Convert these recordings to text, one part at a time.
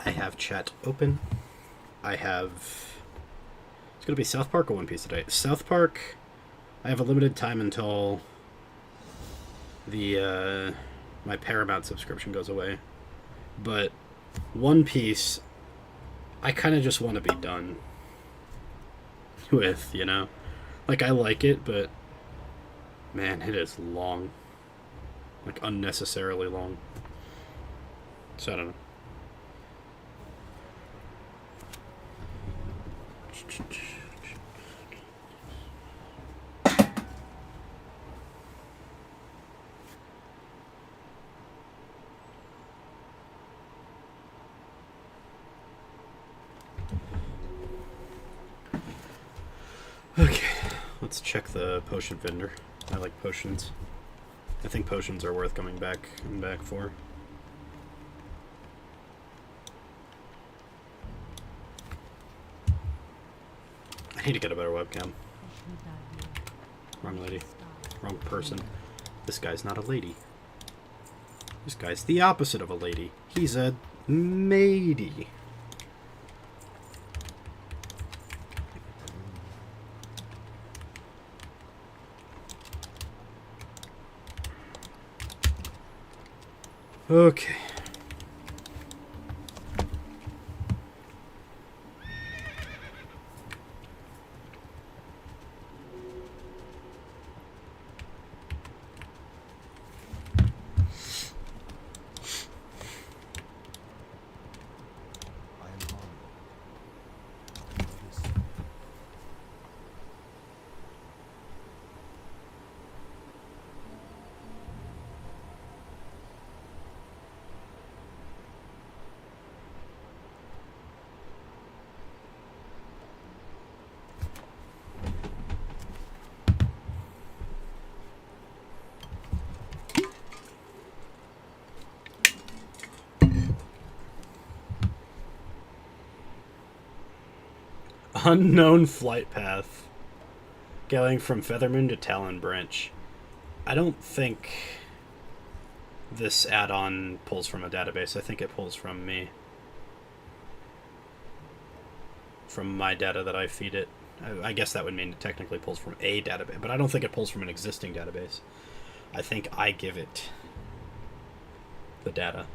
I have chat open. I have. It's going to be South Park or One Piece today. South Park, I have a limited time until the my Paramount subscription goes away. But One Piece, I kind of just want to be done with, you know? Like, I like it, but man, it is long. Like, unnecessarily long. So I don't know. Okay, let's check the potion vendor. I like potions. I think potions are worth coming back and back for. I need to get a better webcam. Wrong lady. Wrong person. This guy's not a lady. This guy's the opposite of a lady. He's a matey. Okay. Unknown flight path. Going from Feathermoon to Talon Branch. I don't think this add-on pulls from a database. I think it pulls from me. From my data that I feed it. I guess that would mean it technically pulls from a database, but I don't think it pulls from an existing database. I think I give it the data.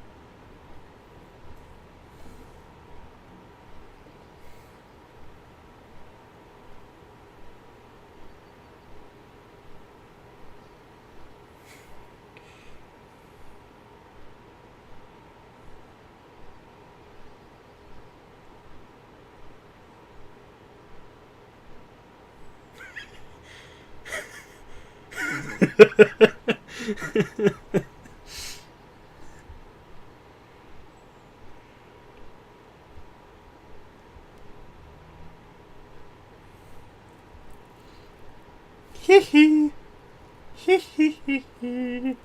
Hee hee. Hee hee hee hee.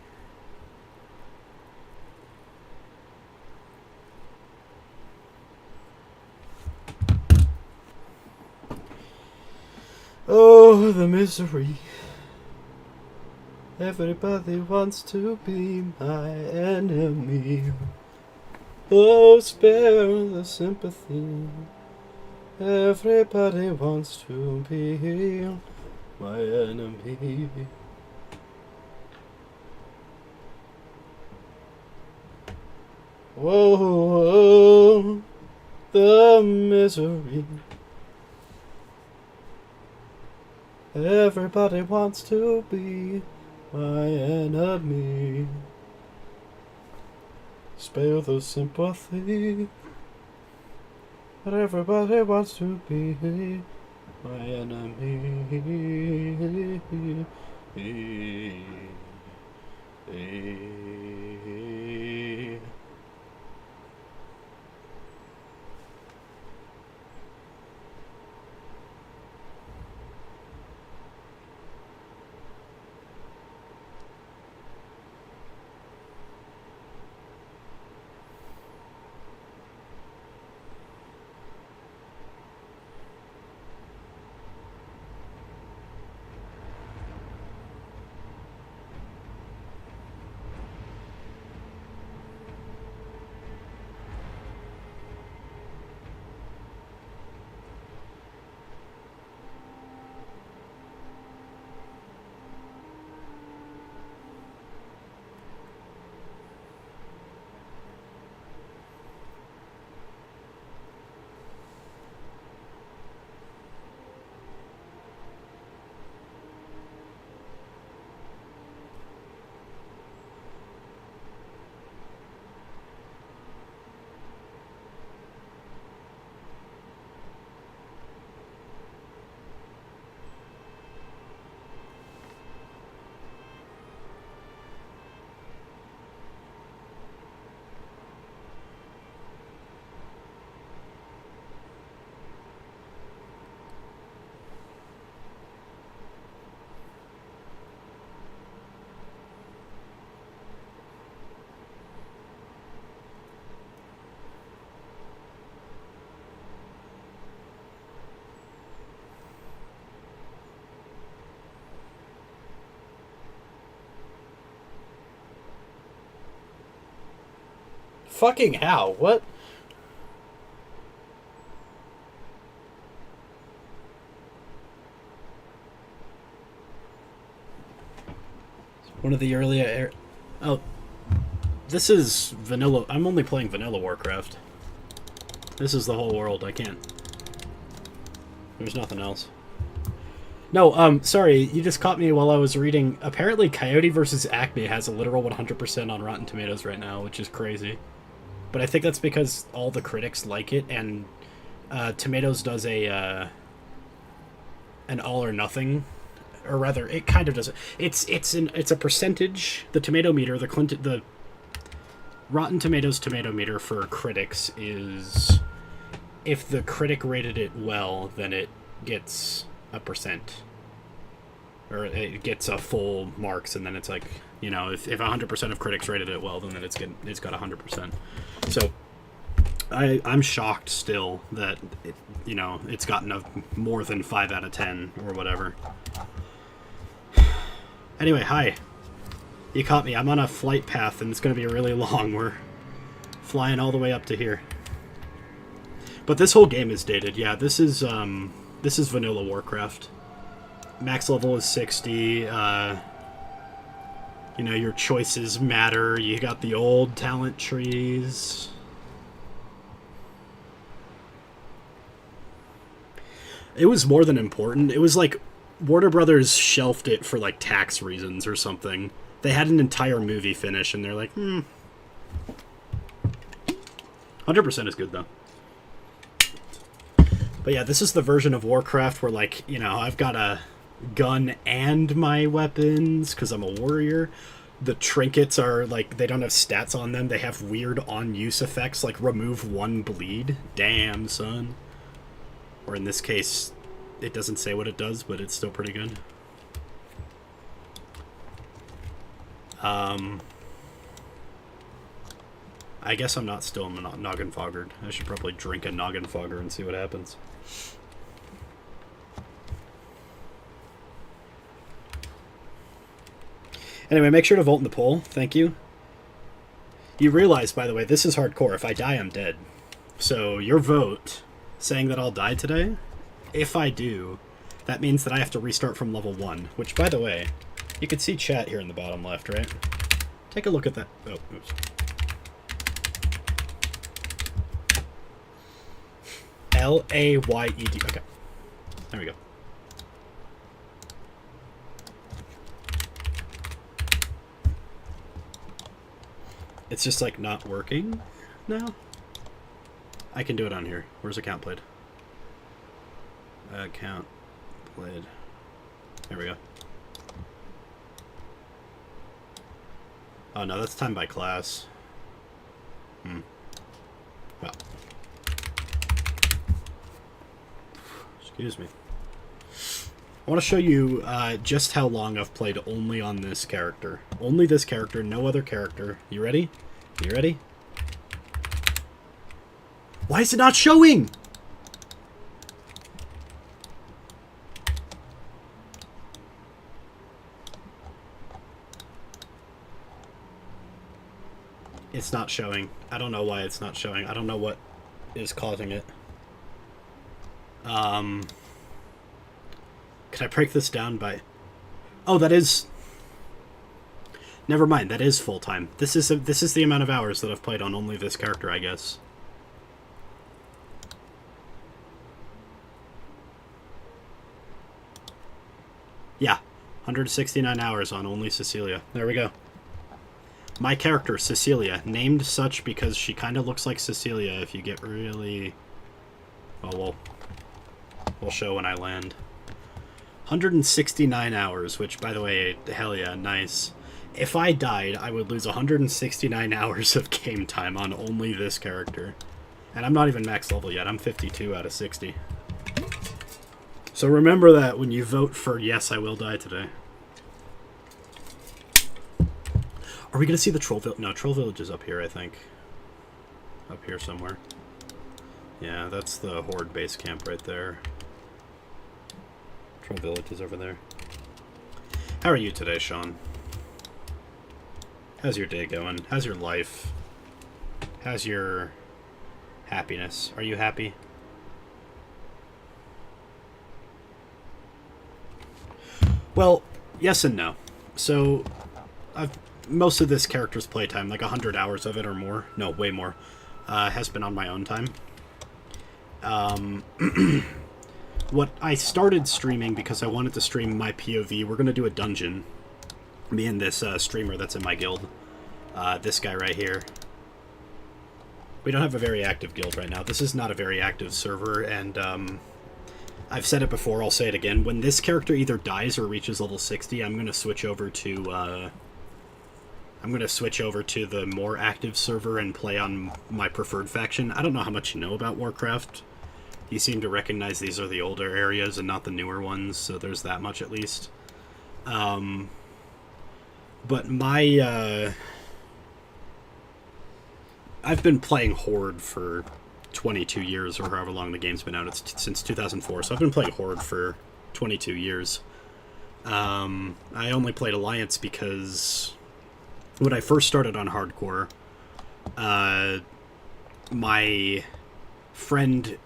Oh, the misery. Everybody wants to be my enemy. Oh, spare the sympathy. Everybody wants to be my enemy. Whoa, whoa, the misery. Everybody wants to be my enemy. Spare the sympathy. But everybody wants to be my enemy. Fucking how? What? One of the earlier... Oh. This is vanilla... I'm only playing vanilla Warcraft. This is the whole world. I can't... There's nothing else. No, sorry. You just caught me while I was reading. Apparently, Coyote vs. Acme has a literal 100% on Rotten Tomatoes right now, which is crazy. But I think that's because all the critics like it, and Tomatoes does an all or nothing, or rather, it kind of does it. It's a percentage. The tomato meter, the Rotten Tomatoes tomato meter for critics is, if the critic rated it well, then it gets a percent, or it gets a full marks, and then it's like, you know, if 100% of critics rated it well, then it's got 100%. So I'm shocked still that it's gotten a more than 5 out of 10 or whatever. Anyway, hi. You caught me. I'm on a flight path, and it's going to be really long. We're flying all the way up to here. But this whole game is dated. Yeah, this is vanilla Warcraft. Max level is 60. Your choices matter. You got the old talent trees. It was more than important. It was like Warner Brothers shelved it for like tax reasons or something. They had an entire movie finish, and they're like, 100% is good, though. But yeah, this is the version of Warcraft where, like, I've got a gun and my weapons, because I'm a warrior. The trinkets are, like, they don't have stats on them. They have weird on-use effects, like remove 1 bleed. Damn, son. Or in this case, it doesn't say what it does, but it's still pretty good. I guess I'm not still noggin foggered. I should probably drink a noggin fogger and see what happens. Anyway, make sure to vote in the poll. Thank you. You realize, by the way, this is hardcore. If I die, I'm dead. So your vote saying that I'll die today, if I do, that means that I have to restart from level 1, which, by the way, you can see chat here in the bottom left, right? Take a look at that. Oh, oops. L-A-Y-E-D. Okay. There we go. It's just, like, not working now? I can do it on here. Where's account played? Account played. There we go. Oh, no, that's time by class. Well. Excuse me. I want to show you just how long I've played only on this character. Only this character, no other character. You ready? You ready? Why is it not showing? It's not showing. I don't know why it's not showing. I don't know what is causing it. Can I break this down by... Oh, that is... Never mind, that is full-time. This is the amount of hours that I've played on only this character, I guess. Yeah, 169 hours on only Cecilia. There we go. My character, Cecilia, named such because she kind of looks like Cecilia if you get really... Well, we'll show when I land. 169 hours, which, by the way, hell yeah, nice. If I died, I would lose 169 hours of game time on only this character. And I'm not even max level yet. I'm 52 out of 60. So remember that when you vote for yes, I will die today. Are we going to see the Troll Village? No, Troll Village is up here, I think. Up here somewhere. Yeah, that's the Horde base camp right there. Troll Village is over there. How are you today, Sean? How's your day going? How's your life? How's your happiness? Are you happy? Well, yes and no. So, most of this character's playtime, like 100 hours of it or more, no, way more, has been on my own time. Um, what I started streaming because I wanted to stream my POV. We're going to do a dungeon. Me and this streamer that's in my guild. This guy right here. We don't have a very active guild right now. This is not a very active server, and I've said it before, I'll say it again. When this character either dies or reaches level 60, I'm going to switch over to the more active server and play on my preferred faction. I don't know how much you know about Warcraft. You seem to recognize these are the older areas and not the newer ones, so there's that much at least. But I've been playing Horde for 22 years, or however long the game's been out. It's since 2004, so I've been playing Horde for 22 years. I only played Alliance because when I first started on Hardcore, my friend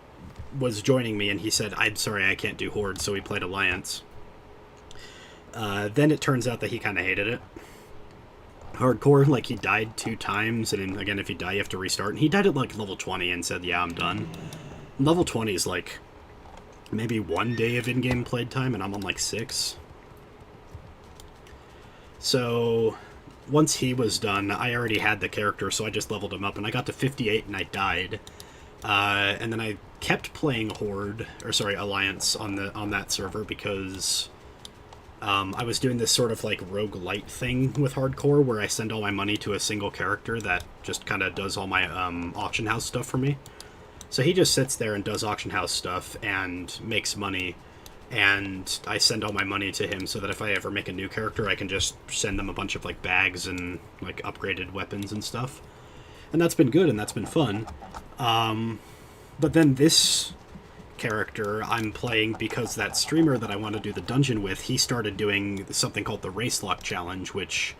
was joining me, and he said, I'm sorry, I can't do Horde, so we played Alliance. Then it turns out that he kind of hated it. Hardcore, like, he died 2 times, and again, if you die, you have to restart. And he died at, like, level 20 and said, yeah, I'm done. Level 20 is, like, maybe 1 day of in-game played time, and I'm on, like, 6. So, once he was done, I already had the character, so I just leveled him up, and I got to 58, and I died. And then I kept playing Alliance on that server, because I was doing this sort of like roguelite thing with Hardcore, where I send all my money to a single character that just kind of does all my auction house stuff for me. So he just sits there and does auction house stuff and makes money, and I send all my money to him so that if I ever make a new character, I can just send them a bunch of like bags and like upgraded weapons and stuff. And that's been good, and that's been fun. But then this character I'm playing because that streamer that I want to do the dungeon with, he started doing something called the Race Lock Challenge, which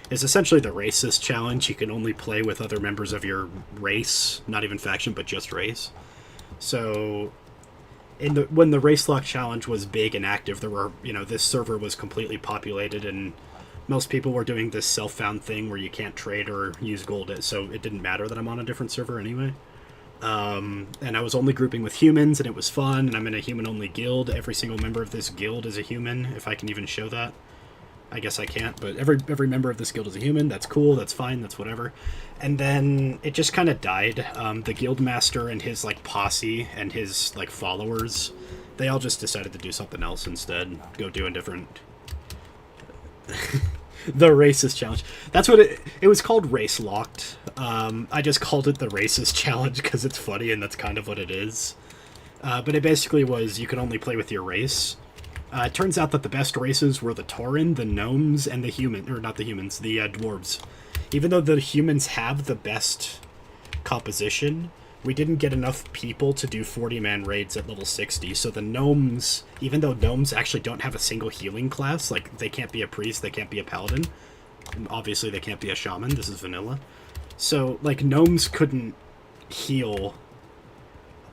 is essentially the racist challenge. You can only play with other members of your race, not even faction, but just race. So when the Race Lock Challenge was big and active, there were, this server was completely populated, and most people were doing this self-found thing where you can't trade or use gold, so it didn't matter that I'm on a different server anyway. And I was only grouping with humans, and it was fun, and I'm in a human-only guild. Every single member of this guild is a human, if I can even show that. I guess I can't, but every member of this guild is a human. That's cool, that's fine, that's whatever. And then it just kind of died. The guildmaster and his, like, posse and his, like, followers, they all just decided to do something else instead. Go do a different... The Racist Challenge. That's what it was called, Race Locked. I just called it the Racist Challenge because it's funny, and that's kind of what it is. But it basically was you could only play with your race. It turns out that the best races were the Tauren, the Gnomes, and the Dwarves. Even though the humans have the best composition, we didn't get enough people to do 40-man raids at level 60, so the Gnomes, even though Gnomes actually don't have a single healing class, like, they can't be a priest, they can't be a paladin, and obviously they can't be a shaman, this is vanilla, so, like, Gnomes couldn't heal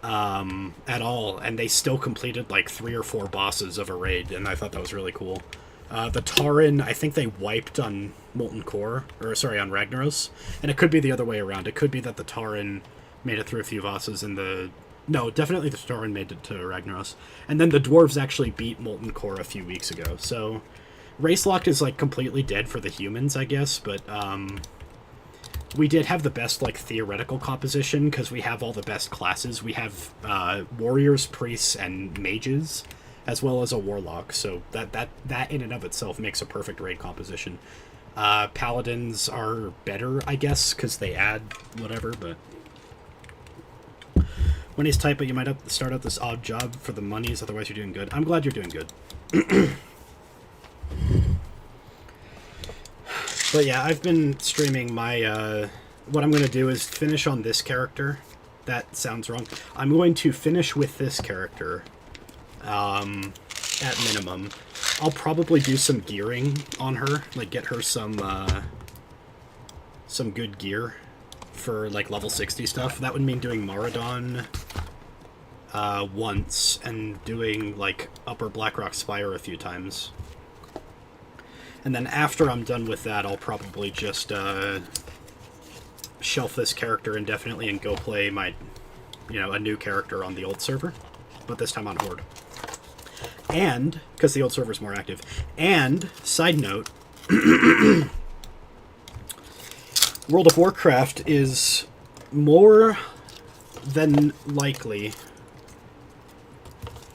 at all, and they still completed, like, 3 or 4 bosses of a raid, and I thought that was really cool. The Tauren, I think they wiped on Molten Core, on Ragnaros, and it could be the other way around. It could be that the Tauren made it through a few bosses, and no, definitely the Tauren made it to Ragnaros. And then the Dwarves actually beat Molten Core a few weeks ago, so Race Locked is, like, completely dead for the humans, I guess, but, we did have the best, like, theoretical composition, because we have all the best classes. We have, warriors, priests, and mages, as well as a warlock, so that in and of itself makes a perfect raid composition. Paladins are better, I guess, because they add whatever, but... When he's tight, but you might have to start out this odd job for the monies, otherwise you're doing good. I'm glad you're doing good. But yeah, I've been streaming my, what I'm going to do is finish on this character. That sounds wrong. I'm going to finish with this character, at minimum. I'll probably do some gearing on her, like get her some good gear for like level 60 stuff. That would mean doing Maradon once and doing like Upper Blackrock Spire a few times. And then after I'm done with that, I'll probably just shelf this character indefinitely and go play my, a new character on the old server, but this time on Horde. And, because the old server's more active. And, side note, World of Warcraft is more than likely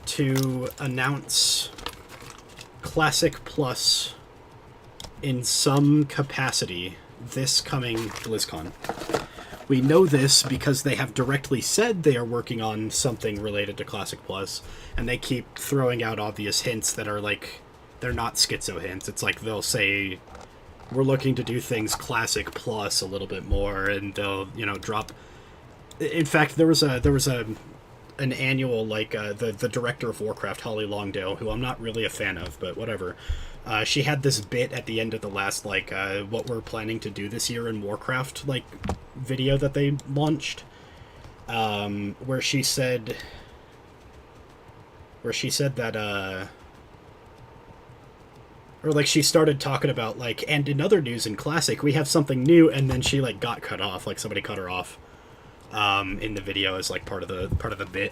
to announce Classic Plus in some capacity this coming BlizzCon. We know this because they have directly said they are working on something related to Classic Plus, and they keep throwing out obvious hints that are like, they're not schizo hints. It's like they'll say, we're looking to do things Classic Plus a little bit more, and they'll, drop... In fact, there was an annual, the director of Warcraft, Holly Longdale, who I'm not really a fan of, but whatever. She had this bit at the end of the last, what we're planning to do this year in Warcraft, video that they launched, where she said that, or she started talking about, and in other news in Classic, we have something new, and then she, got cut off, somebody cut her off, in the video as, part of the bit.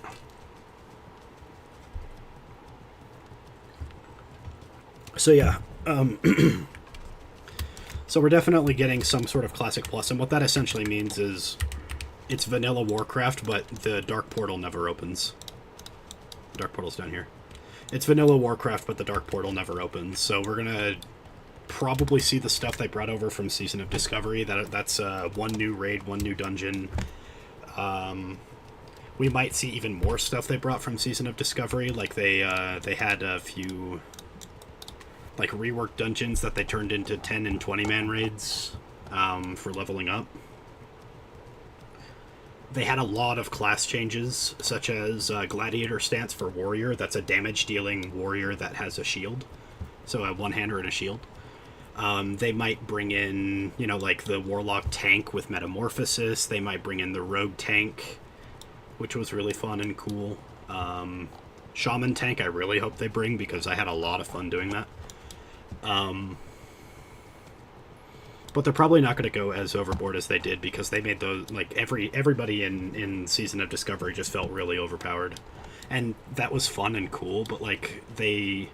So yeah, so we're definitely getting some sort of Classic Plus, and what that essentially means is it's vanilla Warcraft, but the Dark Portal never opens. The Dark Portal's down here. It's vanilla Warcraft, but the Dark Portal never opens, so we're gonna probably see the stuff they brought over from Season of Discovery. That's one new raid, one new dungeon. We might see even more stuff they brought from Season of Discovery, they had a few... reworked dungeons that they turned into 10 and 20 man raids for leveling up. They had a lot of class changes, such as Gladiator stance for Warrior. That's a damage-dealing warrior that has a shield. So a one-hander and a shield. They might bring in, the Warlock tank with Metamorphosis. They might bring in the Rogue tank, which was really fun and cool. Shaman tank I really hope they bring, because I had a lot of fun doing that. But they're probably not going to go as overboard as they did, because they made those, everybody in Season of Discovery just felt really overpowered. And that was fun and cool, but, they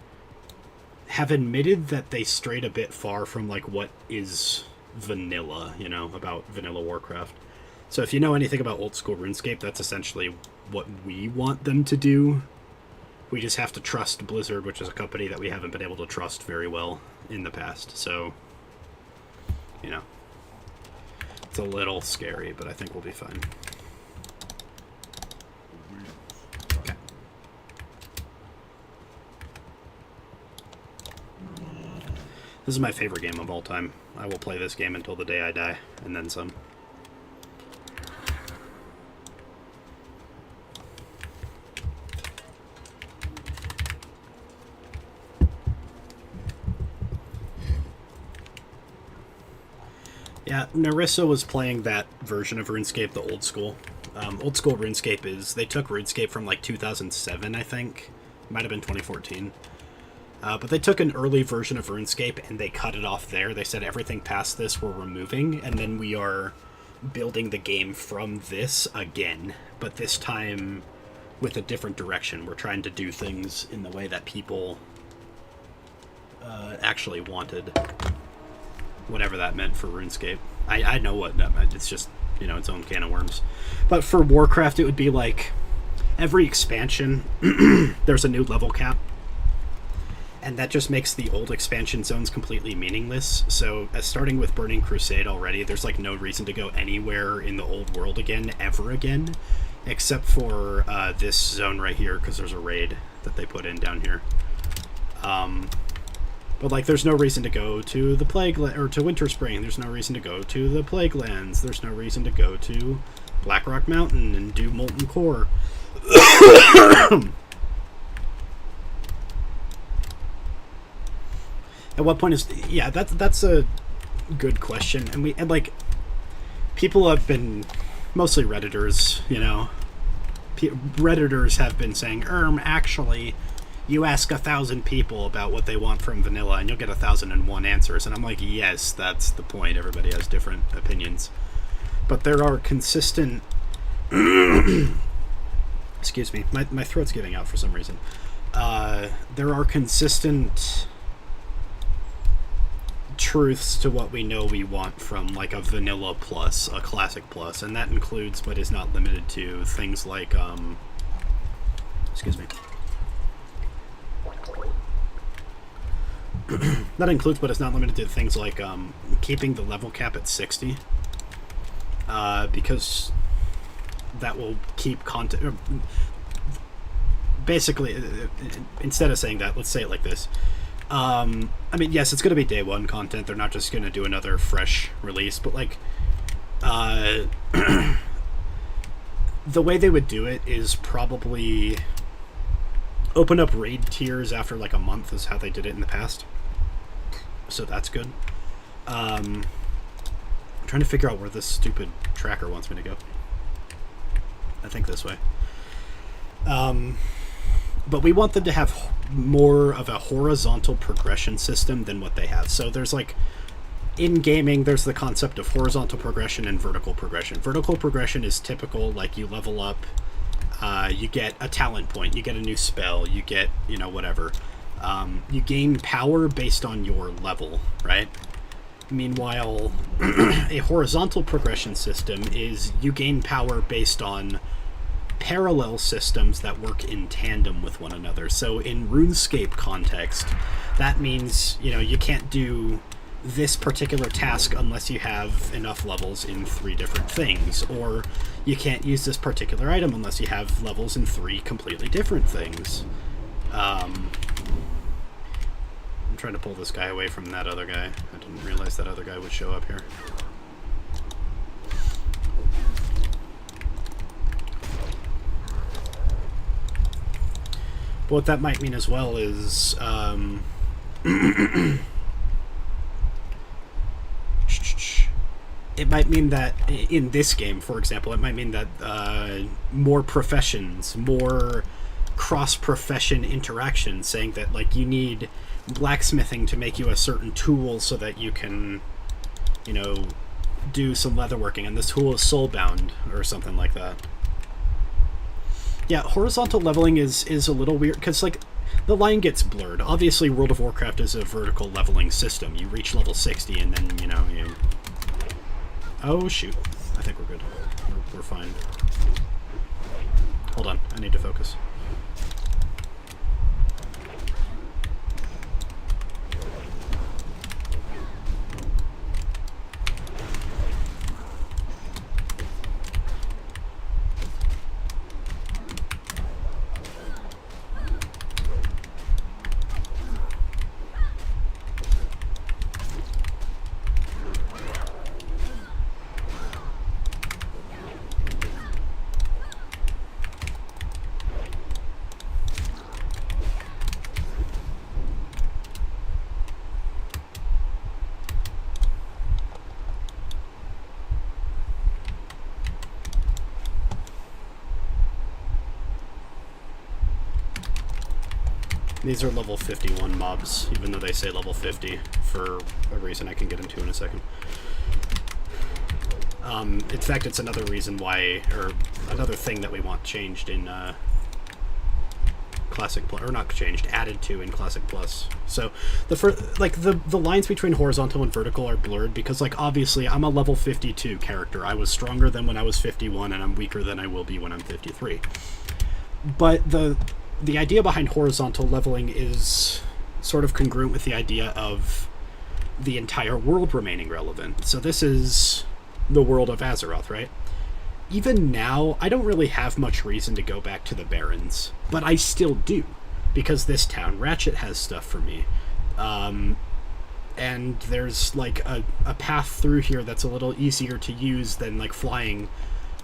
have admitted that they strayed a bit far from, what is vanilla, about vanilla Warcraft. So if you know anything about old school RuneScape, that's essentially what we want them to do. We just have to trust Blizzard, which is a company that we haven't been able to trust very well in the past. So, it's a little scary, but I think we'll be fine. Okay. This is my favorite game of all time. I will play this game until the day I die, and then some. Yeah, Narissa was playing that version of RuneScape, the old school. Old school RuneScape is, they took RuneScape from 2007, I think. Might have been 2014. But they took an early version of RuneScape and they cut it off there. They said everything past this we're removing, and then we are building the game from this again. But this time with a different direction. We're trying to do things in the way that people actually wanted. Whatever that meant for RuneScape. I know what that meant. It's just, its own can of worms. But for Warcraft, it would be every expansion, there's a new level cap. And that just makes the old expansion zones completely meaningless. So, starting with Burning Crusade already, there's no reason to go anywhere in the old world again, ever again. Except for this zone right here, because there's a raid that they put in down here. But, there's no reason to go to the Plague or to Winterspring. There's no reason to go to the Plague Lands. There's no reason to go to Blackrock Mountain and do Molten Core. At what point is... Yeah, that's a good question. And people have been, mostly Redditors, you know, Redditors have been saying, actually, you ask 1,000 people about what they want from vanilla and you'll get 1,001 answers. And I'm like, yes, that's the point. Everybody has different opinions. But there are consistent... Excuse me. My throat's giving out for some reason. There are consistent truths to what we know we want from like a vanilla plus, a classic plus, and that includes but is not limited to things like excuse me. That includes but is not limited to things like keeping the level cap at 60, because that will keep content. Basically, instead of saying that, let's say it like this. I mean, yes, it's going to be day one content. They're not just going to do another fresh release, but like, the way they would do it is probably open up raid tiers after like a month is how they did it in the past. So that's good. I'm trying to figure out where this stupid tracker wants me to go. I think this way. But we want them to have more of a horizontal progression system than what they have. So there's like, in gaming, there's the concept of horizontal progression and vertical progression. Vertical progression is typical, like you level up, you get a talent point, you get a new spell, you get, you know, whatever. You gain power based on your level, right? Meanwhile, a horizontal progression system is you gain power based on parallel systems that work in tandem with one another. So in RuneScape context, that means, you know, you can't do this particular task unless you have enough levels in 3 different things, or you can't use this particular item unless you have levels in 3 completely different things. I'm trying to pull this guy away from that other guy. I didn't realize that other guy would show up here. But what that might mean as well is it might mean that in this game, for example, it might mean that more professions, more cross-profession interaction, saying that like you need blacksmithing to make you a certain tool so that you can, you know, do some leatherworking, and this tool is soulbound or something like that. Yeah, horizontal leveling is a little weird, because, like, the line gets blurred. Obviously, World of Warcraft is a vertical leveling system. You reach level 60, and then, you know, you... Oh, shoot. I think we're good. We're fine. Hold on. I need to focus. These are level 51 mobs, even though they say level 50, for a reason I can get into in a second. In fact, it's another reason why, or another thing that we want changed in Classic Plus, or not changed, added to in Classic Plus. So the lines between horizontal and vertical are blurred because, like, obviously I'm a level 52 character. I was stronger than when I was 51, and I'm weaker than I will be when I'm 53. But the idea behind horizontal leveling is sort of congruent with the idea of the entire world remaining relevant. So this is the world of Azeroth, right? Even now, I don't really have much reason to go back to the Barrens, but I still do, because this town, Ratchet, has stuff for me. And there's, like, a path through here that's a little easier to use than, like, flying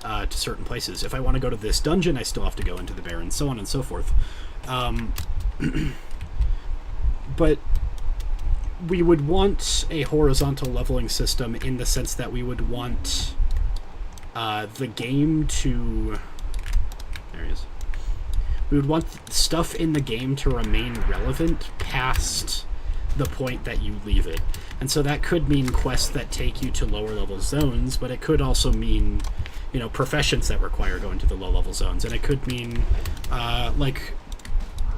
to certain places. If I want to go to this dungeon, I still have to go into the Barrens, so on and so forth. But we would want a horizontal leveling system in the sense that we would want the game to... There he is. We would want stuff in the game to remain relevant past the point that you leave it. And so that could mean quests that take you to lower level zones, but it could also mean, you know, professions that require going to the low level zones. And it could mean,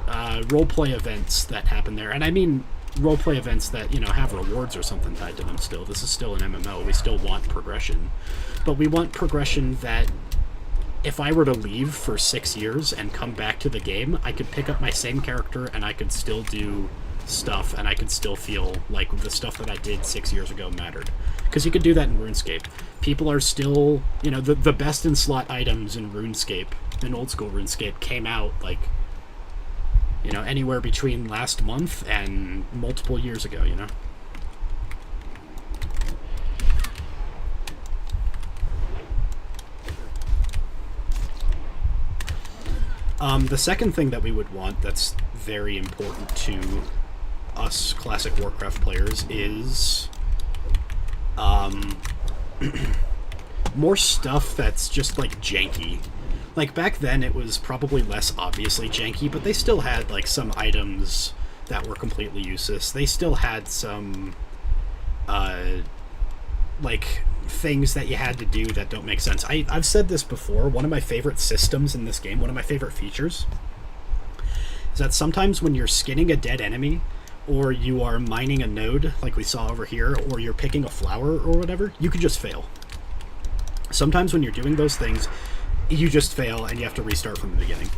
roleplay events that happen there. And I mean roleplay events that, you know, have rewards or something tied to them still. This is still an MMO. We still want progression. But we want progression that if I were to leave for 6 years and come back to the game, I could pick up my same character and I could still do stuff and I could still feel like the stuff that I did 6 years ago mattered. Because you could do that in RuneScape. People are still, you know, the best in slot items in RuneScape, in old school RuneScape, came out like, you know, anywhere between last month and multiple years ago, you know? The second thing that we would want that's very important to us classic Warcraft players is more stuff that's just like janky. Like back then it was probably less obviously janky, but they still had like some items that were completely useless. They still had some like things that you had to do that don't make sense. I've said this before, one of my favorite systems in this game, one of my favorite features, is that sometimes when you're skinning a dead enemy, or you are mining a node, like we saw over here, or you're picking a flower or whatever, you could just fail. Sometimes when you're doing those things, you just fail and you have to restart from the beginning.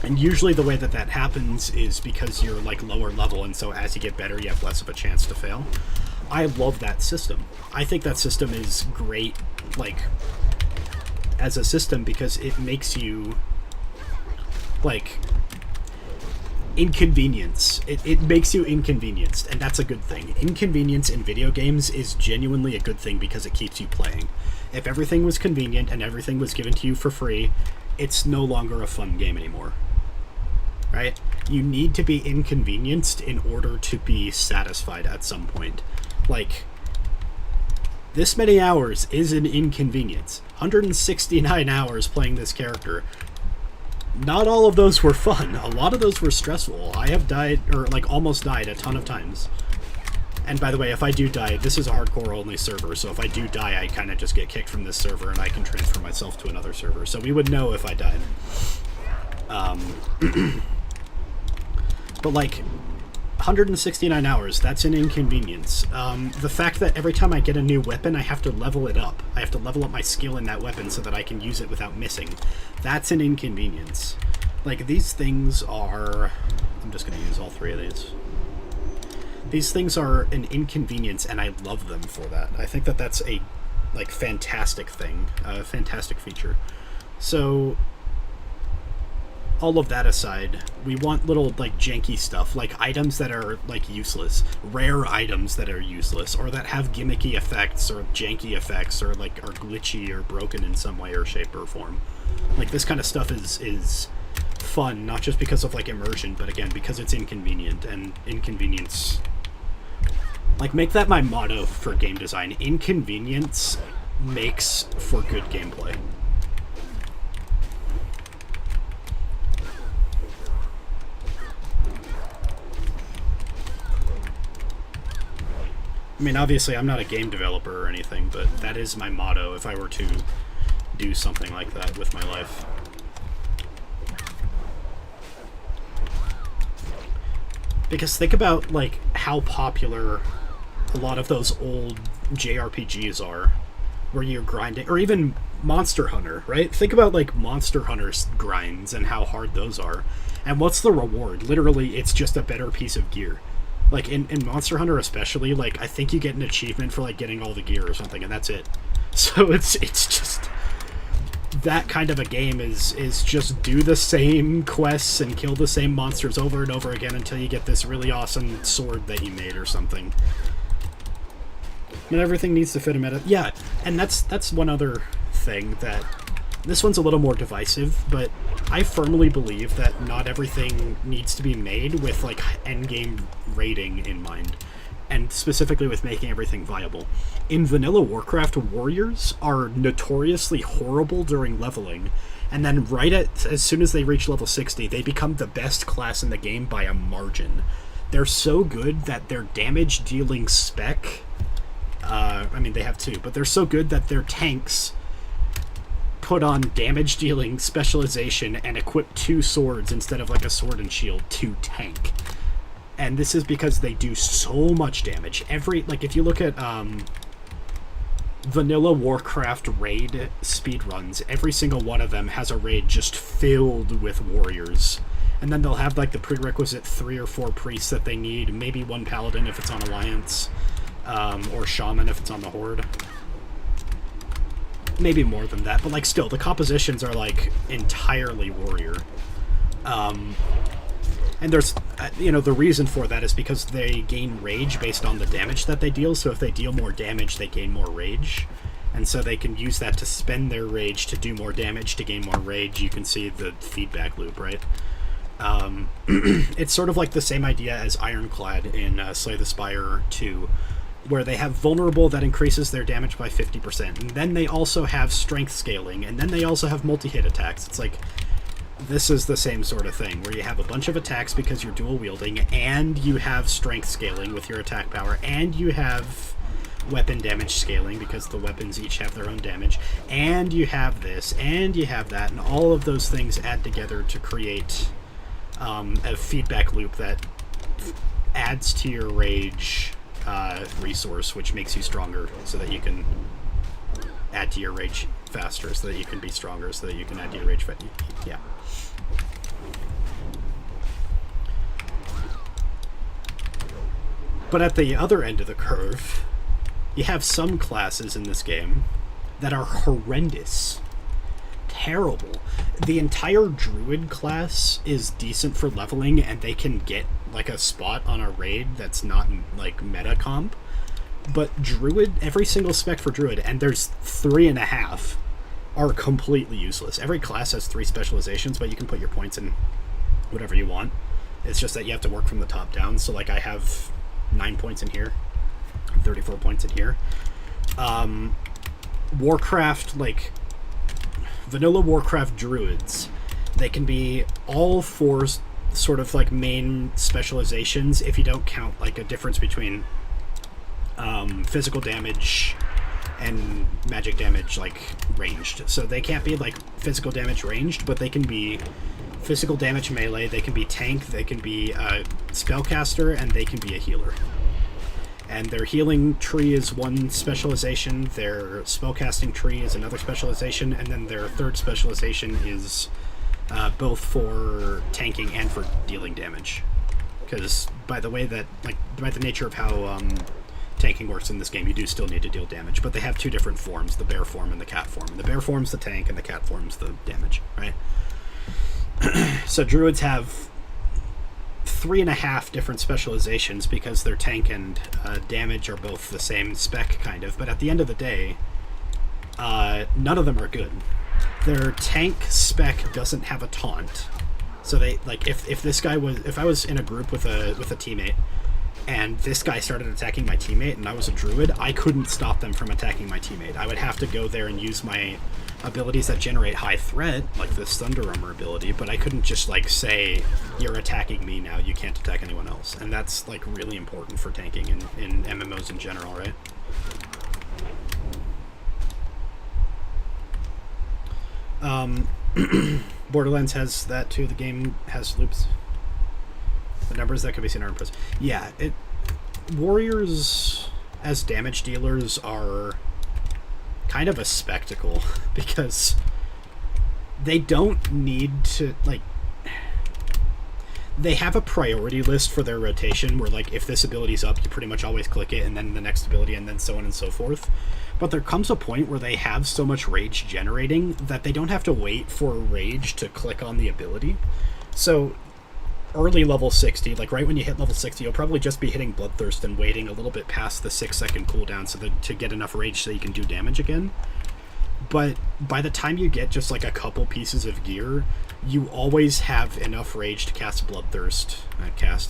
And usually the way that that happens is because you're like lower level, and so as you get better, you have less of a chance to fail. I love that system. I think that system is great, like, as a system, because it makes you, like, inconvenience. It makes you inconvenienced, and that's a good thing. Inconvenience in video games is genuinely a good thing because it keeps you playing. If everything was convenient and everything was given to you for free, it's no longer a fun game anymore. Right? You need to be inconvenienced in order to be satisfied at some point. Like, this many hours is an inconvenience. 169 hours playing this character. Not all of those were fun. A lot of those were stressful. I have died, or like almost died a ton of times. And by the way, if I do die, this is a hardcore only server, so if I do die, I kind of just get kicked from this server and I can transfer myself to another server. So we would know if I died. But like, 169 hours, that's an inconvenience. The fact that every time I get a new weapon, I have to level it up. I have to level up my skill in that weapon so that I can use it without missing. That's an inconvenience. Like, these things are... I'm just going to use all three of these. These things are an inconvenience, and I love them for that. I think that that's a, like, fantastic thing. A fantastic feature. So... all of that aside, we want little, like, janky stuff, like items that are, like, useless, rare items that are useless, or that have gimmicky effects, or janky effects, or, like, are glitchy or broken in some way or shape or form. Like, this kind of stuff is fun, not just because of, like, immersion, but again, because it's inconvenient, and inconvenience... Like, make that my motto for game design. Inconvenience makes for good gameplay. I mean, obviously, I'm not a game developer or anything, but that is my motto if I were to do something like that with my life. Because think about, like, how popular a lot of those old JRPGs are, where you're grinding, or even Monster Hunter, right? Think about, like, Monster Hunter's grinds and how hard those are. And what's the reward? Literally, it's just a better piece of gear. Like, in Monster Hunter especially, like, I think you get an achievement for, like, getting all the gear or something, and that's it. So it's just... that kind of a game is just do the same quests and kill the same monsters over and over again until you get this really awesome sword that you made or something. And everything needs to fit a meta... Yeah, and that's one other thing that... This one's a little more divisive, but I firmly believe that not everything needs to be made with, like, endgame rating in mind. and specifically with making everything viable. In vanilla Warcraft, warriors are notoriously horrible during leveling, and then as soon as they reach level 60, they become the best class in the game by a margin. They're so good that their damage dealing spec, they have two, but they're so good that their tanks put on damage dealing specialization and equip 2 swords instead of like a sword and shield to tank. And this is because they do so much damage. If you look at vanilla Warcraft raid speedruns, every single one of them has a raid just filled with warriors. And then they'll have like the prerequisite 3 or 4 priests that they need, maybe 1 paladin if it's on Alliance, or shaman if it's on the Horde. Maybe more than that, but like still, the compositions are like entirely warrior. And there's, the reason for that is because they gain rage based on the damage that they deal, so if they deal more damage, they gain more rage. And so they can use that to spend their rage to do more damage, to gain more rage. You can see the feedback loop, right? It's sort of like the same idea as Ironclad in Slay the Spire 2, where they have vulnerable that increases their damage by 50%, and then they also have strength scaling, and then they also have multi-hit attacks. It's like, this is the same sort of thing, where you have a bunch of attacks because you're dual wielding, and you have strength scaling with your attack power, and you have weapon damage scaling because the weapons each have their own damage, and you have this, and you have that, and all of those things add together to create a feedback loop that adds to your rage resource, which makes you stronger so that you can add to your rage faster, so that you can be stronger, so that you can add to your rage faster. Yeah. But at the other end of the curve, you have some classes in this game that are horrendous. Terrible. The entire druid class is decent for leveling, and they can get like a spot on a raid that's not like meta comp. But druid, every single spec for druid, and there's 3.5, are completely useless. Every class has 3 specializations, but you can put your points in whatever you want. It's just that you have to work from the top down. So like I have 9 points in here, 34 points in here. Warcraft, like vanilla Warcraft druids, they can be all 4 sort of like main specializations if you don't count like a difference between physical damage and magic damage, like ranged. So they can't be like physical damage ranged, but they can be physical damage melee, they can be tank, they can be a spellcaster, and they can be a healer. And their healing tree is one specialization, their spellcasting tree is another specialization, and then their third specialization is both for tanking and for dealing damage. Because by the way that, like, by the nature of how tanking works in this game, you do still need to deal damage, but they have 2 different forms, the bear form and the cat form. And the bear form's the tank, and the cat form's the damage, right? So druids have 3.5 different specializations because their tank and damage are both the same spec, kind of. But at the end of the day, none of them are good. Their tank spec doesn't have a taunt. So they, like, if I was in a group with a teammate, and this guy started attacking my teammate, and I was a druid, I couldn't stop them from attacking my teammate. I would have to go there and use my abilities that generate high threat, like this Thunder Armor ability, but I couldn't just, like, say, you're attacking me now, you can't attack anyone else. And that's, like, really important for tanking in MMOs in general, right? Borderlands has that too. The game has loops. The numbers that can be seen are impressive. Yeah, warriors as damage dealers are kind of a spectacle because they don't need to, like, they have a priority list for their rotation where, like, if this ability's up, you pretty much always click it, and then the next ability, and then so on and so forth. But there comes a point where they have so much rage generating that they don't have to wait for rage to click on the ability. So early level 60, like right when you hit level 60, you'll probably just be hitting Bloodthirst and waiting a little bit past the 6-second cooldown so that to get enough rage so you can do damage again. But by the time you get just like a couple pieces of gear, you always have enough rage to cast Bloodthirst.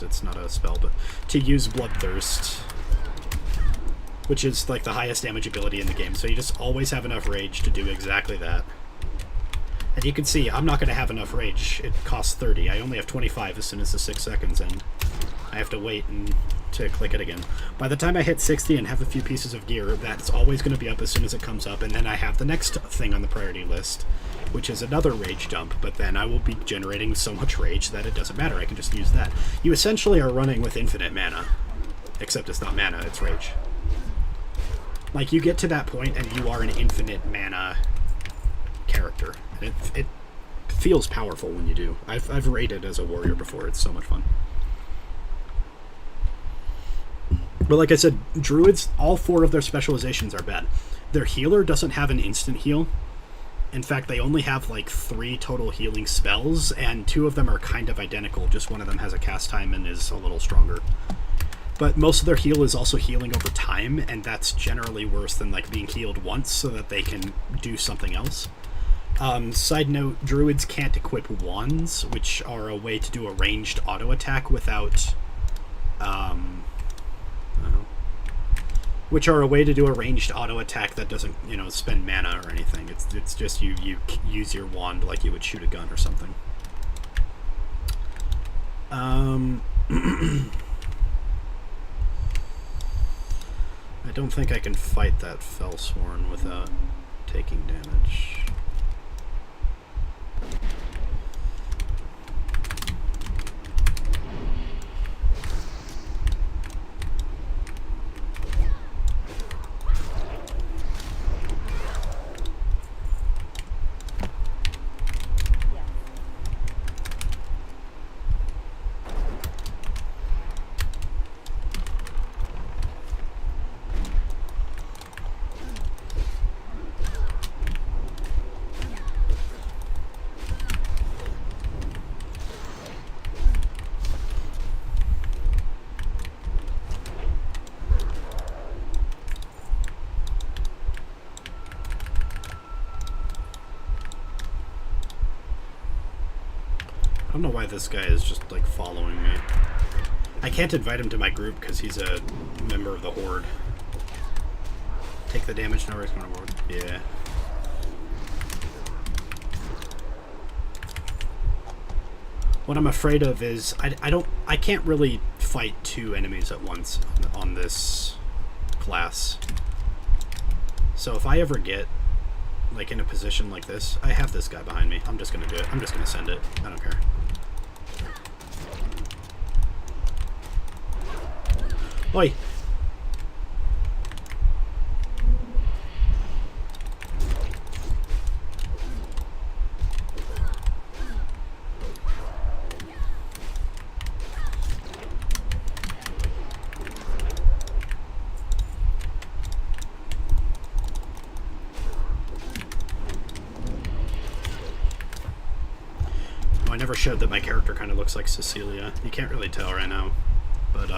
It's not a spell, but to use Bloodthirst which is like the highest damage ability in the game. So you just always have enough rage to do exactly that. And you can see, I'm not going to have enough rage. It costs 30. I only have 25 as soon as the 6 seconds end. I have to wait to click it again. By the time I hit 60 and have a few pieces of gear, that's always going to be up as soon as it comes up, and then I have the next thing on the priority list, which is another rage dump, but then I will be generating so much rage that it doesn't matter. I can just use that. You essentially are running with infinite mana, except it's not mana, it's rage. Like, you get to that point and you are an infinite mana character. It feels powerful when you do. I've raided as a warrior before. It's so much fun. But like I said, druids, all 4 of their specializations are bad. Their healer doesn't have an instant heal. In fact, they only have like 3 total healing spells, and 2 of them are kind of identical. Just one of them has a cast time and is a little stronger. But most of their heal is also healing over time, and that's generally worse than like being healed once so that they can do something else. Side note, druids can't equip wands, which are a way to do a ranged auto attack without, which are a way to do a ranged auto attack that doesn't, spend mana or anything. It's just you use your wand like you would shoot a gun or something. I don't think I can fight that Fellsworn without taking damage. I don't know why this guy is just, like, following me. I can't invite him to my group because he's a member of the Horde. Take the damage, no risk on reward. Yeah. What I'm afraid of is I can't really fight 2 enemies at once on this class. So if I ever get like in a position like this, I have this guy behind me. I'm just gonna do it. I'm just gonna send it. I don't care. Oi! I never showed that my character kind of looks like Cecilia. You can't really tell right now, but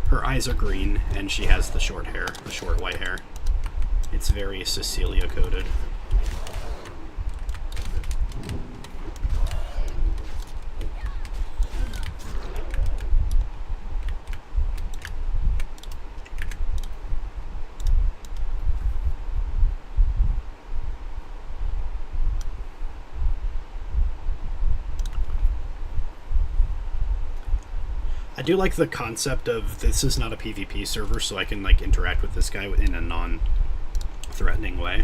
her eyes are green and she has the short hair, the short white hair. It's very Cecilia coded. I do like the concept of this is not a PvP server, so I can like interact with this guy in a non-threatening way.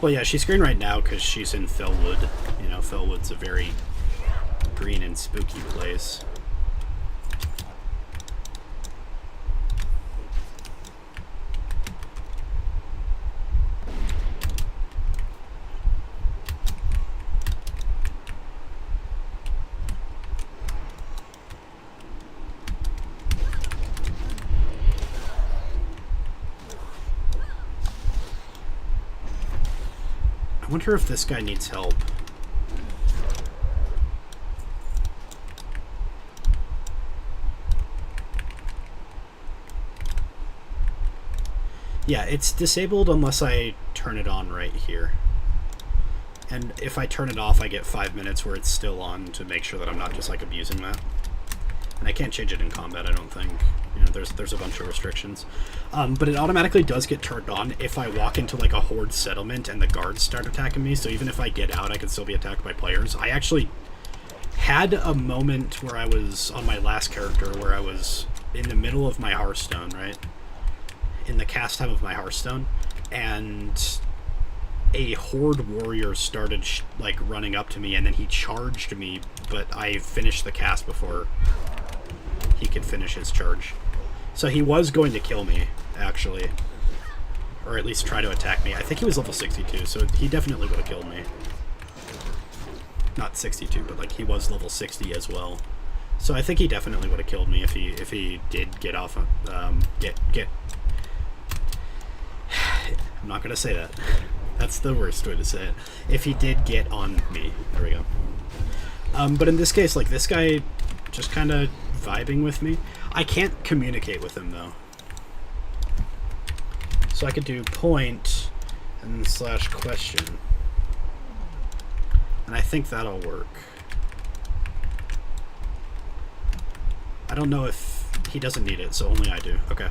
Well, yeah, she's green right now because she's in Fellwood. You know, Fellwood's a very green and spooky place. I wonder if this guy needs help. Yeah, it's disabled unless I turn it on right here. And if I turn it off, I get 5 minutes where it's still on to make sure that I'm not just like abusing that. And I can't change it in combat, I don't think. You know, there's a bunch of restrictions. But it automatically does get turned on if I walk into like a horde settlement and the guards start attacking me. So even if I get out, I can still be attacked by players. I actually had a moment where I was on my last character where I was in the middle of my Hearthstone, right? In the cast time of my Hearthstone, and a horde warrior started like running up to me, and then he charged me, but I finished the cast before he could finish his charge. So he was going to kill me, actually, or at least try to attack me. I think he was level 62, so he definitely would have killed me. Not 62, but like he was level 60 as well. So I think he definitely would have killed me if he did get off. Get. I'm not gonna say that. That's the worst way to say it. If he did get on me, there we go. But in this case, like this guy, just kind of vibing with me. I can't communicate with him though. So I could do point and slash question. And I think that'll work. I don't know if he doesn't need it, so only I do. Okay.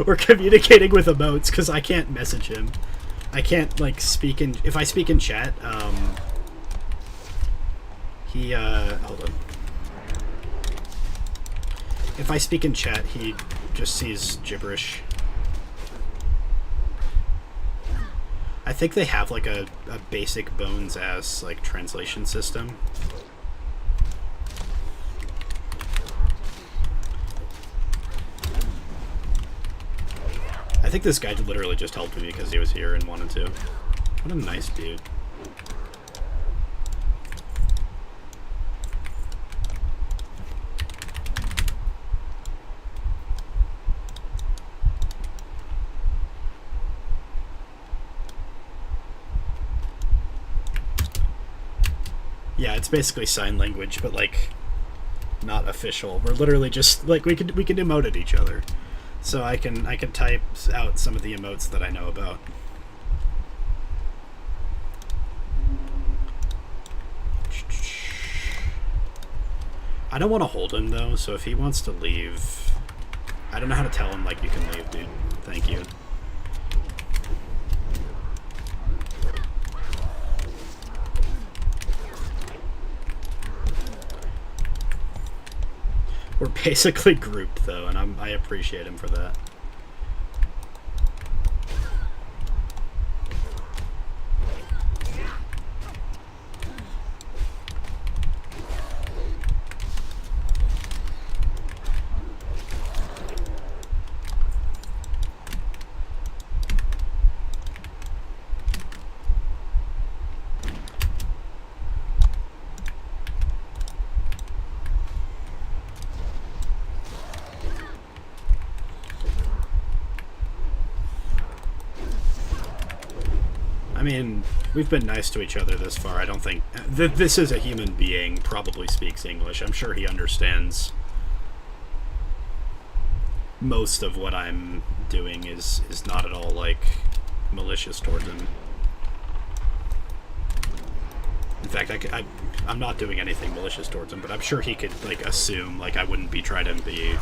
We're communicating with emotes because I can't message him. I can't like speak in. If I speak in chat, hold on. If I speak in chat, he just sees gibberish. I think they have like a basic bones ass like translation system. I think this guy literally just helped me because he was here and wanted to. What a nice dude. Yeah, it's basically sign language, but like not official. We're literally just like we can emote at each other. So I can type out some of the emotes that I know about. I don't want to hold him though, so if he wants to leave, I don't know how to tell him like you can leave, dude. Thank you. We're basically grouped though, and I appreciate him for that. I mean, we've been nice to each other this far. I don't think... this is a human being, probably speaks English. I'm sure he understands most of what I'm doing is not at all, like, malicious towards him. In fact, I'm not doing anything malicious towards him, but I'm sure he could, like, assume, like, I wouldn't be trying to be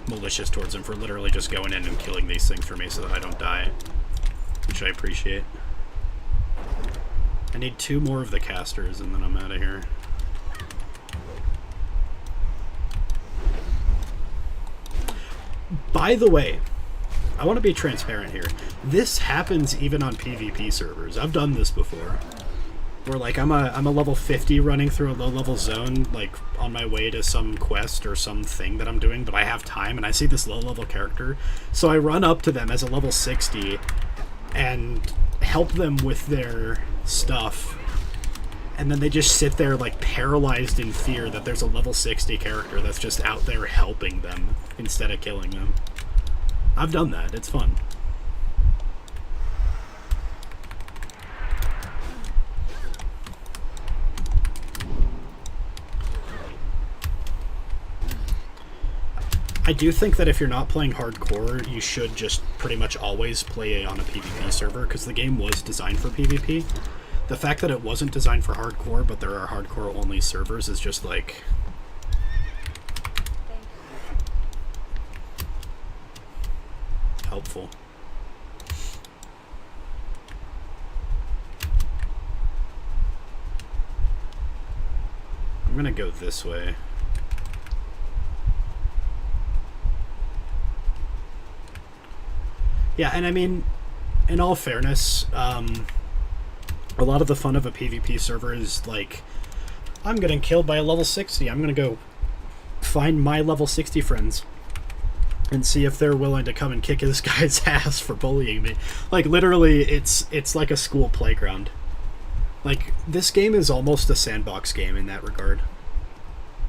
malicious towards him for literally just going in and killing these things for me so that I don't die, which I appreciate. I need 2 more of the casters, and then I'm out of here. By the way, I want to be transparent here. This happens even on PvP servers. I've done this before. Where, like, I'm a level 50 running through a low-level zone, like, on my way to some quest or something that I'm doing, but I have time, and I see this low-level character. So I run up to them as a level 60 and help them with their stuff, and then they just sit there like paralyzed in fear that there's a level 60 character that's just out there helping them instead of killing them. I've done that. It's fun. I do think that if you're not playing hardcore, you should just pretty much always play on a PvP server, because the game was designed for PvP. The fact that it wasn't designed for hardcore, but there are hardcore-only servers, is just, like... helpful. I'm gonna go this way. Yeah, and I mean, in all fairness, a lot of the fun of a PvP server is, like, I'm getting killed by a level 60. I'm gonna go find my level 60 friends and see if they're willing to come and kick this guy's ass for bullying me. Like, literally, it's like a school playground. Like, this game is almost a sandbox game in that regard.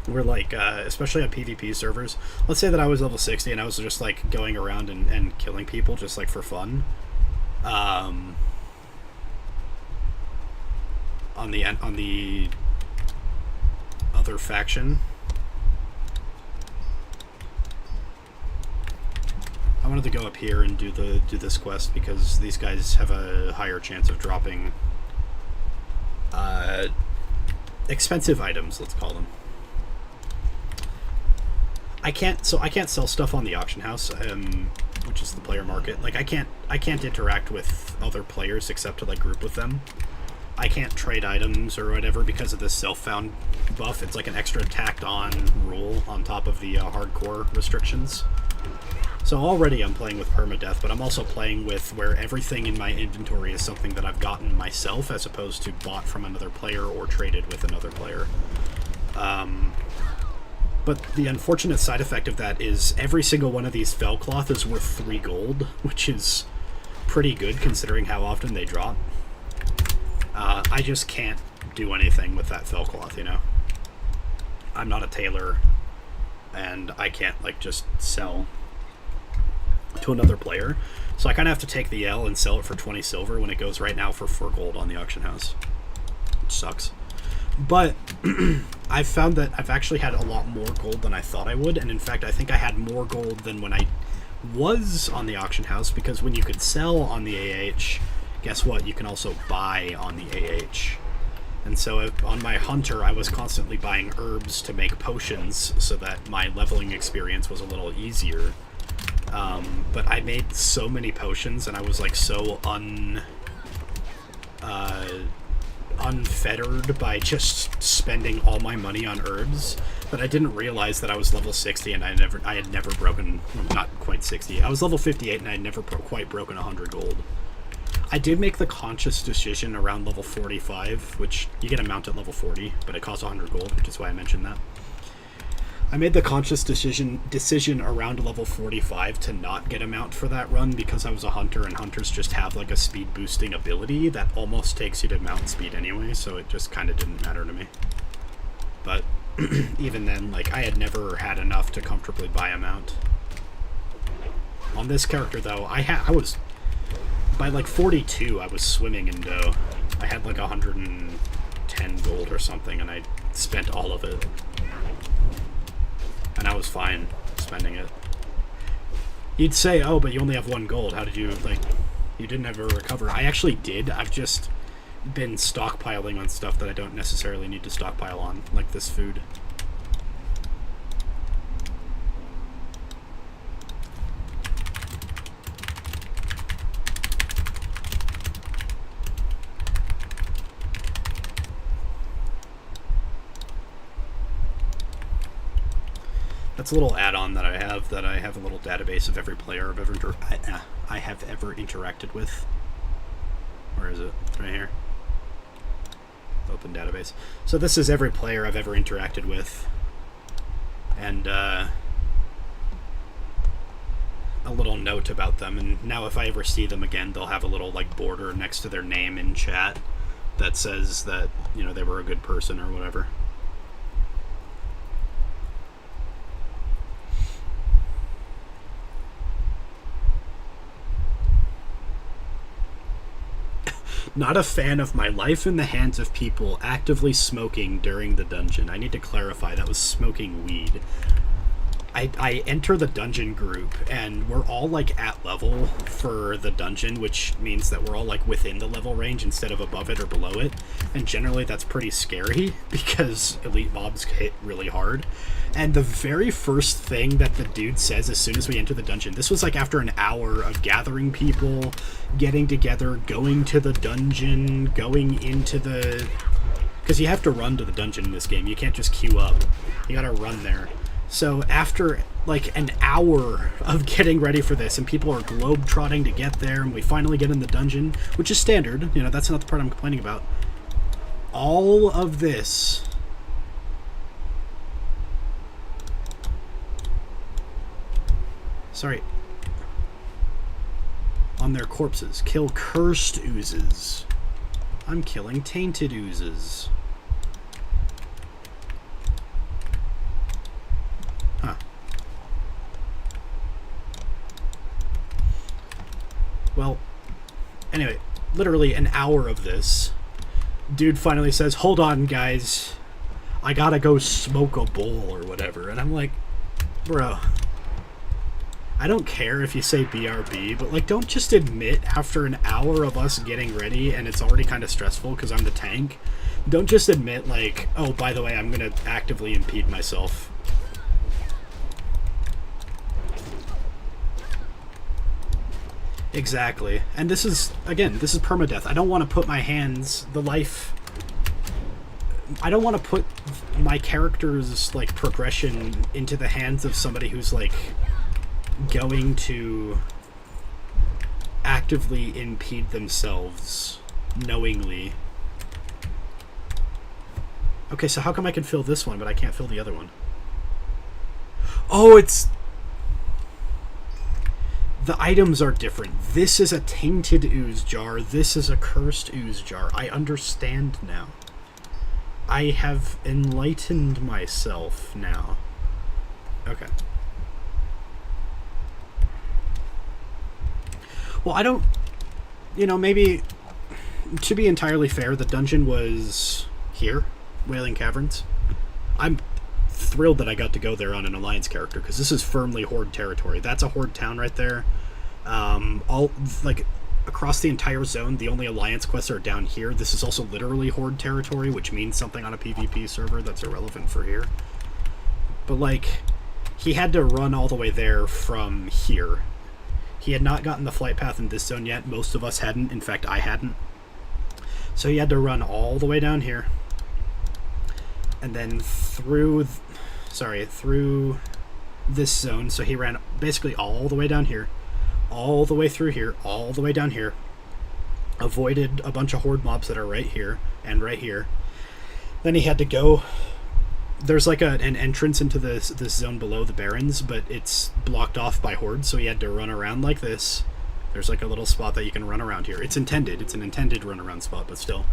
Where, like, especially on PvP servers, let's say that I was level 60 and I was just, like, going around and killing people just, like, for fun. On the other faction, I wanted to go up here and do this quest because these guys have a higher chance of dropping expensive items, let's call them. I can't sell stuff on the auction house, which is the player market. Like, I can't interact with other players except to, like, group with them. I can't trade items or whatever because of this self-found buff. It's like an extra tacked-on rule on top of the hardcore restrictions. So already I'm playing with permadeath, but I'm also playing with where everything in my inventory is something that I've gotten myself as opposed to bought from another player or traded with another player. But the unfortunate side effect of that is every single one of these fell cloth is worth 3 gold, which is pretty good considering how often they drop. I just can't do anything with that fell cloth, you know? I'm not a tailor, and I can't, like, just sell to another player. So I kind of have to take the L and sell it for 20 silver when it goes right now for 4 gold on the auction house. Which sucks. But I've found that I've actually had a lot more gold than I thought I would, and in fact I think I had more gold than when I was on the auction house, because when you could sell on the AH, guess what? You can also buy on the AH. And so on my hunter, I was constantly buying herbs to make potions so that my leveling experience was a little easier. But I made so many potions, and I was like so unfettered by just spending all my money on herbs that I didn't realize that I was level 60 and I had never broken, not quite 60. I was level 58 and I had never quite broken 100 gold. I did make the conscious decision around level 45, which you get a mount at level 40, but it costs 100 gold, which is why I mentioned that. I made the conscious decision around level 45 to not get a mount for that run because I was a hunter, and hunters just have like a speed boosting ability that almost takes you to mount speed anyway, so it just kind of didn't matter to me. But even then, like, I had never had enough to comfortably buy a mount. On this character though, I was by like 42 I was swimming in dough. I had like 110 gold or something, and I spent all of it. And I was fine spending it. You'd say, oh, but you only have 1 gold. How did you, like, you didn't ever recover? I actually did. I've just been stockpiling on stuff that I don't necessarily need to stockpile on, like this food. That's a little add-on that I have a little database of every player I have ever interacted with. Where is it? Right here. Open database. So this is every player I've ever interacted with. And a little note about them. And now if I ever see them again, they'll have a little like border next to their name in chat that says that, you know, they were a good person or whatever. Not a fan of my life in the hands of people actively smoking during the dungeon. I need to clarify, that was smoking weed. I enter the dungeon group, and we're all, like, at level for the dungeon, which means that we're all, like, within the level range instead of above it or below it. And generally that's pretty scary, because elite mobs hit really hard. And the very first thing that the dude says as soon as we enter the dungeon, this was, like, after an hour of gathering people, getting together, going to the dungeon, going into the... Because you have to run to the dungeon in this game. You can't just queue up. You gotta run there. So after, like, an hour of getting ready for this, and people are globe-trotting to get there, and we finally get in the dungeon, which is standard, you know, that's not the part I'm complaining about. All of this... Sorry. On their corpses. Kill cursed oozes. I'm killing tainted oozes. Huh. Well, anyway, literally an hour of this. Dude finally says, hold on, guys. I gotta go smoke a bowl or whatever. And I'm like, bro... I don't care if you say BRB, but, like, don't just admit after an hour of us getting ready and it's already kind of stressful because I'm the tank. Don't just admit, like, oh, by the way, I'm going to actively impede myself. Exactly. And this is, again, this is permadeath. I don't want to put my hands, the life... I don't want to put my character's, like, progression into the hands of somebody who's, like... going to actively impede themselves knowingly. Okay, so how come I can fill this one but I can't fill the other one? Oh, it's... The items are different. This is a tainted ooze jar. This is a cursed ooze jar. I understand now. I have enlightened myself now. Okay. Well, I don't... You know, maybe... To be entirely fair, the dungeon was here, Wailing Caverns. I'm thrilled that I got to go there on an Alliance character, because this is firmly Horde territory. That's a Horde town right there. All, like, across the entire zone, the only Alliance quests are down here. This is also literally Horde territory, which means something on a PvP server that's irrelevant for here. But, like, he had to run all the way there from here. He had not gotten the flight path in this zone yet. Most of us hadn't. In fact, I hadn't. So he had to run all the way down here. And then through this zone. So he ran basically all the way down here. All the way through here. All the way down here. Avoided a bunch of Horde mobs that are right here and right here. Then he had to go... There's like an entrance into this zone below the Barrens, but it's blocked off by Hordes, so he had to run around like this. There's like a little spot that you can run around here. It's intended. It's an intended run-around spot, but still.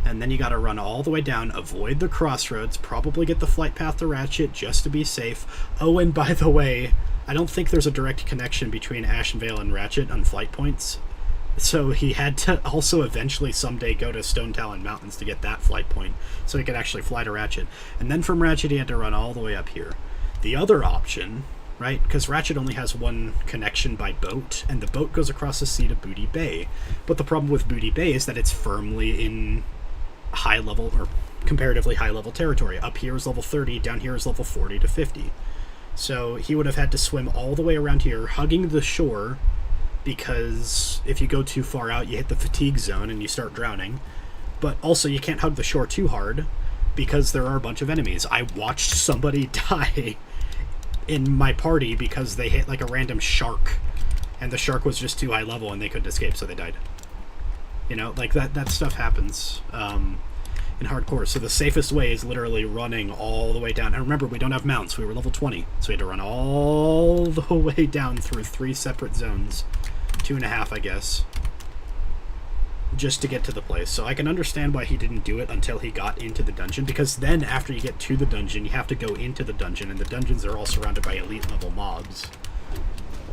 And then you gotta run all the way down, avoid the crossroads, probably get the flight path to Ratchet just to be safe. Oh, and by the way, I don't think there's a direct connection between Ashenvale and Ratchet on flight points. So he had to also eventually someday go to Stone Talon Mountains to get that flight point, so he could actually fly to Ratchet. And then from Ratchet he had to run all the way up here. The other option, right, because Ratchet only has one connection by boat, and the boat goes across the sea to Booty Bay. But the problem with Booty Bay is that it's firmly in high-level, or comparatively high-level territory. Up here is level 30, down here is level 40 to 50. So he would have had to swim all the way around here, hugging the shore, because if you go too far out, you hit the fatigue zone and you start drowning. But also, you can't hug the shore too hard, because there are a bunch of enemies. I watched somebody die in my party because they hit like a random shark, and the shark was just too high level and they couldn't escape, so they died. You know, like that stuff happens in hardcore. So the safest way is literally running all the way down. And remember, we don't have mounts. We were level 20, so we had to run all the way down through 3 separate zones. 2.5, I guess, just to get to the place. So I can understand why he didn't do it until he got into the dungeon, because then after you get to the dungeon, you have to go into the dungeon, and the dungeons are all surrounded by elite level mobs,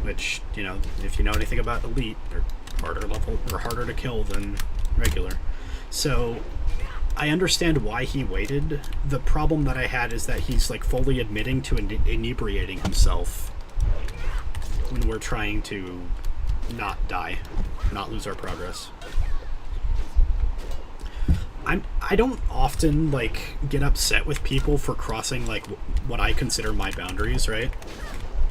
which, you know, if you know anything about elite, they're harder level or harder to kill than regular. So I understand why he waited. The problem that I had is that he's like fully admitting to inebriating himself when we're trying to not die, not lose our progress. I don't often like get upset with people for crossing like what I consider my boundaries, right?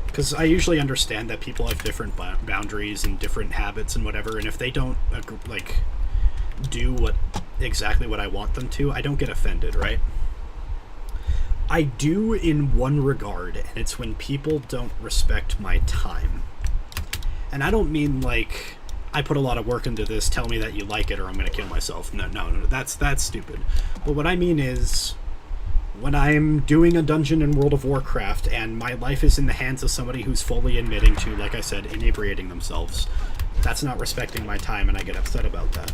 Because I usually understand that people have different boundaries and different habits and whatever, and if they don't like do exactly what I want them to, I don't get offended, right? I do in one regard, and it's when people don't respect my time. And I don't mean like, I put a lot of work into this, tell me that you like it or I'm going to kill myself. No, that's stupid. But what I mean is, when I'm doing a dungeon in World of Warcraft and my life is in the hands of somebody who's fully admitting to, like I said, inebriating themselves, that's not respecting my time and I get upset about that.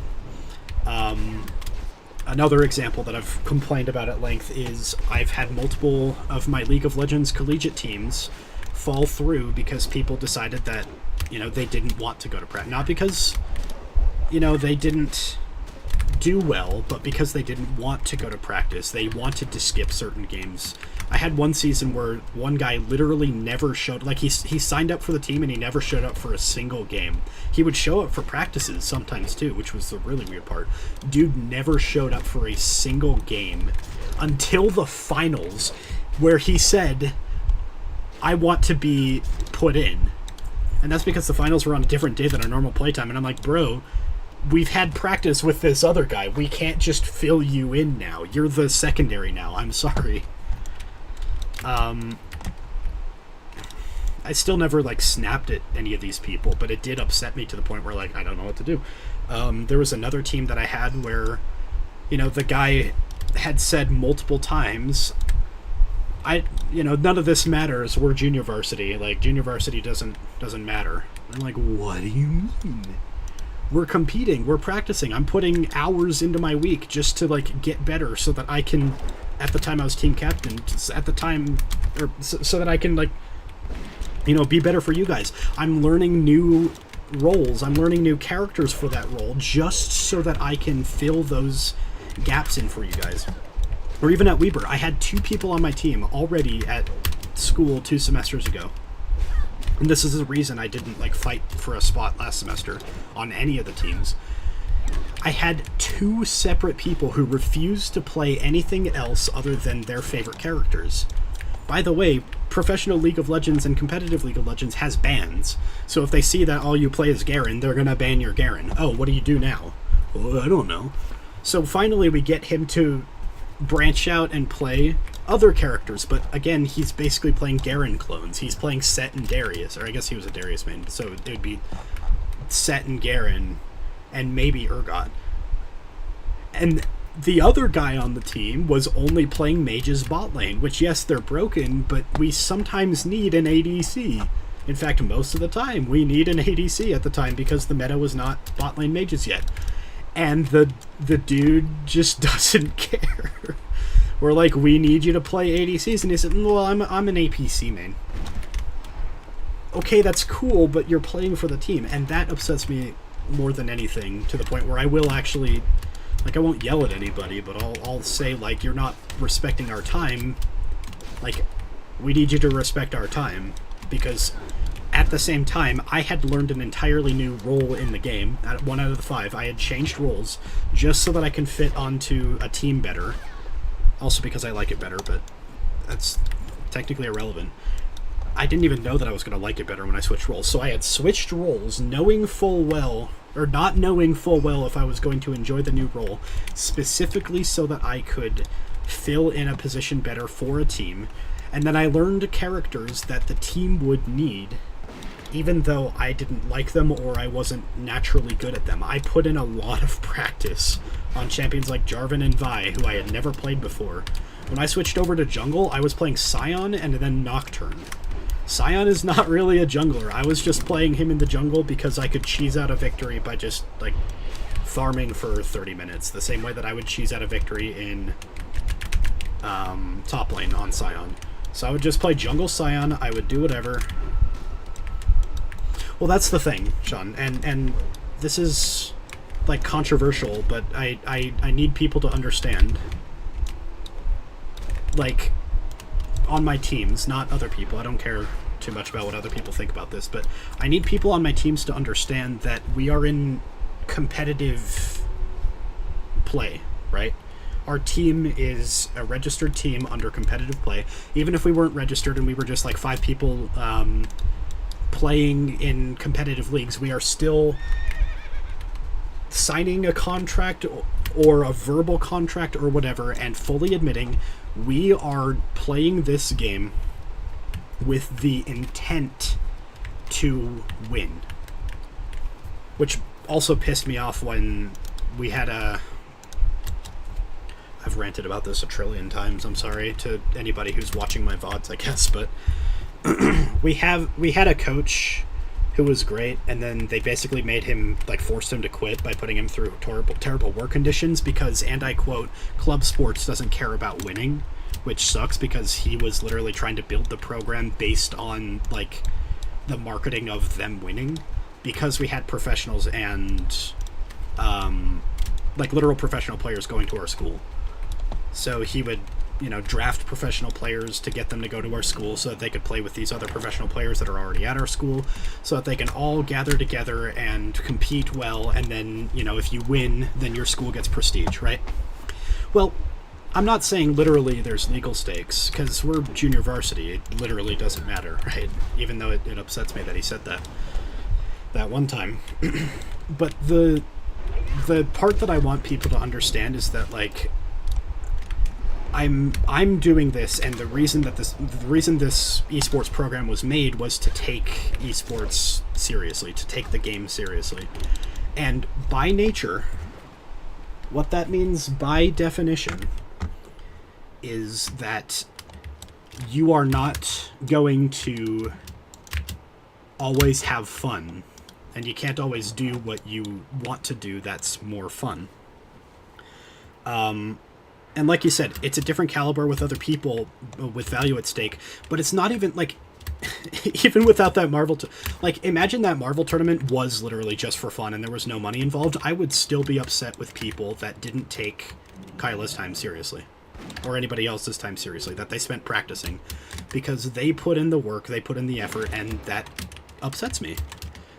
Another example that I've complained about at length is I've had multiple of my League of Legends collegiate teams fall through because people decided that, you know, they didn't want to go to practice. Not because, you know, they didn't do well, but because they didn't want to go to practice. They wanted to skip certain games. I had one season where one guy literally never showed, like he signed up for the team and he never showed up for a single game. He would show up for practices sometimes too, which was the really weird part. Dude never showed up for a single game until the finals, where he said, I want to be put in. And that's because the finals were on a different day than our normal playtime. And I'm like, bro, we've had practice with this other guy. We can't just fill you in now. You're the secondary now. I'm sorry. I still never like snapped at any of these people, but it did upset me to the point where like I don't know what to do. There was another team that I had where, you know, the guy had said multiple times, none of this matters. We're junior varsity. Like junior varsity doesn't matter. I'm like, what do you mean? We're competing. We're practicing. I'm putting hours into my week just to like get better so that I can. At the time I was team captain. At the time, or so that I can like, you know, be better for you guys. I'm learning new roles. I'm learning new characters for that role just so that I can fill those gaps in for you guys. Or even at Weber, I had 2 people on my team already at school 2 semesters ago. And this is the reason I didn't like fight for a spot last semester on any of the teams. I had 2 separate people who refused to play anything else other than their favorite characters. By the way, professional League of Legends and competitive League of Legends has bans. So if they see that all you play is Garen, they're going to ban your Garen. Oh, what do you do now? Well, I don't know. So finally we get him to branch out and play other characters, but again, he's basically playing Garen clones. He's playing Set and Darius, or I guess he was a Darius main, so it would be Set and Garen, and maybe Urgot. And the other guy on the team was only playing Mage's bot lane, which, yes, they're broken, but we sometimes need an ADC. In fact, most of the time, we need an ADC at the time because the meta was not bot lane mages yet. And the dude just doesn't care. We're like, we need you to play ADCs, and he said, well, I'm an APC main. Okay, that's cool, but you're playing for the team, and that upsets me more than anything, to the point where I will actually, like, I won't yell at anybody, but I'll say, like, you're not respecting our time. Like, we need you to respect our time, because at the same time, I had learned an entirely new role in the game. At 1 out of the 5, I had changed roles just so that I can fit onto a team better. Also because I like it better, but that's technically irrelevant. I didn't even know that I was going to like it better when I switched roles. So I had switched roles knowing full well, or not knowing full well if I was going to enjoy the new role, specifically so that I could fill in a position better for a team. And then I learned characters that the team would need, even though I didn't like them or I wasn't naturally good at them. I put in a lot of practice on champions like Jarvan and Vi, who I had never played before. When I switched over to jungle, I was playing Sion and then Nocturne. Sion is not really a jungler. I was just playing him in the jungle because I could cheese out a victory by just, like, farming for 30 minutes, the same way that I would cheese out a victory in top lane on Sion. So I would just play jungle Sion, I would do whatever. Well, that's the thing, Sean, and this is like controversial, but I need people to understand, like, on my teams, not other people. I don't care too much about what other people think about this, but I need people on my teams to understand that we are in competitive play, right? Our team is a registered team under competitive play. Even if we weren't registered and we were just like 5 people playing in competitive leagues, we are still signing a contract or a verbal contract or whatever and fully admitting we are playing this game with the intent to win. Which also pissed me off when we had I've ranted about this a trillion times, I'm sorry to anybody who's watching my VODs, I guess, but we had a coach who was great, and then they basically made him, like, forced him to quit by putting him through terrible work conditions because, and I quote, club sports doesn't care about winning, which sucks because he was literally trying to build the program based on, like, the marketing of them winning, because we had professionals and, like, literal professional players going to our school. So he would, draft professional players to get them to go to our school so that they could play with these other professional players that are already at our school, so that they can all gather together and compete well, and then, if you win, then your school gets prestige, right? Well, I'm not saying literally there's legal stakes, because we're junior varsity. It literally doesn't matter, right? Even though it upsets me that he said that one time. But the part that I want people to understand is that, like, I'm doing this, and the reason this esports program was made was to take esports seriously, to take the game seriously. And by nature, what that means by definition is that you are not going to always have fun, and you can't always do what you want to do that's more fun. And like you said, it's a different caliber with other people with value at stake, but it's not even, like, even without that Marvel... like, imagine that Marvel tournament was literally just for fun and there was no money involved. I would still be upset with people that didn't take Kyla's time seriously, or anybody else's time seriously, that they spent practicing, because they put in the work, they put in the effort, and that upsets me.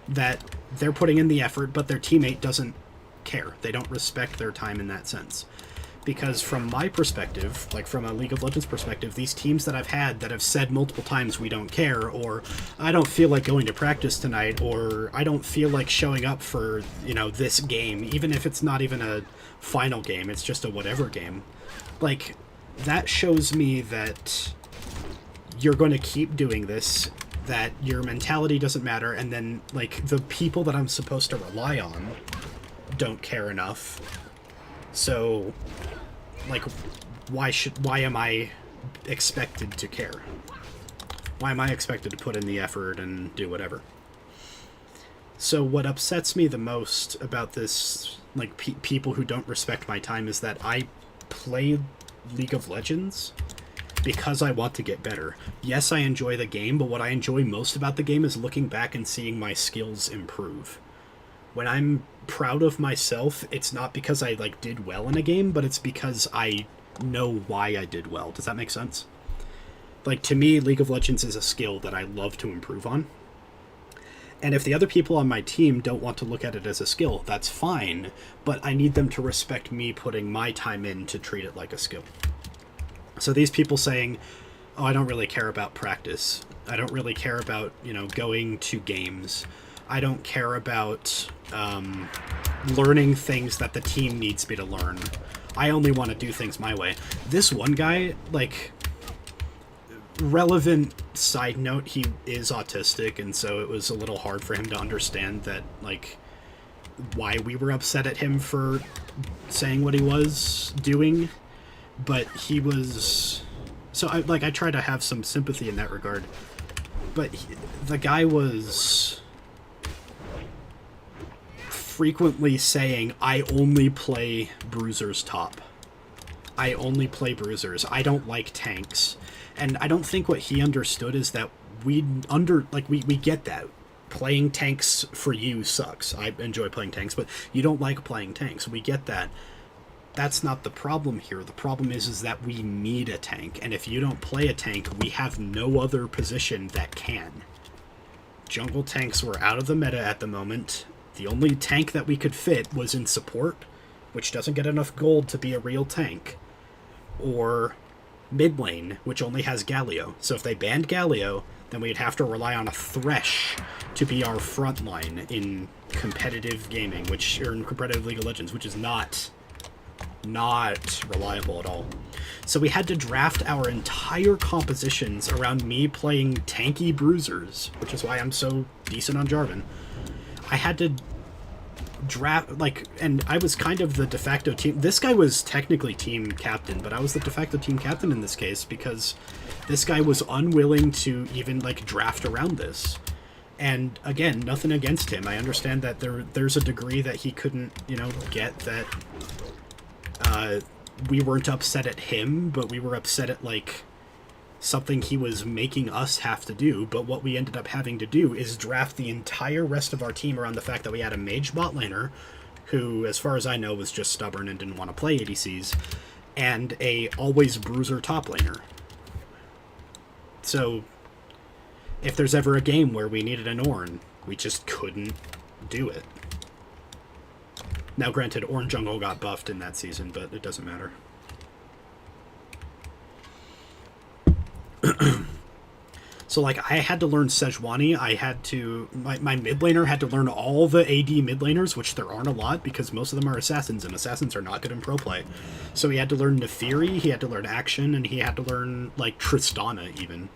That they're putting in the effort, but their teammate doesn't care. They don't respect their time in that sense. Because from my perspective, like from a League of Legends perspective, these teams that I've had that have said multiple times we don't care, or I don't feel like going to practice tonight, or I don't feel like showing up for, this game, even if it's not even a final game, it's just a whatever game. Like, that shows me that you're going to keep doing this, that your mentality doesn't matter, and then, like, the people that I'm supposed to rely on don't care enough. So, like, why am I expected to care? Why am I expected to put in the effort and do whatever? So what upsets me the most about this, like, people who don't respect my time, is that I play League of Legends because I want to get better. Yes, I enjoy the game, but what I enjoy most about the game is looking back and seeing my skills improve. When I'm proud of myself, it's not because I, like, did well in a game, but it's because I know why I did well. Does that make sense? Like, to me, League of Legends is a skill that I love to improve on. And if the other people on my team don't want to look at it as a skill, that's fine, but I need them to respect me putting my time in to treat it like a skill. So these people saying, oh, I don't really care about practice. I don't really care about, going to games. I don't care about learning things that the team needs me to learn. I only want to do things my way. This one guy, like, relevant side note, he is autistic, and so it was a little hard for him to understand that, like, why we were upset at him for saying what he was doing. But he was... So, I try to have some sympathy in that regard. But the guy was frequently saying, I only play bruisers top. I only play bruisers. I don't like tanks. And I don't think what he understood is that we get that playing tanks for you sucks. I enjoy playing tanks, but you don't like playing tanks. We get that. That's not the problem here. The problem is that we need a tank, and if you don't play a tank, we have no other position that can. Jungle tanks were out of the meta at the moment. The only tank that we could fit was in support, which doesn't get enough gold to be a real tank, or mid lane, which only has Galio. So if they banned Galio, then we'd have to rely on a Thresh to be our front line in competitive gaming, or in competitive League of Legends, which is not reliable at all. So we had to draft our entire compositions around me playing tanky bruisers, which is why I'm so decent on Jarvan. I had to draft, and I was kind of the de facto team. This guy was technically team captain, but I was the de facto team captain in this case because this guy was unwilling to even, draft around this. And again, nothing against him. I understand that there's a degree that he couldn't, get that. We weren't upset at him, but we were upset at, something he was making us have to do. But what we ended up having to do is draft the entire rest of our team around the fact that we had a mage bot laner, who, as far as I know, was just stubborn and didn't want to play ADCs, and a always bruiser top laner. So, if there's ever a game where we needed an Ornn, we just couldn't do it. Now, granted, Ornn Jungle got buffed in that season, but it doesn't matter. So, I had to learn Sejuani. I had to... My mid laner had to learn all the AD mid laners, which there aren't a lot, because most of them are assassins, and assassins are not good in pro play. So he had to learn Nefiri, he had to learn Action, and he had to learn, Tristana, even.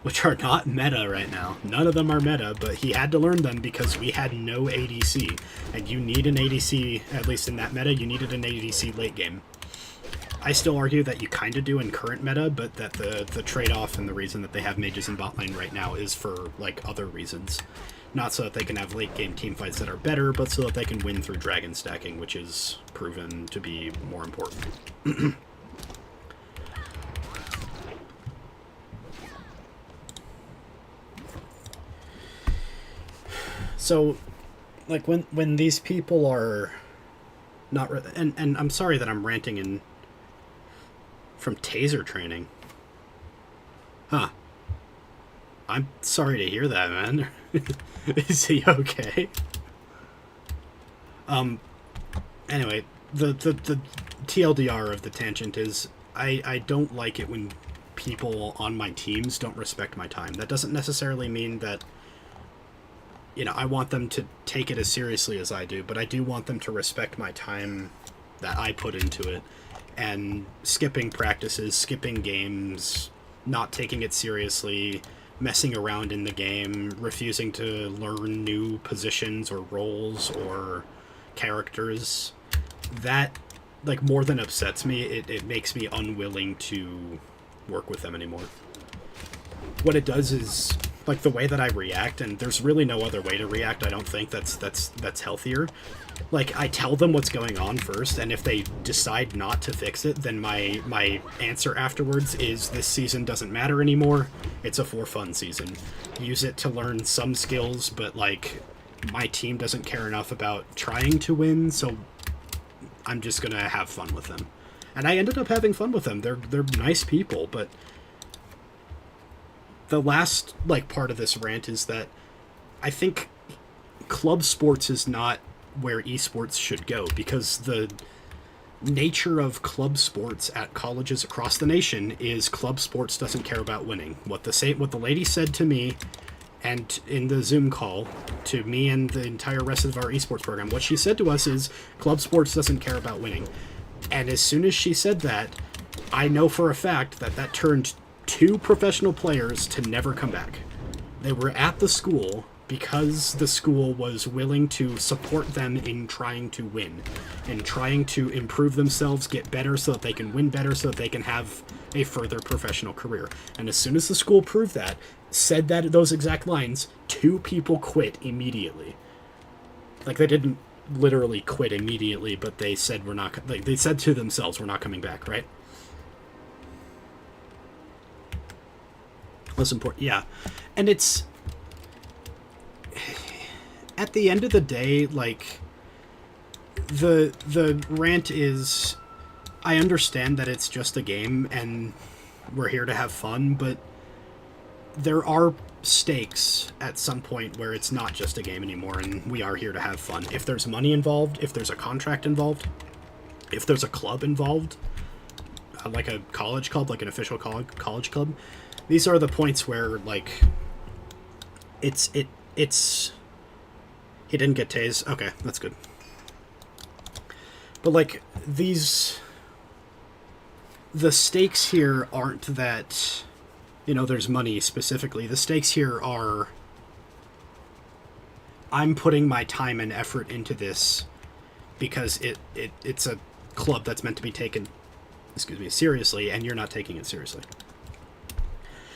Which are not meta right now. None of them are meta, but he had to learn them because we had no ADC. And you need an ADC, at least in that meta, you needed an ADC late game. I still argue that you kind of do in current meta, but that the trade-off and the reason that they have mages in bot lane right now is for, other reasons. Not so that they can have late-game teamfights that are better, but so that they can win through dragon stacking, which is proven to be more important. So, when these people are not... And I'm sorry that I'm ranting in... From taser training. Huh. I'm sorry to hear that, man. Is he okay? Anyway, the TLDR of the tangent is I don't like it when people on my teams don't respect my time. That doesn't necessarily mean that I want them to take it as seriously as I do, but I do want them to respect my time that I put into it. And skipping practices, skipping games, not taking it seriously, messing around in the game, refusing to learn new positions or roles or characters, that, more than upsets me, it makes me unwilling to work with them anymore. What it does is... the way that I react, and there's really no other way to react, I don't think that's healthier. I tell them what's going on first, and if they decide not to fix it, then my answer afterwards is this season doesn't matter anymore. It's a for fun season. Use it to learn some skills, but, my team doesn't care enough about trying to win, so I'm just gonna have fun with them. And I ended up having fun with them. They're nice people, but... The last, part of this rant is that I think club sports is not where esports should go, because the nature of club sports at colleges across the nation is club sports doesn't care about winning. What the lady said to me, and in the Zoom call, to me and the entire rest of our esports program, what she said to us is club sports doesn't care about winning. And as soon as she said that, I know for a fact that turned 2 professional players to never come back. They were at the school because the school was willing to support them in trying to win, and trying to improve themselves, get better so that they can win better, so that they can have a further professional career. And as soon as the school proved that, said those exact lines, 2 people quit immediately. They didn't literally quit immediately, but they said they said to themselves, we're not coming back, right? That's important, yeah. And it's at the end of the day, like, the rant is, I understand that it's just a game and we're here to have fun, but there are stakes at some point where it's not just a game anymore and we are here to have fun. If there's money involved, if there's a contract involved, if there's a club involved, like a college club, like an official college club, these are the points where, like, it's he didn't get tased. Okay, that's good. But, like, the stakes here aren't that, you know, there's money specifically. The stakes here are, I'm putting my time and effort into this because it's a club that's meant to be taken, seriously, and you're not taking it seriously.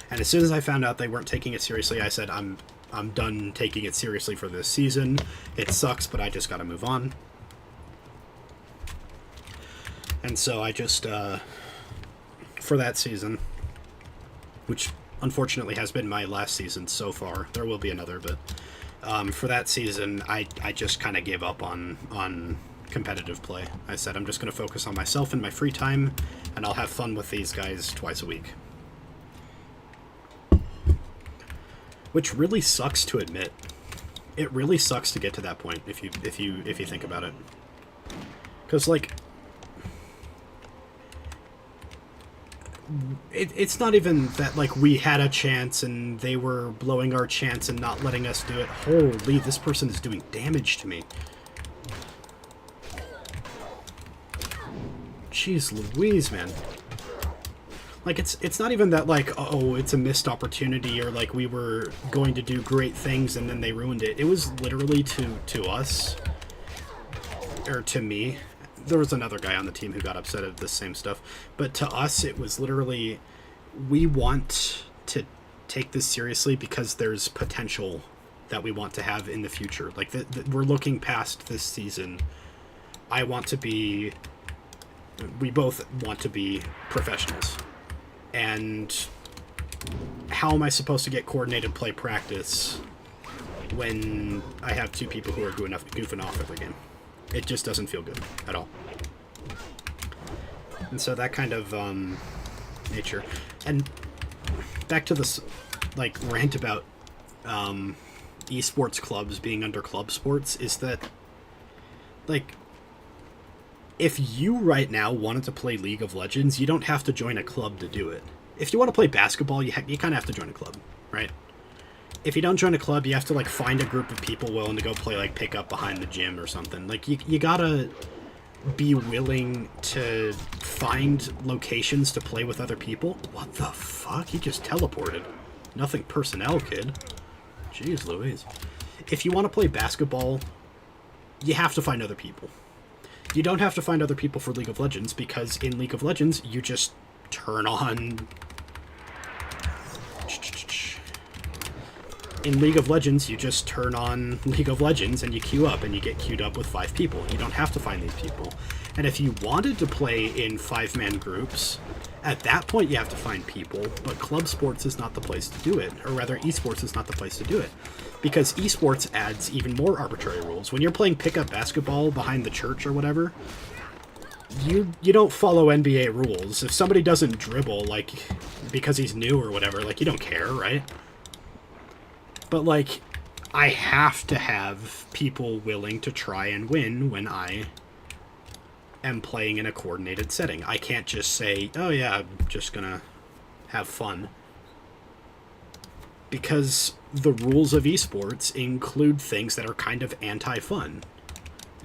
And as soon as I found out they weren't taking it seriously, I said, I'm done taking it seriously for this season. It sucks, but I just gotta move on. And so I just, for that season, which unfortunately has been my last season so far, there will be another, but for that season, I just kind of gave up on competitive play. I said, I'm just going to focus on myself and my free time, and I'll have fun with these guys twice a week. Which really sucks to admit. It really sucks to get to that point if you think about it. Because, like, it's not even that, like, we had a chance and they were blowing our chance and not letting us do it. Holy, this person is doing damage to me. Jeez Louise, man. Like, it's not even that, like, oh, it's a missed opportunity, or, like, we were going to do great things and then they ruined it. It was literally to us, or to me. There was another guy on the team who got upset at the same stuff. But to us, it was literally, we want to take this seriously because there's potential that we want to have in the future. Like, we're looking past this season. I want to be... We both want to be professionals. And how am I supposed to get coordinated play practice when I have two people who are goofing off every game? It just doesn't feel good at all. And so that kind of nature. And back to this, like, rant about esports clubs being under club sports, is that, like, if you right now wanted to play League of Legends, you don't have to join a club to do it. If you want to play basketball, you kind of have to join a club, right? If you don't join a club, you have to, like, find a group of people willing to go play, like, pickup behind the gym or something. Like, you gotta be willing to find locations to play with other people. What the fuck? He just teleported. Nothing personnel, kid. Jeez Louise. If you want to play basketball, you have to find other people. You don't have to find other people for League of Legends, because in League of Legends, you just turn on... In League of Legends, you just turn on League of Legends and you queue up, and you get queued up with 5 people. You don't have to find these people. And if you wanted to play in 5-man groups, at that point you have to find people, but club sports is not the place to do it. Or rather, esports is not the place to do it. Because esports adds even more arbitrary rules. When you're playing pickup basketball behind the church or whatever, you don't follow NBA rules. If somebody doesn't dribble, like, because he's new or whatever, like, you don't care, right? But, like, I have to have people willing to try and win when I am playing in a coordinated setting. I can't just say, oh yeah, I'm just gonna have fun. Because the rules of esports include things that are kind of anti-fun.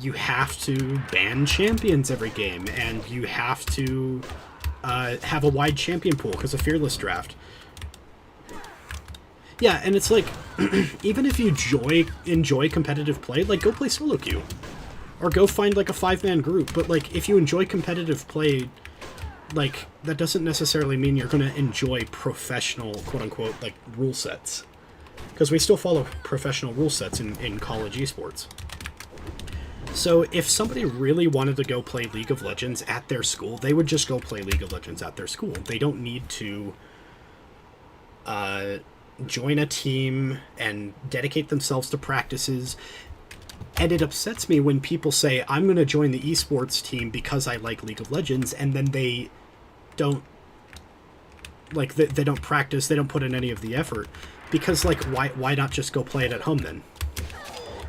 You have to ban champions every game, and you have to have a wide champion pool because of Fearless Draft. Yeah, and it's like, even if you enjoy competitive play, like, go play solo queue. Or go find, like, a 5-man group. But, like, if you enjoy competitive play, like, that doesn't necessarily mean you're going to enjoy professional, quote-unquote, like, rule sets. Because we still follow professional rule sets in college esports. So if somebody really wanted to go play League of Legends at their school, they would just go play League of Legends at their school. They don't need to join a team and dedicate themselves to practices. And it upsets me when people say, I'm going to join the esports team because I like League of Legends, and then they don't, like, they don't practice, they don't put in any of the effort. Because, like, why not just go play it at home then?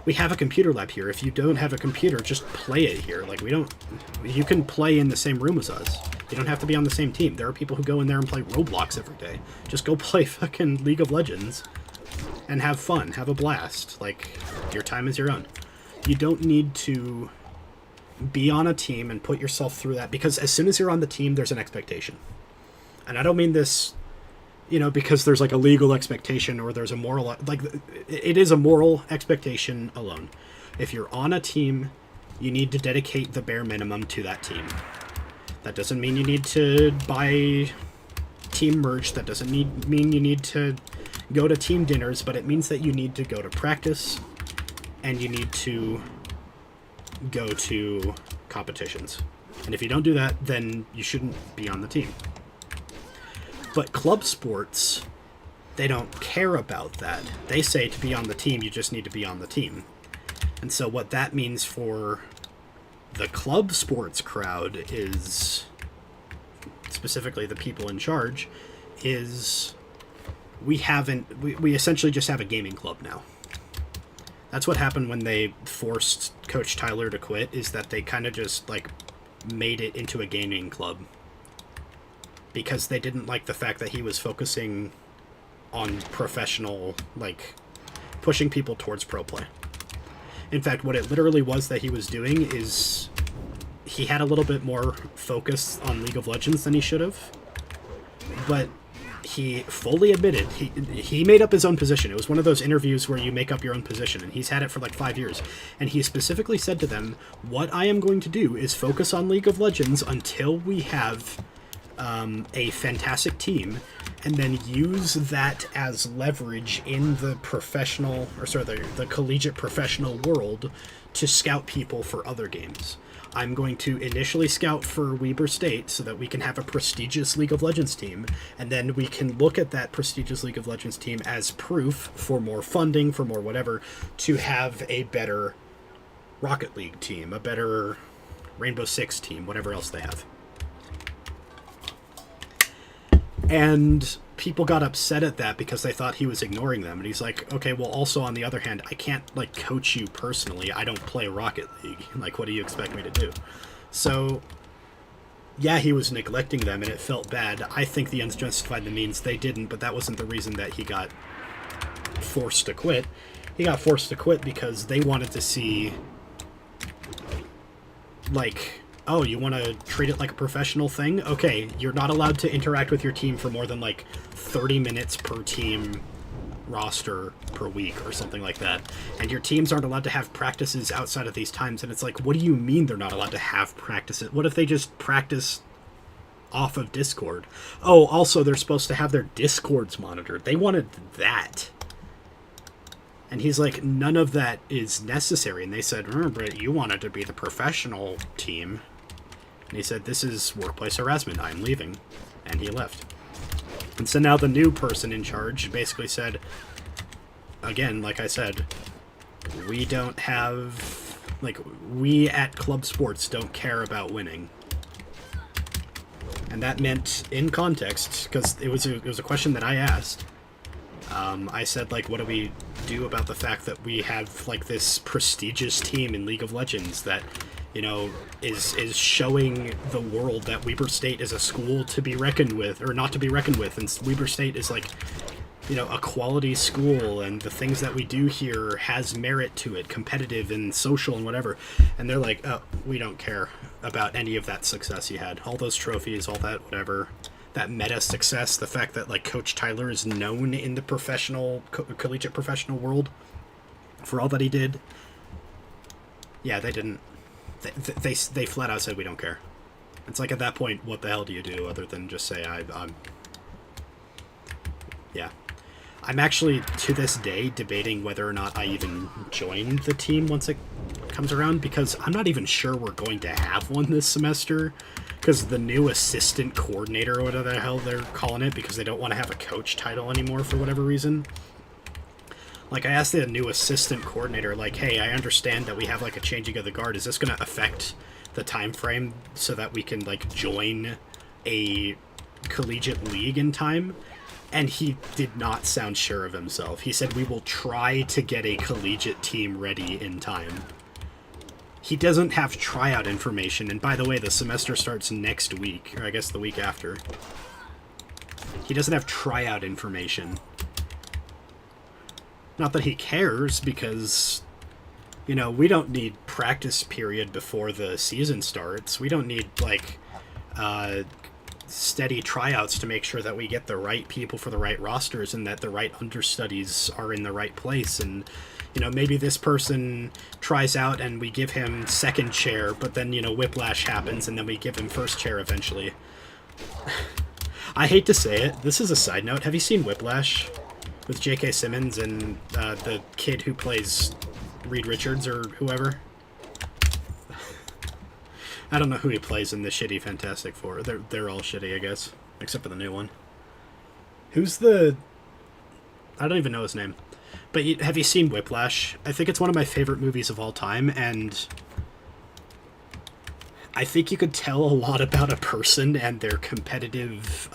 We have a computer lab here. If you don't have a computer, just play it here. Like, you can play in the same room as us. You don't have to be on the same team. There are people who go in there and play Roblox every day. Just go play fucking League of Legends and have fun, have a blast. Like, your time is your own. You don't need to be on a team and put yourself through that, because as soon as you're on the team, there's an expectation. And I don't mean this, because there's like a legal expectation or there's a moral, like, it is a moral expectation alone. If you're on a team, you need to dedicate the bare minimum to that team. That doesn't mean you need to buy team merch. That doesn't mean you need to go to team dinners, but it means that you need to go to practice and you need to go to competitions. And if you don't do that, then you shouldn't be on the team. But club sports, they don't care about that. They say to be on the team, you just need to be on the team. And so what that means for the club sports crowd is, specifically the people in charge, is we essentially just have a gaming club now. That's what happened when they forced Coach Tyler to quit, is that they kind of just, like, made it into a gaming club. Because they didn't like the fact that he was focusing on professional, like, pushing people towards pro play. In fact, what it literally was that he was doing is he had a little bit more focus on League of Legends than he should have. But he fully admitted, he made up his own position. It was one of those interviews where you make up your own position, and he's had it for like 5 years. And he specifically said to them, what I am going to do is focus on League of Legends until we have a fantastic team, and then use that as leverage in the professional, or sorry, the collegiate professional world to scout people for other games. I'm going to initially scout for Weber State so that we can have a prestigious League of Legends team, and then we can look at that prestigious League of Legends team as proof for more funding, for more whatever, to have a better Rocket League team, a better Rainbow Six team, whatever else they have. And people got upset at that because they thought he was ignoring them. And he's like, okay, well, also on the other hand, I can't, like, coach you personally. I don't play Rocket League. Like, what do you expect me to do? So, yeah, he was neglecting them, and it felt bad. I think the ends justified the means. They didn't, but that wasn't the reason that he got forced to quit. He got forced to quit because they wanted to see, like, oh, you want to treat it like a professional thing? Okay, you're not allowed to interact with your team for more than, like, 30 minutes per team roster per week or something like that. And your teams aren't allowed to have practices outside of these times. And it's like, what do you mean they're not allowed to have practices? What if they just practice off of Discord? Oh, also, they're supposed to have their Discords monitored. They wanted that. And he's like, none of that is necessary. And they said, but you wanted to be the professional team. And he said, this is workplace harassment. I'm leaving. And he left. And so now the new person in charge basically said, again, like I said, we don't have, like, we at Club Sports don't care about winning. And that meant, in context, because it was a question that I asked, I said, like, what do we do about the fact that we have, like, this prestigious team in League of Legends that, you know, is showing the world that Weber State is a school to be reckoned with, or not to be reckoned with, and Weber State is, like, you know, a quality school, and the things that we do here has merit to it, competitive and social and whatever. And they're like, oh, we don't care about any of that success you had. All those trophies, all that whatever. That meta success, the fact that, like, Coach Tyler is known in the professional, collegiate professional world for all that he did. Yeah, they didn't. They flat out said, we don't care. It's like, at that point, what the hell do you do other than just say, I'm... Yeah. I'm actually, to this day, debating whether or not I even joined the team once it comes around, because I'm not even sure we're going to have one this semester, because the new assistant coordinator, or whatever the hell they're calling it, because they don't want to have a coach title anymore for whatever reason. Like, I asked the new assistant coordinator, like, hey, I understand that we have, like, a changing of the guard. Is this going to affect the time frame so that we can, like, join a collegiate league in time? And he did not sound sure of himself. He said, we will try to get a collegiate team ready in time. He doesn't have tryout information, and by the way, the semester starts next week, or I guess the week after. He doesn't have tryout information. Not that he cares, because, you know, we don't need practice period before the season starts. We don't need, like, steady tryouts to make sure that we get the right people for the right rosters and that the right understudies are in the right place. And, you know, maybe this person tries out and we give him second chair, but then, you know, whiplash happens and then we give him first chair eventually. I hate to say it. This is a side note. Have you seen Whiplash? With J.K. Simmons and the kid who plays Reed Richards or whoever. I don't know who he plays in the shitty Fantastic Four. They're all shitty, I guess. Except for the new one. Who's the... I don't even know his name. But have you seen Whiplash? I think it's one of my favorite movies of all time, and I think you could tell a lot about a person and their competitive...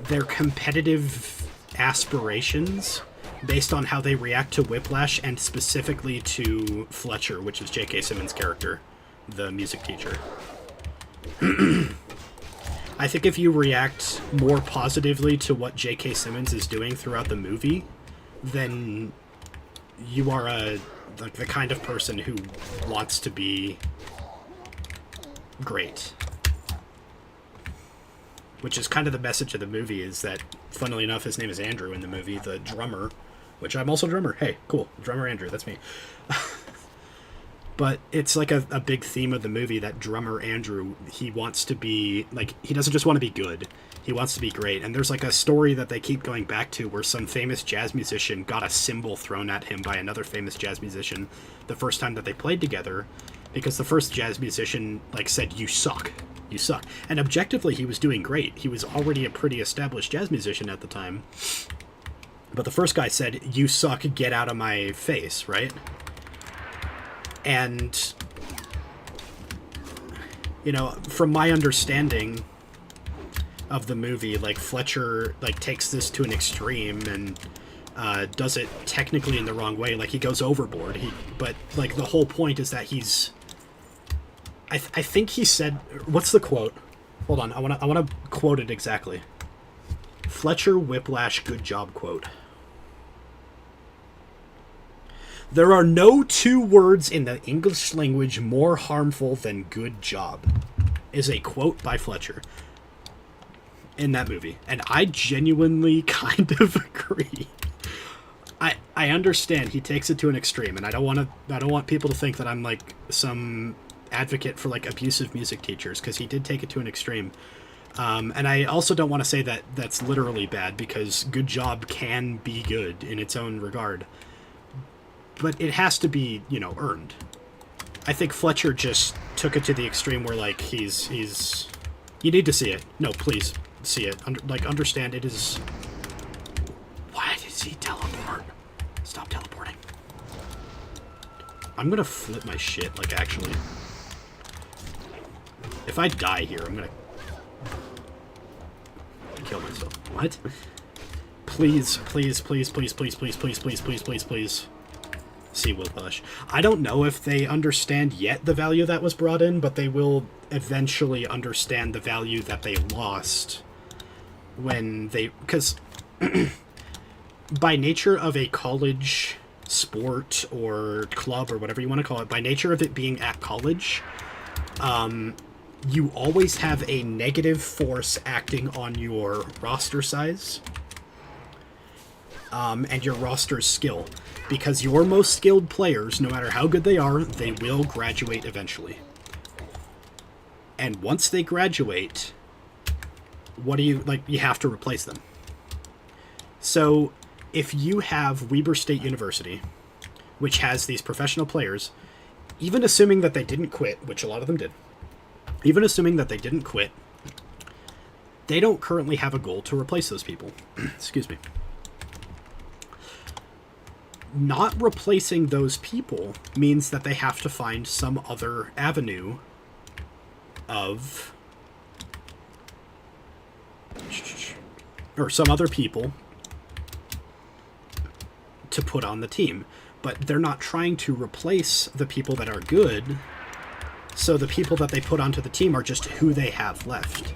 their competitive aspirations based on how they react to Whiplash, and specifically to Fletcher, which is J.K. Simmons' character, the music teacher. I think if you react more positively to what J.K. Simmons is doing throughout the movie, then you are the kind of person who wants to be great. Which is kind of the message of the movie, is that, funnily enough, his name is Andrew in the movie, the drummer, which I'm also a drummer. Hey, cool. Drummer Andrew, that's me. But it's like a big theme of the movie that drummer Andrew, he wants to be, like, he doesn't just want to be good. He wants to be great. And there's like a story that they keep going back to where some famous jazz musician got a cymbal thrown at him by another famous jazz musician the first time that they played together, because the first jazz musician, like, said, "You suck. You suck." And objectively, he was doing great. He was already a pretty established jazz musician at the time. But the first guy said, "You suck, get out of my face," right? And, you know, from my understanding of the movie, like, Fletcher, like, takes this to an extreme and does it technically in the wrong way. Like, he goes overboard. But, like, the whole point is that he's... I think he said... What's the quote? Hold on, I wanna quote it exactly. Fletcher Whiplash good job quote. "There are no two words in the English language more harmful than good job," is a quote by Fletcher in that movie. And I genuinely kind of agree. I understand he takes it to an extreme, and I don't want people to think that I'm like some advocate for like abusive music teachers, because he did take it to an extreme. And I also don't want to say that that's literally bad, because good job can be good in its own regard. But it has to be, you know, earned. I think Fletcher just took it to the extreme where, like, he's... You need to see it. No, please, see it. Understand it is... Why does he teleport? Stop teleporting. I'm gonna flip my shit, like, actually. If I die here, I'm gonna... kill myself. What? Please, please, please, please, please, please, please, please, please, please, please. See Whiplash. I don't know if they understand yet the value that was brought in, but they will eventually understand the value that they lost when they... Because by nature of a college sport or club or whatever you want to call it, by nature of it being at college, you always have a negative force acting on your roster size and your roster's skill. Because your most skilled players, no matter how good they are, they will graduate eventually. And once they graduate, what do you, like, you have to replace them. So, if you have Weber State University, which has these professional players, even assuming that they didn't quit, which a lot of them did, even assuming that they didn't quit, they don't currently have a goal to replace those people. Excuse me. Not replacing those people means that they have to find some other avenue of... or some other people to put on the team. But they're not trying to replace the people that are good, so the people that they put onto the team are just who they have left.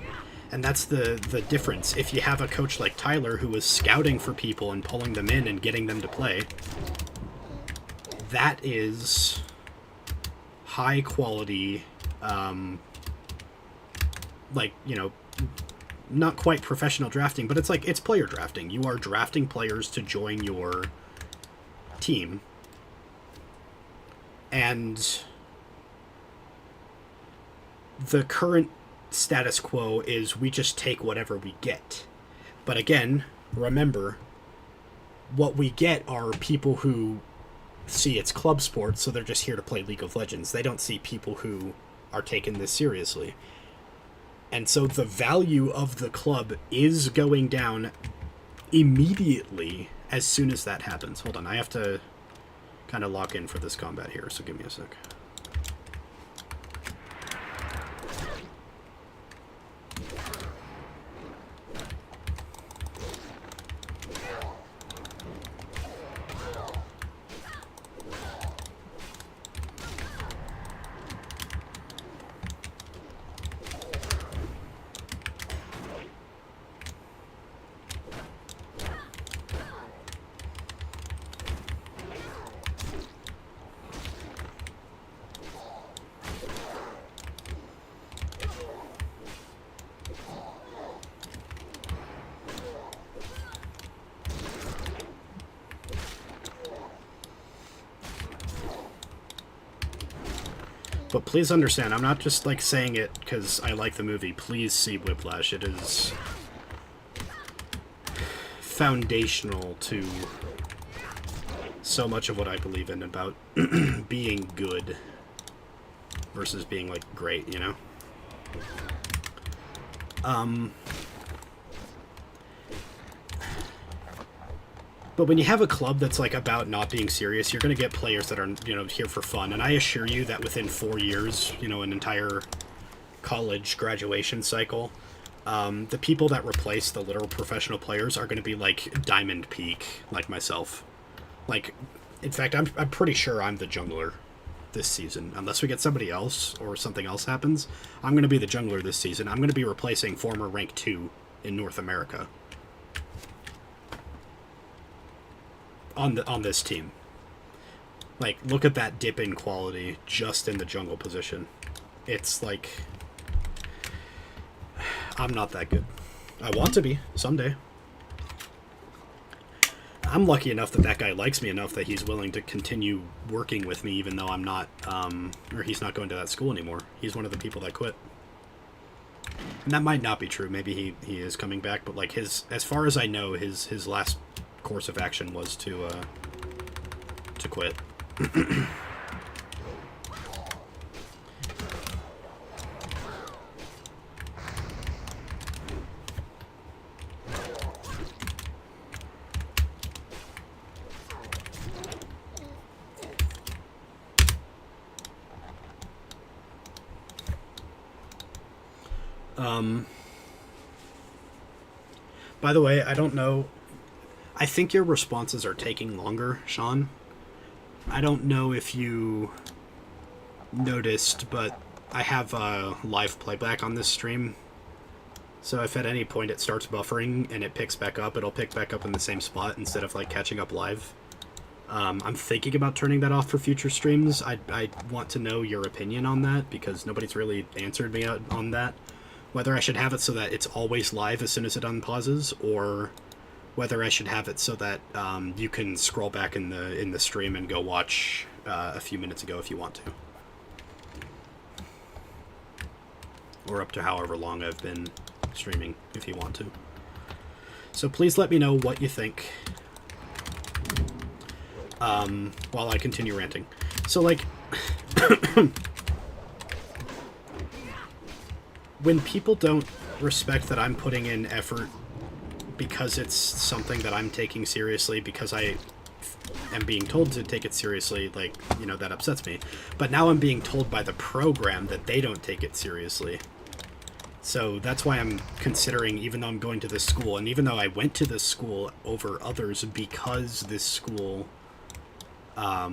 And that's the difference. If you have a coach like Tyler who was scouting for people and pulling them in and getting them to play, that is high quality, like, you know, not quite professional drafting, but it's like, it's player drafting. You are drafting players to join your team. And the current status quo is we just take whatever we get. But again, remember, what we get are people who see it's club sports, so they're just here to play League of Legends. They don't see people who are taking this seriously. And so the value of the club is going down immediately as soon as that happens. Hold on, I have to kind of lock in for this combat here, so give me a sec. But please understand, I'm not just, like, saying it because I like the movie. Please see Whiplash. It is foundational to so much of what I believe in about being good versus being, like, great, you know? But when you have a club that's, like, about not being serious, you're going to get players that are, you know, here for fun. And I assure you that within 4 years, you know, an entire college graduation cycle, the people that replace the literal professional players are going to be, like, Diamond Peak, like myself. Like, in fact, I'm pretty sure I'm the jungler this season. Unless we get somebody else or something else happens, I'm going to be the jungler this season. I'm going to be replacing former rank 2 in North America. On this team. Like, look at that dip in quality just in the jungle position. It's like, I'm not that good. I want to be someday. I'm lucky enough that that guy likes me enough that he's willing to continue working with me even though I'm not, or he's not going to that school anymore. He's one of the people that quit. And that might not be true. Maybe he is coming back, but like as far as I know, his last course of action was to quit. By the way, I don't know. I think your responses are taking longer, Sean. I don't know if you noticed, but I have live playback on this stream. So if at any point it starts buffering and it picks back up, it'll pick back up in the same spot instead of like catching up live. I'm thinking about turning that off for future streams. I want to know your opinion on that because nobody's really answered me on that. Whether I should have it so that it's always live as soon as it unpauses, or whether I should have it so that you can scroll back in the stream and go watch a few minutes ago if you want to. Or up to however long I've been streaming if you want to. So please let me know what you think. while I continue ranting. So, like, when people don't respect that I'm putting in effort because it's something that I'm taking seriously, because I am being told to take it seriously, like, you know, that upsets me. But now I'm being told by the program that they don't take it seriously. So that's why I'm considering, even though I'm going to this school, and even though I went to this school over others because this school, is,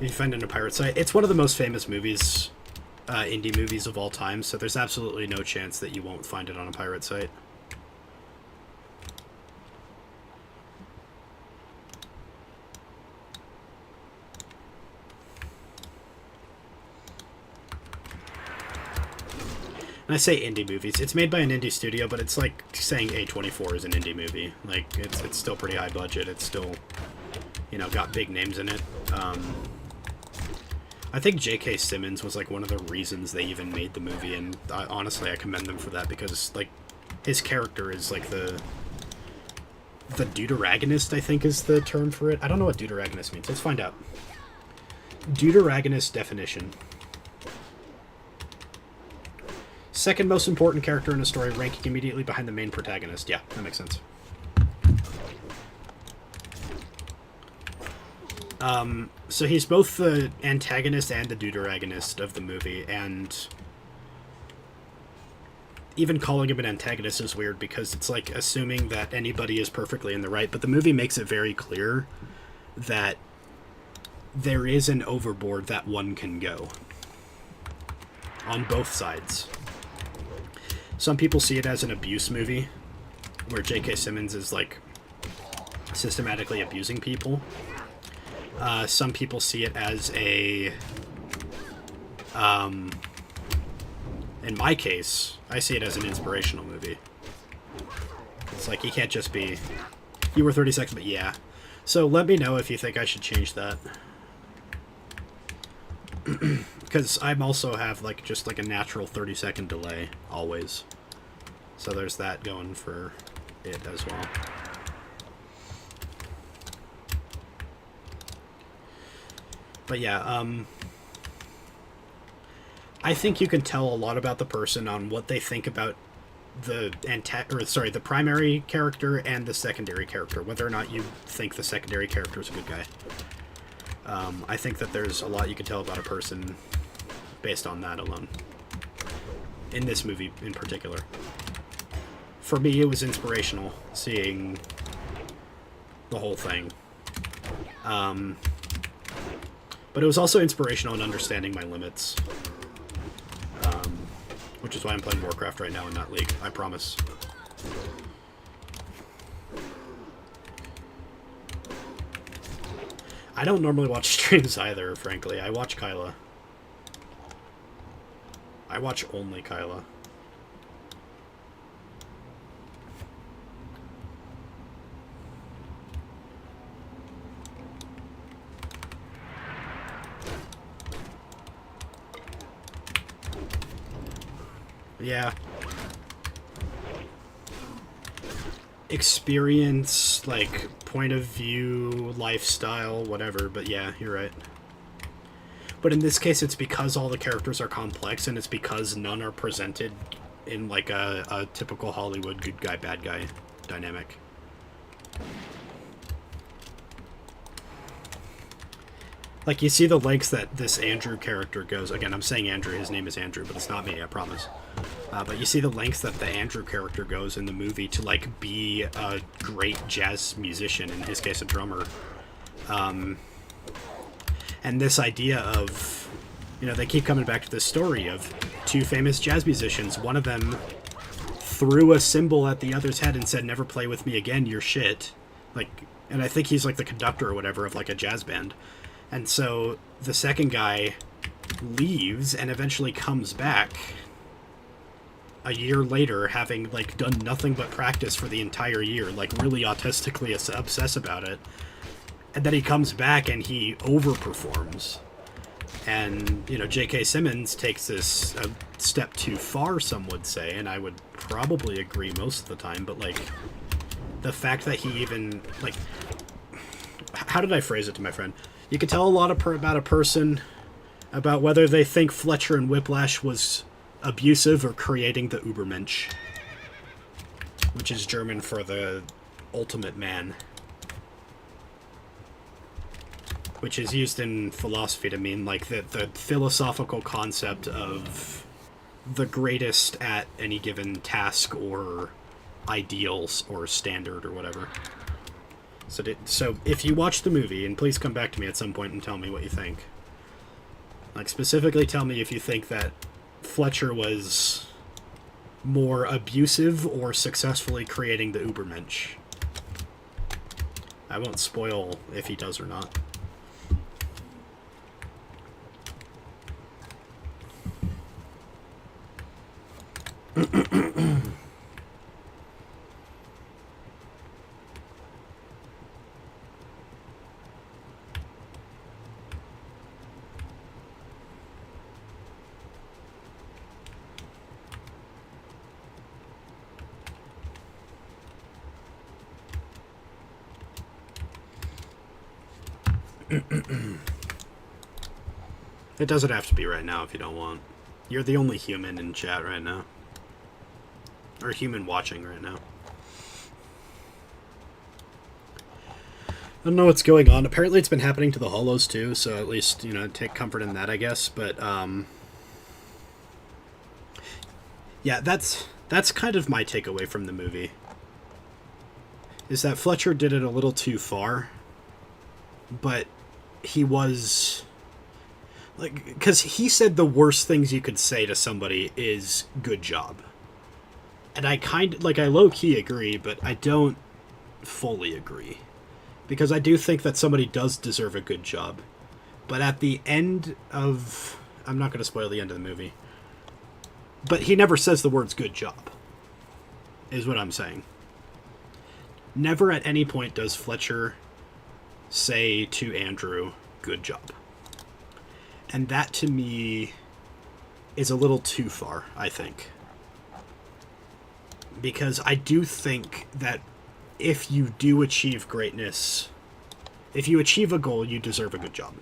you find it in a pirate site. It's one of the most famous movies, indie movies of all time, so there's absolutely no chance that you won't find it on a pirate site. And I say indie movies. It's made by an indie studio, but it's like saying A24 is an indie movie. Like, it's still pretty high budget. It's still, you know, got big names in it. I think J.K. Simmons was, like, one of the reasons they even made the movie, and honestly, I commend them for that, because, like, his character is, like, the deuteragonist, I think is the term for it. I don't know what deuteragonist means. Let's find out. Deuteragonist definition. Second most important character in a story, ranking immediately behind the main protagonist. Yeah, that makes sense. So he's both the antagonist and the deuteragonist of the movie, and even calling him an antagonist is weird because it's like assuming that anybody is perfectly in the right, but the movie makes it very clear that there is an overboard that one can go on both sides. Some people see it as an abuse movie, where J.K. Simmons is, like, systematically abusing people. Some people see it as a... in my case, I see it as an inspirational movie. It's like, you can't just be... You were 30 seconds, but yeah. So let me know if you think I should change that. Because I also have, like, just, like, a natural 30-second delay, always. So there's that going for it as well. But yeah, I think you can tell a lot about the person on what they think about the primary character and the secondary character, whether or not you think the secondary character is a good guy. I think that there's a lot you can tell about a person based on that alone. In this movie in particular. For me, it was inspirational seeing the whole thing. But it was also inspirational in understanding my limits. Which is why I'm playing Warcraft right now and not League, I promise. I don't normally watch streams either, frankly. I watch Kyla. I watch only Kyla. Yeah. Experience, like, point of view, lifestyle, whatever, but yeah, you're right. But in this case, it's because all the characters are complex, and it's because none are presented in, like, a typical Hollywood good guy, bad guy dynamic. Like, you see the lengths that this Andrew character goes... Again, I'm saying Andrew, his name is Andrew, but it's not me, I promise. But you see the lengths that the Andrew character goes in the movie to, like, be a great jazz musician, in his case a drummer. And this idea of... You know, they keep coming back to this story of two famous jazz musicians. One of them threw a cymbal at the other's head and said, "Never play with me again, you're shit." Like, and I think he's, like, the conductor or whatever of, like, a jazz band. And so the second guy leaves and eventually comes back a year later, having, like, done nothing but practice for the entire year, like, really autistically obsessed about it. And then he comes back and he overperforms. And, you know, J.K. Simmons takes this a step too far, some would say, and I would probably agree most of the time, but, like, the fact that he even, like, how did I phrase it to my friend? You can tell a lot about a person about whether they think Fletcher and Whiplash was abusive or creating the Übermensch, which is German for the ultimate man, which is used in philosophy to mean, like, the philosophical concept of the greatest at any given task or ideals or standard or whatever. So if you watch the movie, and please come back to me at some point and tell me what you think. Like, specifically tell me if you think that Fletcher was more abusive or successfully creating the Übermensch. I won't spoil if he does or not. It doesn't have to be right now if you don't want. You're the only human in chat right now. Or human watching right now. I don't know what's going on. Apparently it's been happening to the Hollows too, so at least, you know, take comfort in that, I guess. But, yeah, that's kind of my takeaway from the movie. Is that Fletcher did it a little too far. But he was... like, because he said the worst things you could say to somebody is good job. And I I low-key agree, but I don't fully agree. Because I do think that somebody does deserve a good job. But at the end of... I'm not going to spoil the end of the movie. But he never says the words good job. Is what I'm saying. Never at any point does Fletcher say to Andrew, good job. And that, to me, is a little too far, I think. Because I do think that if you do achieve greatness, if you achieve a goal, you deserve a good job.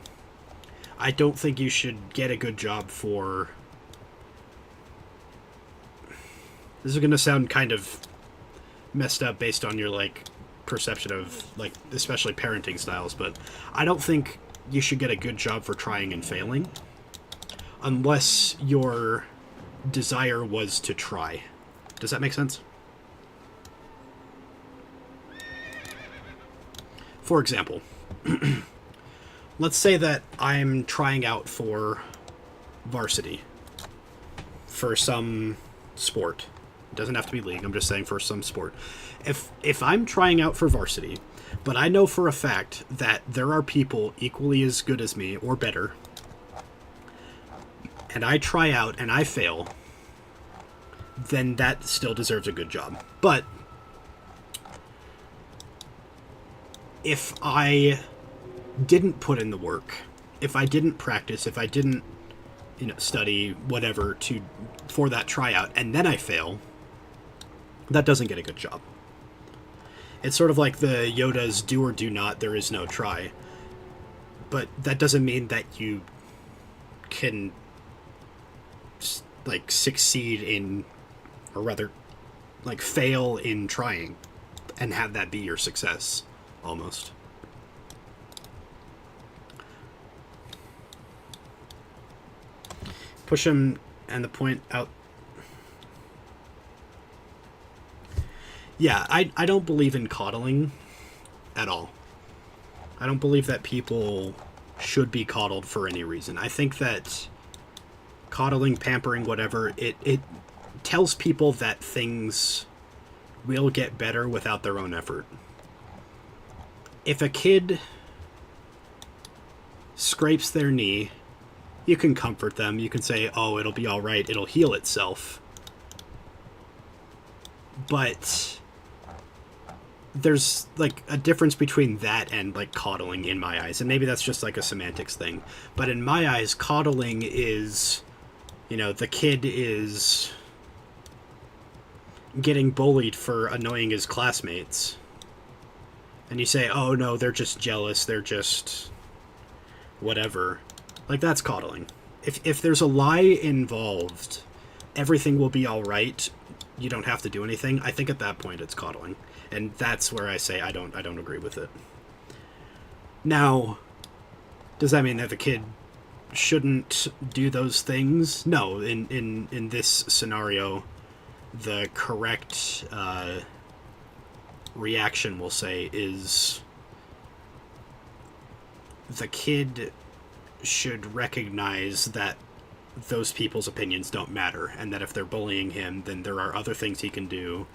I don't think you should get a good job for... This is going to sound kind of messed up based on your, like, perception of, like, especially parenting styles, but I don't think you should get a good job for trying and failing unless your desire was to try. Does that make sense? For example, let's say that I'm trying out for varsity for some sport. It doesn't have to be league, I'm just saying for some sport. If I'm trying out for varsity, but I know for a fact that there are people equally as good as me, or better, and I try out and I fail, then that still deserves a good job. But if I didn't put in the work, if I didn't practice, if I didn't, you know, study, whatever, for that tryout, and then I fail, that doesn't get a good job. It's sort of like the Yoda's do or do not, there is no try. But that doesn't mean that you can, like, succeed in, or rather, like, fail in trying and have that be your success, almost. Push him and the point out. Yeah, I don't believe in coddling at all. I don't believe that people should be coddled for any reason. I think that coddling, pampering, whatever, it tells people that things will get better without their own effort. If a kid scrapes their knee, you can comfort them. You can say, oh, it'll be all right. It'll heal itself. But there's like a difference between that and like coddling in my eyes, and maybe that's just like a semantics thing, but in my eyes coddling is, you know, the kid is getting bullied for annoying his classmates, and you say, oh no, they're just jealous, they're just whatever. Like, that's coddling. If there's a lie involved, everything will be all right, you don't have to do anything, I think at that point it's coddling. And that's where I say I don't agree with it. Now, does that mean that the kid shouldn't do those things? No, in this scenario, the correct reaction, we'll say, is the kid should recognize that those people's opinions don't matter, and that if they're bullying him, then there are other things he can do.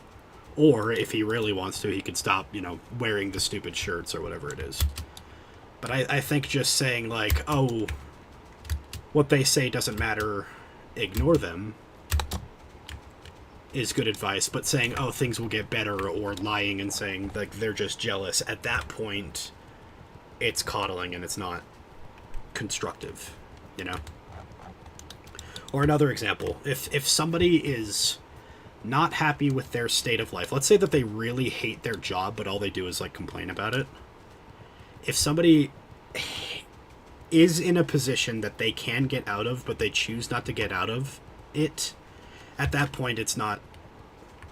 Or, if he really wants to, he could stop, you know, wearing the stupid shirts or whatever it is. But I think just saying, like, oh, what they say doesn't matter, ignore them, is good advice. But saying, oh, things will get better, or lying and saying, like, they're just jealous, at that point, it's coddling and it's not constructive, you know? Or another example, if somebody is not happy with their state of life, let's say that they really hate their job, but all they do is, like, complain about it. If somebody is in a position that they can get out of, but they choose not to get out of it, at that point, it's not,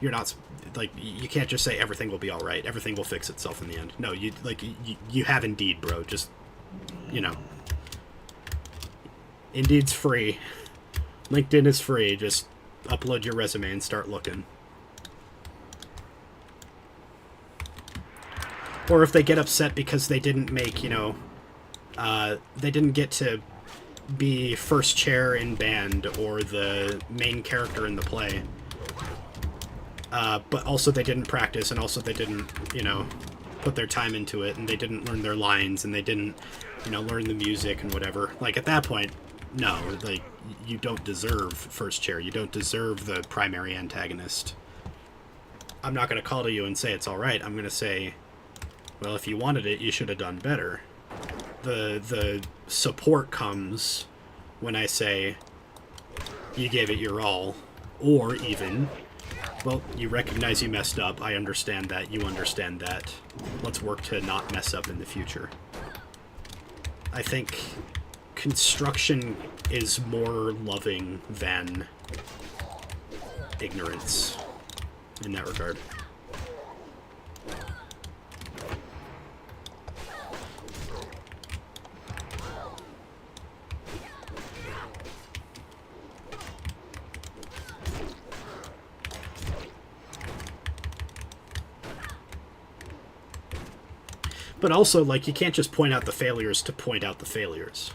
you're not, like, you can't just say everything will be all right, everything will fix itself in the end. No, you have Indeed, bro. Just, you know, Indeed's free. LinkedIn is free. Just upload your resume and start looking. Or if they get upset because they didn't make, you know, they didn't get to be first chair in band or the main character in the play, but also they didn't practice, and also they didn't, you know, put their time into it, and they didn't learn their lines, and they didn't, you know, learn the music and whatever. Like, at that point, no, like, you don't deserve first chair. You don't deserve the primary antagonist. I'm not going to call to you and say it's all right. I'm going to say, well, if you wanted it, you should have done better. The support comes when I say you gave it your all, or even, well, you recognize you messed up. I understand that. You understand that. Let's work to not mess up in the future. I think construction is more loving than ignorance in that regard. But also, like, you can't just point out the failures to point out the failures,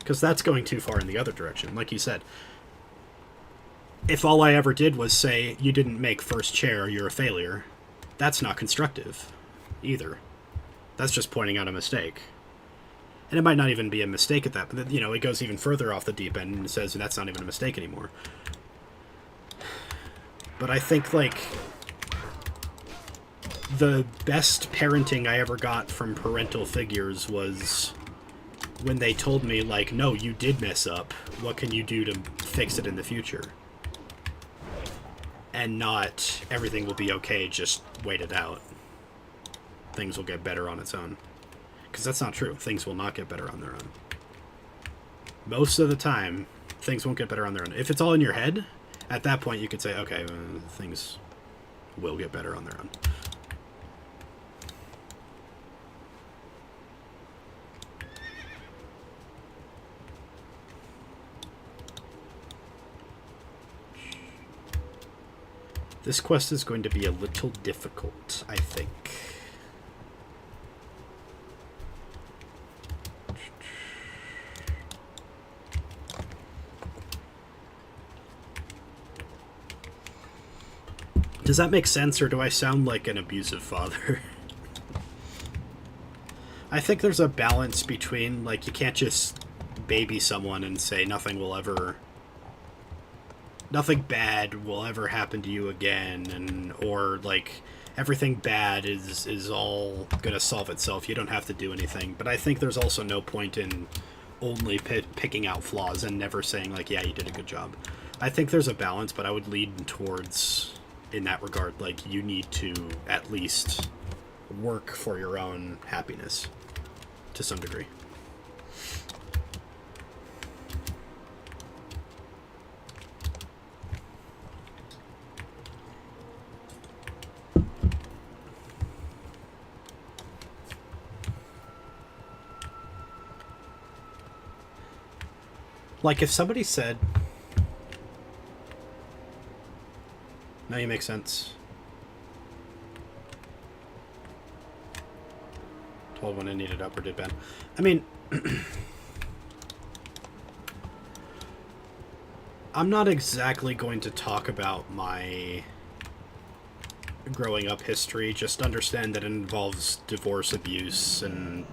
because that's going too far in the other direction. Like you said, if all I ever did was say, you didn't make first chair, you're a failure, that's not constructive either. That's just pointing out a mistake. And it might not even be a mistake at that, but, you know, it goes even further off the deep end and says that's not even a mistake anymore. But I think, like, the best parenting I ever got from parental figures was when they told me, like, no, you did mess up. What can you do to fix it in the future? And not, everything will be okay, just wait it out. Things will get better on its own. Because that's not true. Things will not get better on their own. Most of the time, things won't get better on their own. If it's all in your head, at that point you could say, okay, things will get better on their own. This quest is going to be a little difficult, I think. Does that make sense, or do I sound like an abusive father? I think there's a balance between, like, you can't just baby someone and say nothing bad will ever happen to you again, and or, like, everything bad is all gonna solve itself. You don't have to do anything. But I think there's also no point in only picking out flaws and never saying like, yeah, you did a good job. I think there's a balance, but I would lean towards, in that regard, like, you need to at least work for your own happiness to some degree. Like, if somebody said, no, you make sense. Told when I needed up or did bad. I mean, I'm not exactly going to talk about my growing up history. Just understand that it involves divorce, abuse, and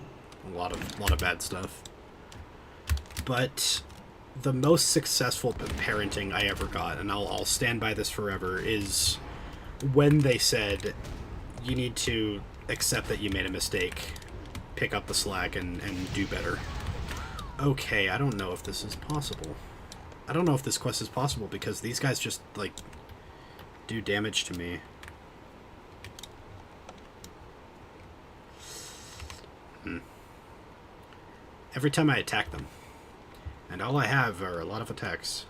a lot of bad stuff. But the most successful parenting I ever got, and I'll stand by this forever, is when they said, you need to accept that you made a mistake, pick up the slack, and do better. Okay, I don't know if this is possible. I don't know if this quest is possible, because these guys just, like, do damage to me. Every time I attack them. And all I have are a lot of attacks.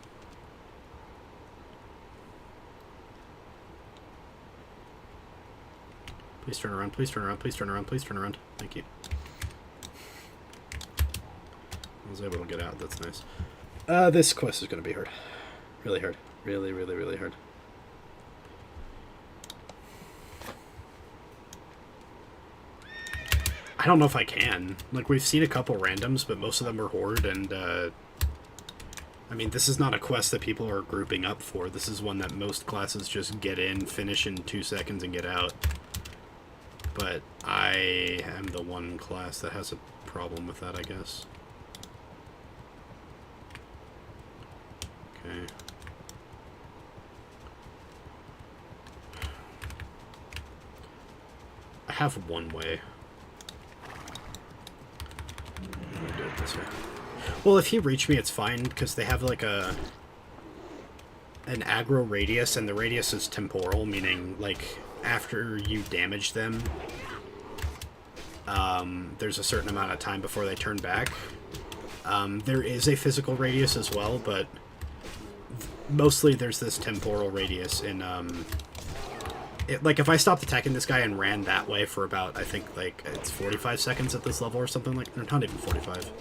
Please turn around, please turn around, please turn around, please turn around. Thank you. I was able to get out, that's nice. This quest is going to be hard. Really hard. Really, really, really hard. I don't know if I can. Like, we've seen a couple randoms, but most of them are horde, and, I mean, this is not a quest that people are grouping up for. This is one that most classes just get in, finish in 2 seconds, and get out. But I am the one class that has a problem with that, I guess. Okay. I have one way. I'm gonna do it this way. Well, if he reach me, it's fine, because they have, like, an aggro radius, and the radius is temporal, meaning, like, after you damage them, there's a certain amount of time before they turn back. There is a physical radius as well, but mostly there's this temporal radius in, like, if I stopped attacking this guy and ran that way for about, I think, like, it's 45 seconds at this level or something like that, not even 45.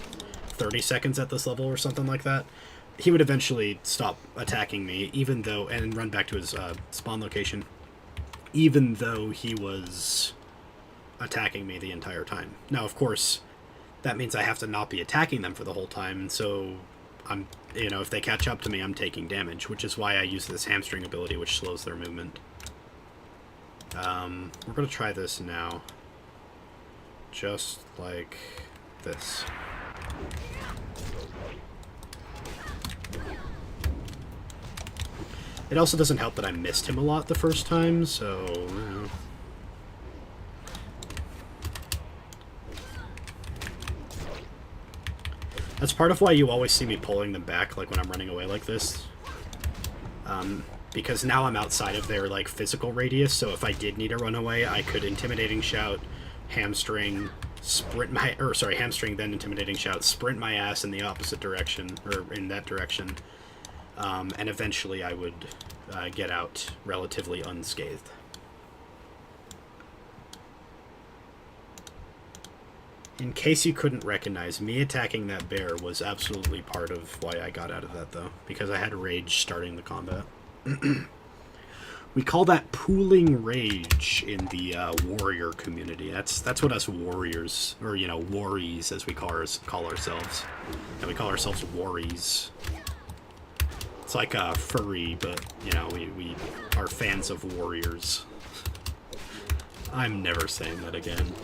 30 seconds at this level or something like that, he would eventually stop attacking me, even though, and run back to his spawn location, even though he was attacking me the entire time. Now, of course, that means I have to not be attacking them for the whole time, so I'm, you know, if they catch up to me, I'm taking damage, which is why I use this hamstring ability, which slows their movement. We're gonna try this now. Just like this. It also doesn't help that I missed him a lot the first time, so, you know. That's part of why you always see me pulling them back, like when I'm running away like this. Because now I'm outside of their, like, physical radius, so if I did need to run away, I could Intimidating Shout, hamstring, hamstring, then Intimidating Shout, sprint my ass in the opposite direction, or in that direction, and eventually I would get out relatively unscathed. In case you couldn't recognize, me attacking that bear was absolutely part of why I got out of that, though, because I had rage starting the combat. We call that pooling rage in the warrior community. That's what us warriors, or, you know, warries as we call ourselves. And we call ourselves warries. It's like a furry, but, you know, we are fans of warriors. I'm never saying that again.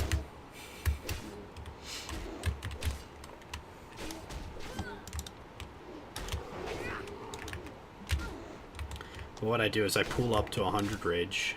But what I do is I pull up to 100 rage,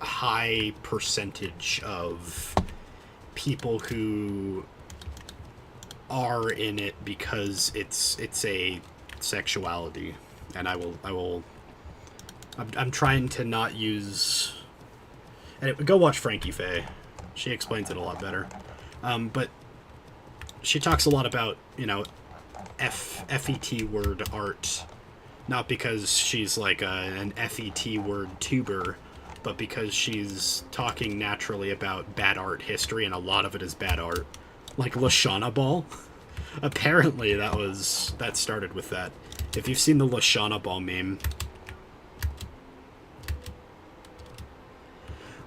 high percentage of people who are in it because it's a sexuality, and I'm trying to not use. And go watch Frankie Faye. She explains it a lot better. But she talks a lot about, you know, FET word art, not because she's like an FET word tuber, but because she's talking naturally about bad art history, and a lot of it is bad art. Like Lashana Ball. Apparently that started with that. If you've seen the Lashana Ball meme.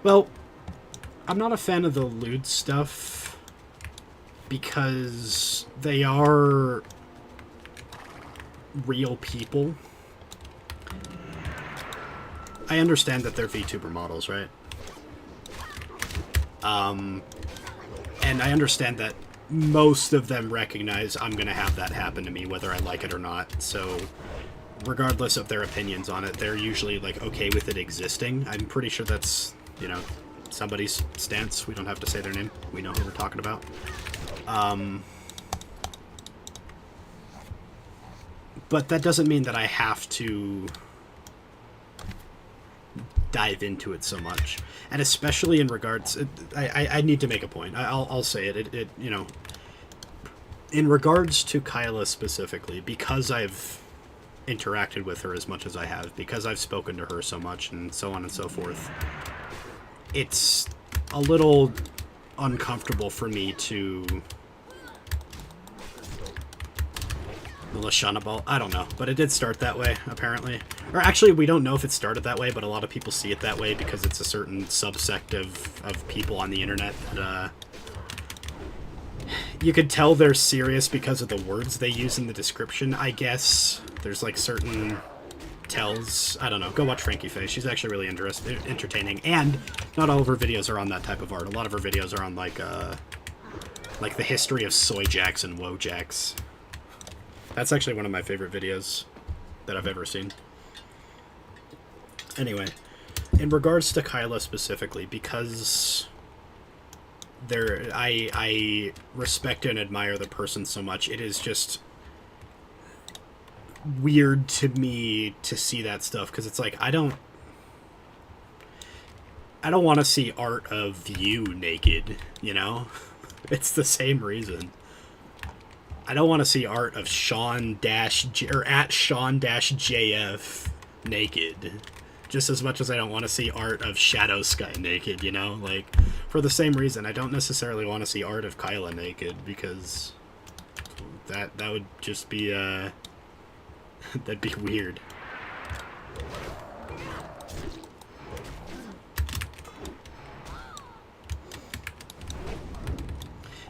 Well, I'm not a fan of the lewd stuff because they are real people. I understand that they're VTuber models, right? And I understand that most of them recognize I'm going to have that happen to me whether I like it or not. So regardless of their opinions on it, they're usually like okay with it existing. I'm pretty sure that's, you know, somebody's stance. We don't have to say their name. We know who we're talking about. But that doesn't mean that I have to dive into it so much. And especially in regards... I need to make a point. I'll say it. It. You know, in regards to Kyla specifically, because I've interacted with her as much as I have, because I've spoken to her so much, and so on and so forth, it's a little uncomfortable for me to... The Lashana Ball? I don't know. But it did start that way, apparently. Or actually, we don't know if it started that way, but a lot of people see it that way because it's a certain subsect of people on the internet that, you could tell they're serious because of the words they use in the description, I guess. There's, like, certain tells. I don't know. Go watch Frankie Faye. She's actually really entertaining. And not all of her videos are on that type of art. A lot of her videos are on, like the history of soy jacks and woe jacks. That's actually one of my favorite videos that I've ever seen. Anyway, in regards to Kyla specifically, because I respect and admire the person so much, it is just weird to me to see that stuff, because it's like, I don't want to see art of you naked, you know? It's the same reason. I don't want to see art of at Sean-JF naked. Just as much as I don't want to see art of Shadow Sky naked, you know? Like, for the same reason, I don't necessarily want to see art of Kyla naked, because that would just be, that'd be weird.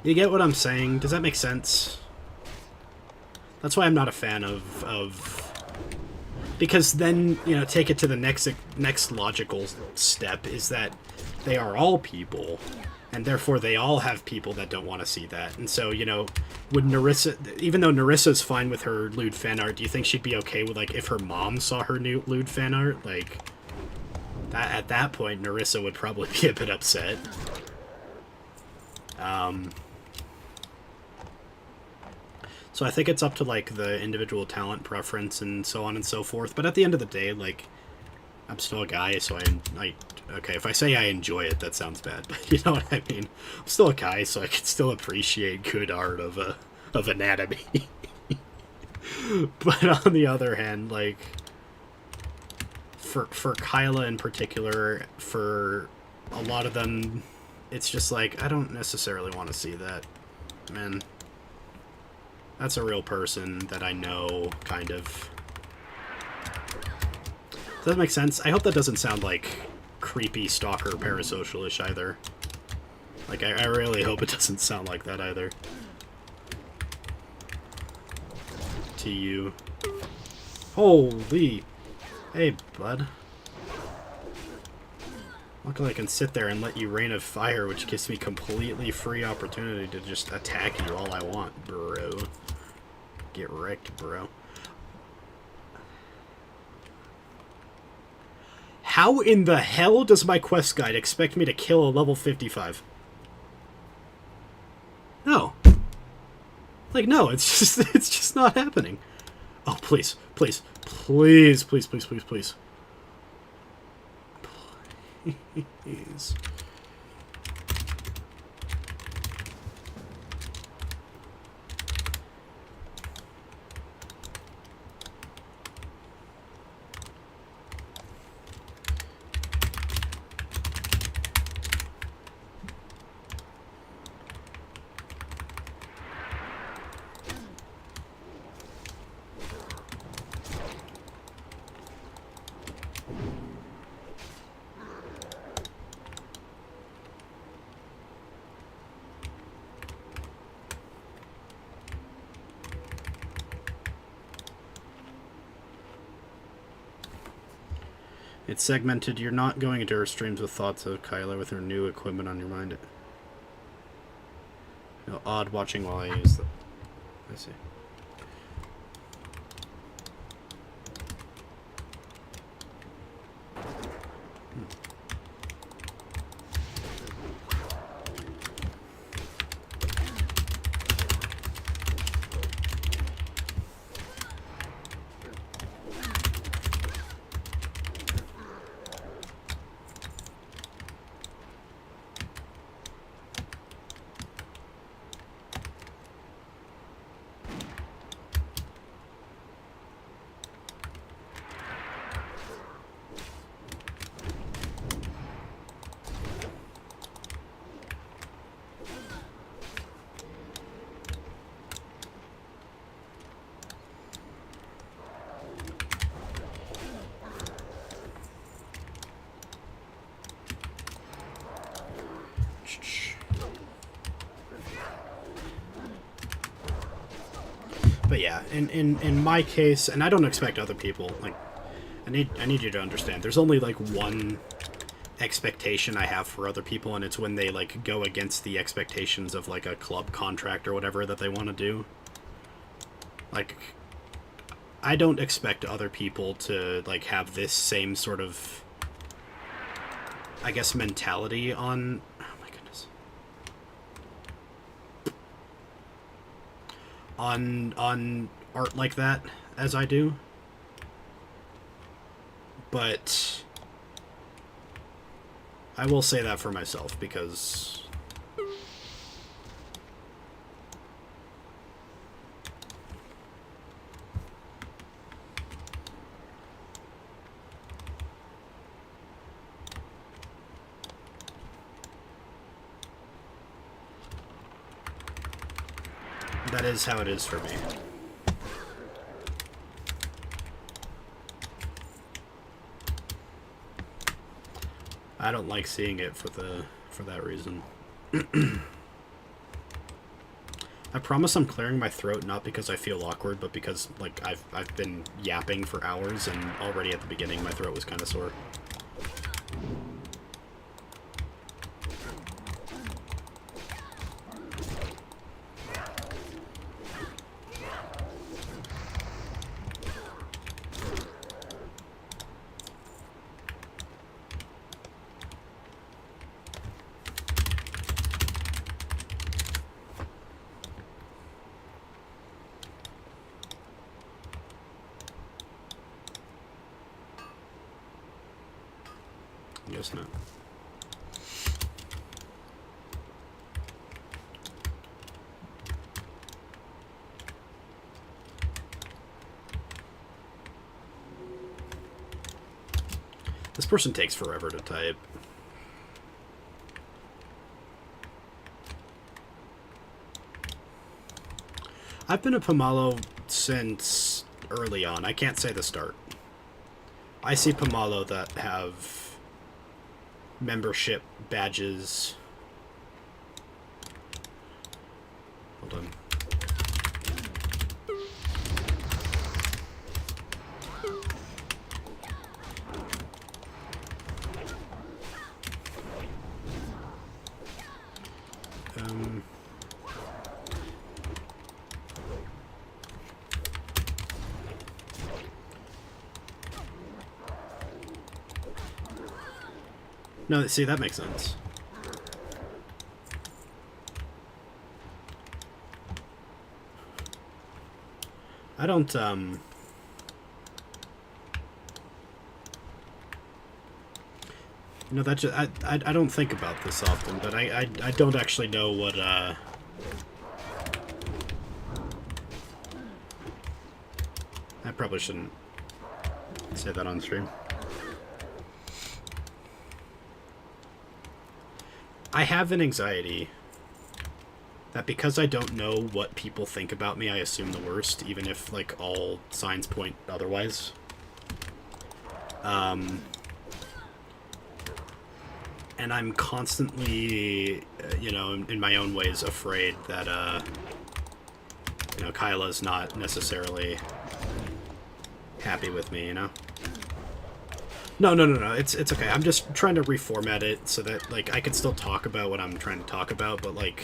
You get what I'm saying? Does that make sense? That's why I'm not a fan of because then, you know, take it to the next logical step is that they are all people, and therefore they all have people that don't want to see that. And so, you know, would Narissa, even though Narissa's fine with her lewd fan art, do you think she'd be okay with, like, if her mom saw her new lewd fan art? Like, that, at that point, Narissa would probably be a bit upset. So I think it's up to, like, the individual talent preference and so on and so forth. But at the end of the day, like, I'm still a guy, so okay, if I say I enjoy it, that sounds bad, but you know what I mean? I'm still a guy, so I can still appreciate good art of anatomy. But on the other hand, like, for Kyla in particular, for a lot of them, it's just like, I don't necessarily want to see that, man. That's a real person that I know, kind of. Does that make sense? I hope that doesn't sound like creepy stalker parasocial-ish either. Like, I really hope it doesn't sound like that either. To you. Holy! Hey, bud. Luckily I can sit there and let you rain of fire, which gives me completely free opportunity to just attack you all I want, bro. Get wrecked, bro. How in the hell does my quest guide expect me to kill a level 55? No. Like, no, it's just not happening. Oh, please, please, please, please, please, please, please. Please. It's segmented. You're not going into her streams with thoughts of Kyla with her new equipment on your mind. You know, odd watching while I use them. I see. But yeah, in my case, and I don't expect other people, like, I need you to understand, there's only like one expectation I have for other people, and it's when they like go against the expectations of like a club contract or whatever that they want to do. Like, I don't expect other people to like have this same sort of, I guess, mentality on, oh my goodness, on art like that as I do. But I will say that for myself, because that is how it is for me. I don't like seeing it for that reason. I promise I'm clearing my throat, not because I feel awkward, but because like I've been yapping for hours, and already at the beginning my throat was kind of sore. Guess not. This person takes forever to type. I've been a Pomalo since early on. I can't say the start. I see Pomalo that have membership badges. Hold on. No, see, that makes sense. I don't, you know, that just, I don't think about this often, but I don't actually know what, I probably shouldn't say that on stream. I have an anxiety that because I don't know what people think about me, I assume the worst, even if, like, all signs point otherwise. And I'm constantly, you know, in my own ways, afraid that, you know, Kyla's not necessarily happy with me, you know? No, it's okay. I'm just trying to reformat it so that, like, I can still talk about what I'm trying to talk about, but, like,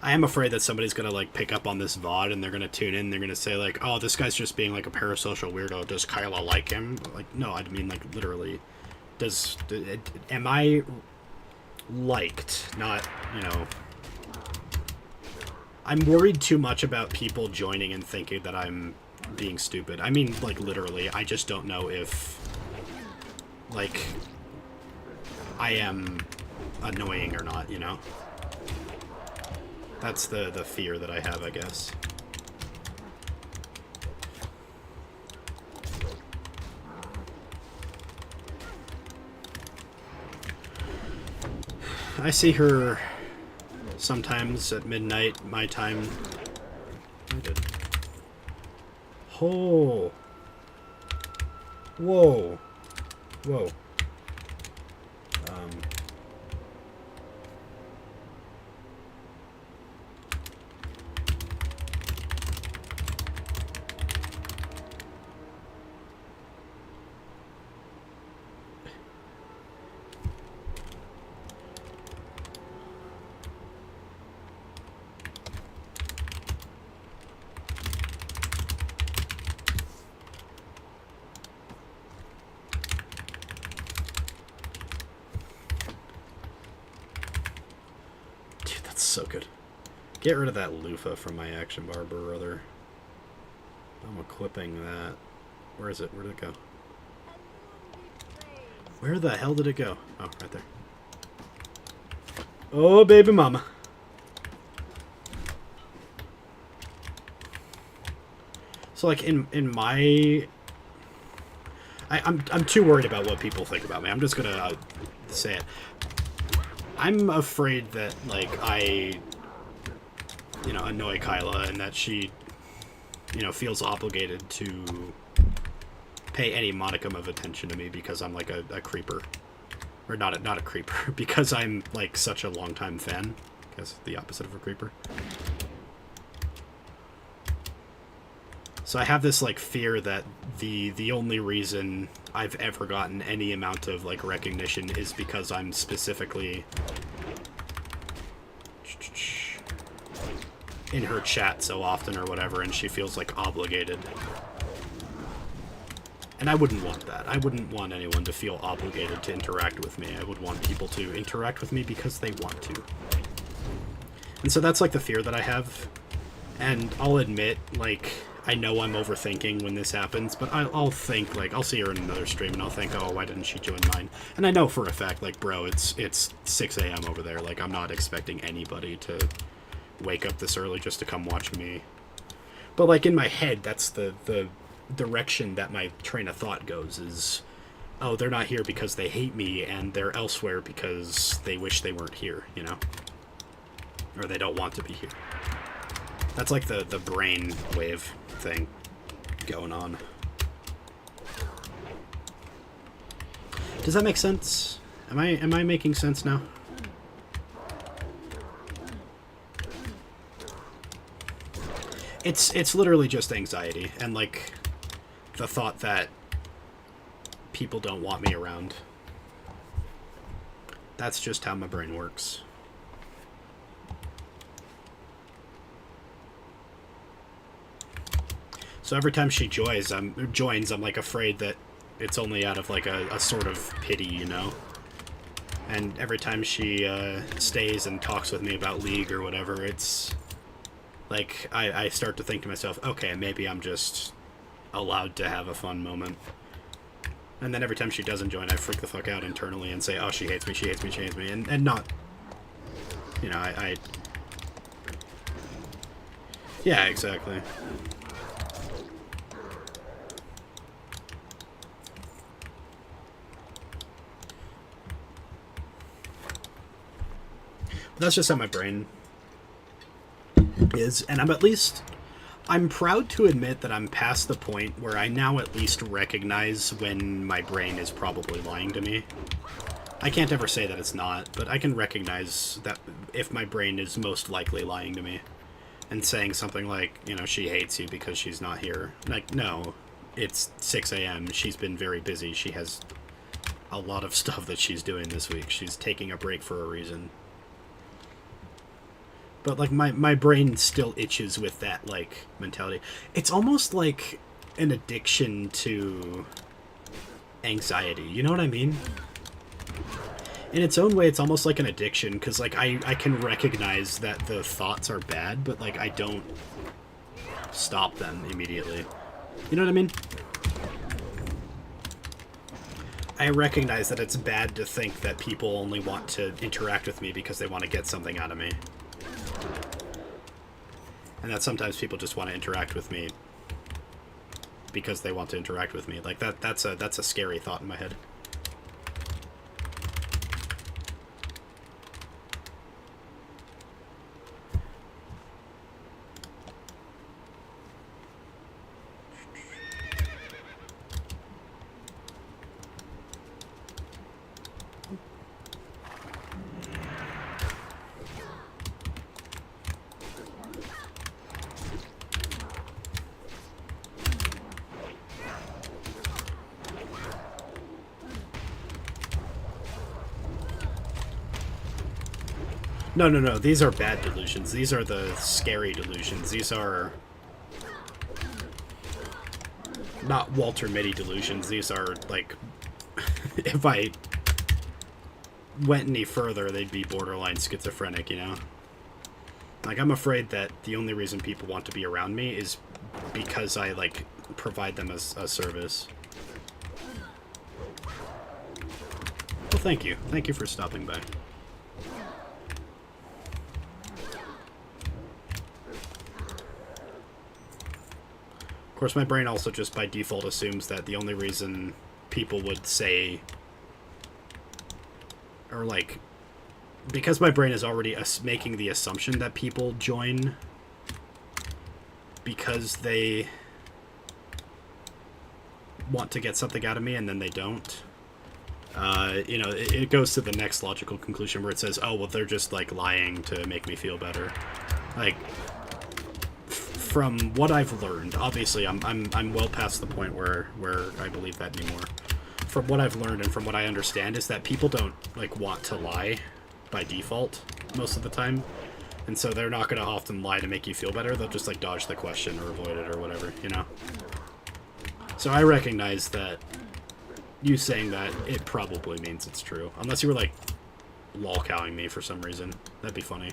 I am afraid that somebody's gonna, like, pick up on this VOD and they're gonna tune in and they're gonna say, like, oh, this guy's just being, like, a parasocial weirdo. Does Kyla like him? Like, no, I mean, like, literally. Am I liked? Not, you know... I'm worried too much about people joining and thinking that I'm being stupid. I mean, like, literally. I just don't know if, like, I am annoying or not, you know? That's the fear that I have, I guess. I see her sometimes at midnight, my time. I did. Oh. Whoa. Whoa. So good. Get rid of that loofah from my action bar, brother. I'm equipping that. Where is it? Where did it go? Where the hell did it go? Oh, right there. Oh, baby mama. So, like, in my... I'm too worried about what people think about me. I'm just gonna say it. I'm afraid that, like, I, you know, annoy Kyla and that she, you know, feels obligated to pay any modicum of attention to me because I'm, like, a creeper. Or not a creeper, because I'm, like, such a longtime fan. I guess the opposite of a creeper. So I have this, like, fear that the only reason I've ever gotten any amount of, like, recognition is because I'm specifically in her chat so often or whatever, and she feels, like, obligated. And I wouldn't want that. I wouldn't want anyone to feel obligated to interact with me. I would want people to interact with me because they want to. And so that's, like, the fear that I have. And I'll admit, like... I know I'm overthinking when this happens, but I'll think, like, I'll see her in another stream, and I'll think, oh, why didn't she join mine? And I know for a fact, like, bro, it's 6 a.m. over there. Like, I'm not expecting anybody to wake up this early just to come watch me. But, like, in my head, that's the direction that my train of thought goes, is, oh, they're not here because they hate me, and they're elsewhere because they wish they weren't here, you know? Or they don't want to be here. That's, like, the brain wave thing going on. Does that make sense? Am I making sense now? It's literally just anxiety and, like, the thought that people don't want me around. That's just how my brain works. So every time she joins, I'm like afraid that it's only out of like a sort of pity, you know? And every time she stays and talks with me about League or whatever, it's like I start to think to myself, okay, maybe I'm just allowed to have a fun moment. And then every time she doesn't join, I freak the fuck out internally and say, oh, she hates me, she hates me, she hates me. And not, you know, I yeah, exactly. But that's just how my brain is. And I'm proud to admit that I'm past the point where I now at least recognize when my brain is probably lying to me. I can't ever say that it's not, but I can recognize that if my brain is most likely lying to me and saying something like, you know, she hates you because she's not here. Like, no, it's 6 a.m. She's been very busy. She has a lot of stuff that she's doing this week. She's taking a break for a reason. But, like, my brain still itches with that, like, mentality. It's almost like an addiction to anxiety. You know what I mean? In its own way, it's almost like an addiction, because, like, I can recognize that the thoughts are bad, but, like, I don't stop them immediately. You know what I mean? I recognize that it's bad to think that people only want to interact with me because they want to get something out of me. And that sometimes people just want to interact with me because they want to interact with me. Like, that's a scary thought in my head. No. These are bad delusions. These are the scary delusions. These are not Walter Mitty delusions. These are, like, if I went any further, they'd be borderline schizophrenic, you know? Like, I'm afraid that the only reason people want to be around me is because I, like, provide them as a service. Well, thank you. Thank you for stopping by. Of course, my brain also just by default assumes that the only reason people would say, or like, because my brain is already making the assumption that people join because they want to get something out of me and then they don't. You know, it goes to the next logical conclusion where it says, oh, well, they're just, like, lying to make me feel better. Like, from what I've learned, obviously I'm well past the point where I believe that anymore. From what I've learned and from what I understand is that people don't, like, want to lie by default most of the time. And so they're not going to often lie to make you feel better. They'll just, like, dodge the question or avoid it or whatever, you know? So I recognize that you saying that, it probably means it's true. Unless you were, like, lolcowing me for some reason. That'd be funny.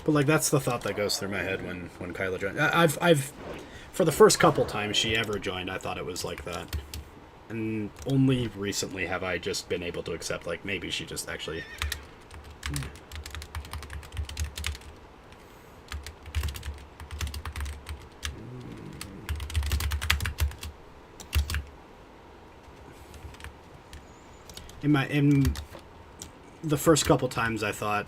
But, like, that's the thought that goes through my head when Kyla joined. I've for the first couple times she ever joined, I thought it was like that. And only recently have I just been able to accept, like, maybe she just actually... In the first couple times I thought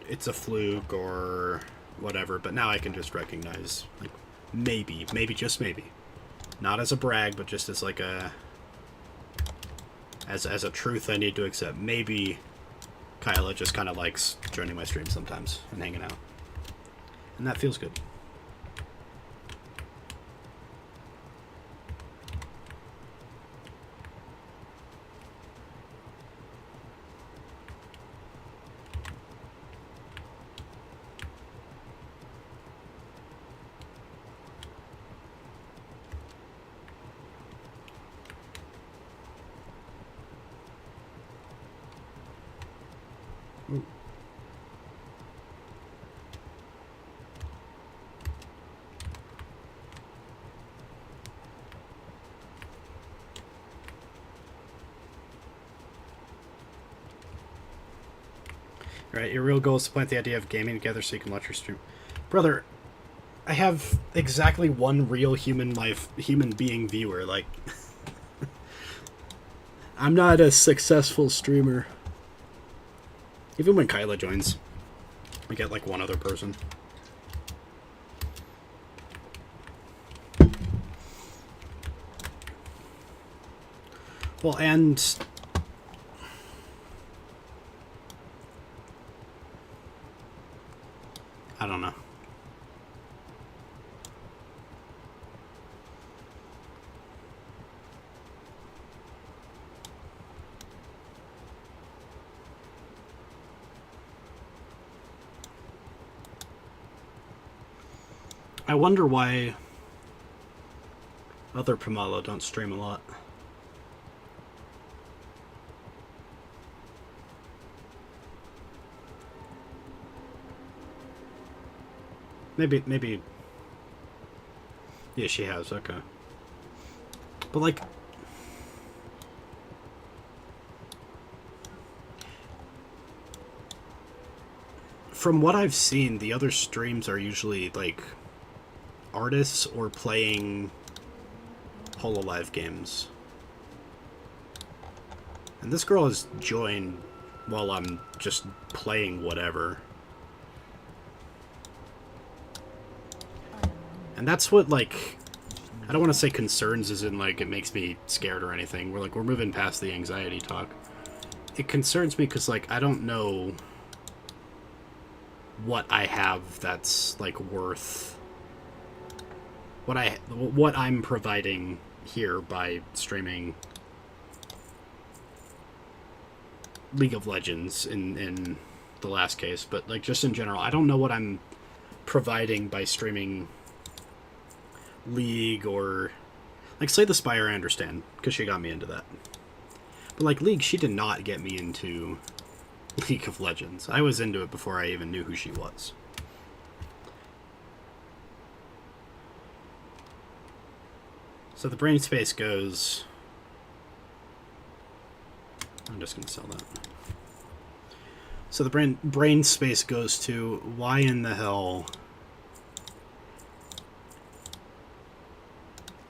it's a fluke or whatever, but now I can just recognize, like, maybe, just maybe. Not as a brag, but just as like a... As a truth I need to accept. Maybe Kyla just kind of likes joining my stream sometimes and hanging out. And that feels good. Right, your real goal is to plant the idea of gaming together so you can watch your stream. Brother, I have exactly one real human being viewer. Like, I'm not a successful streamer. Even when Kyla joins, we get like one other person. Well, and I don't know. I wonder why other Pomalo don't stream a lot. Maybe. Yeah, she has. Okay. But like, from what I've seen, the other streams are usually like artists or playing HoloLive games. And this girl has joined while I'm just playing whatever. And that's what, like, I don't want to say concerns as in, like, it makes me scared or anything. We're moving past the anxiety talk. It concerns me because, like, I don't know what I have that's, like, worth what I'm providing here by streaming League of Legends in the last case, but, like, just in general, I don't know what I'm providing by streaming League or, like, Slay the Spire. I understand because she got me into that, but like League, she did not get me into League of Legends. I was into it before I even knew who she was. So the brain space goes, I'm just gonna sell that. So the brain space goes to, why in the hell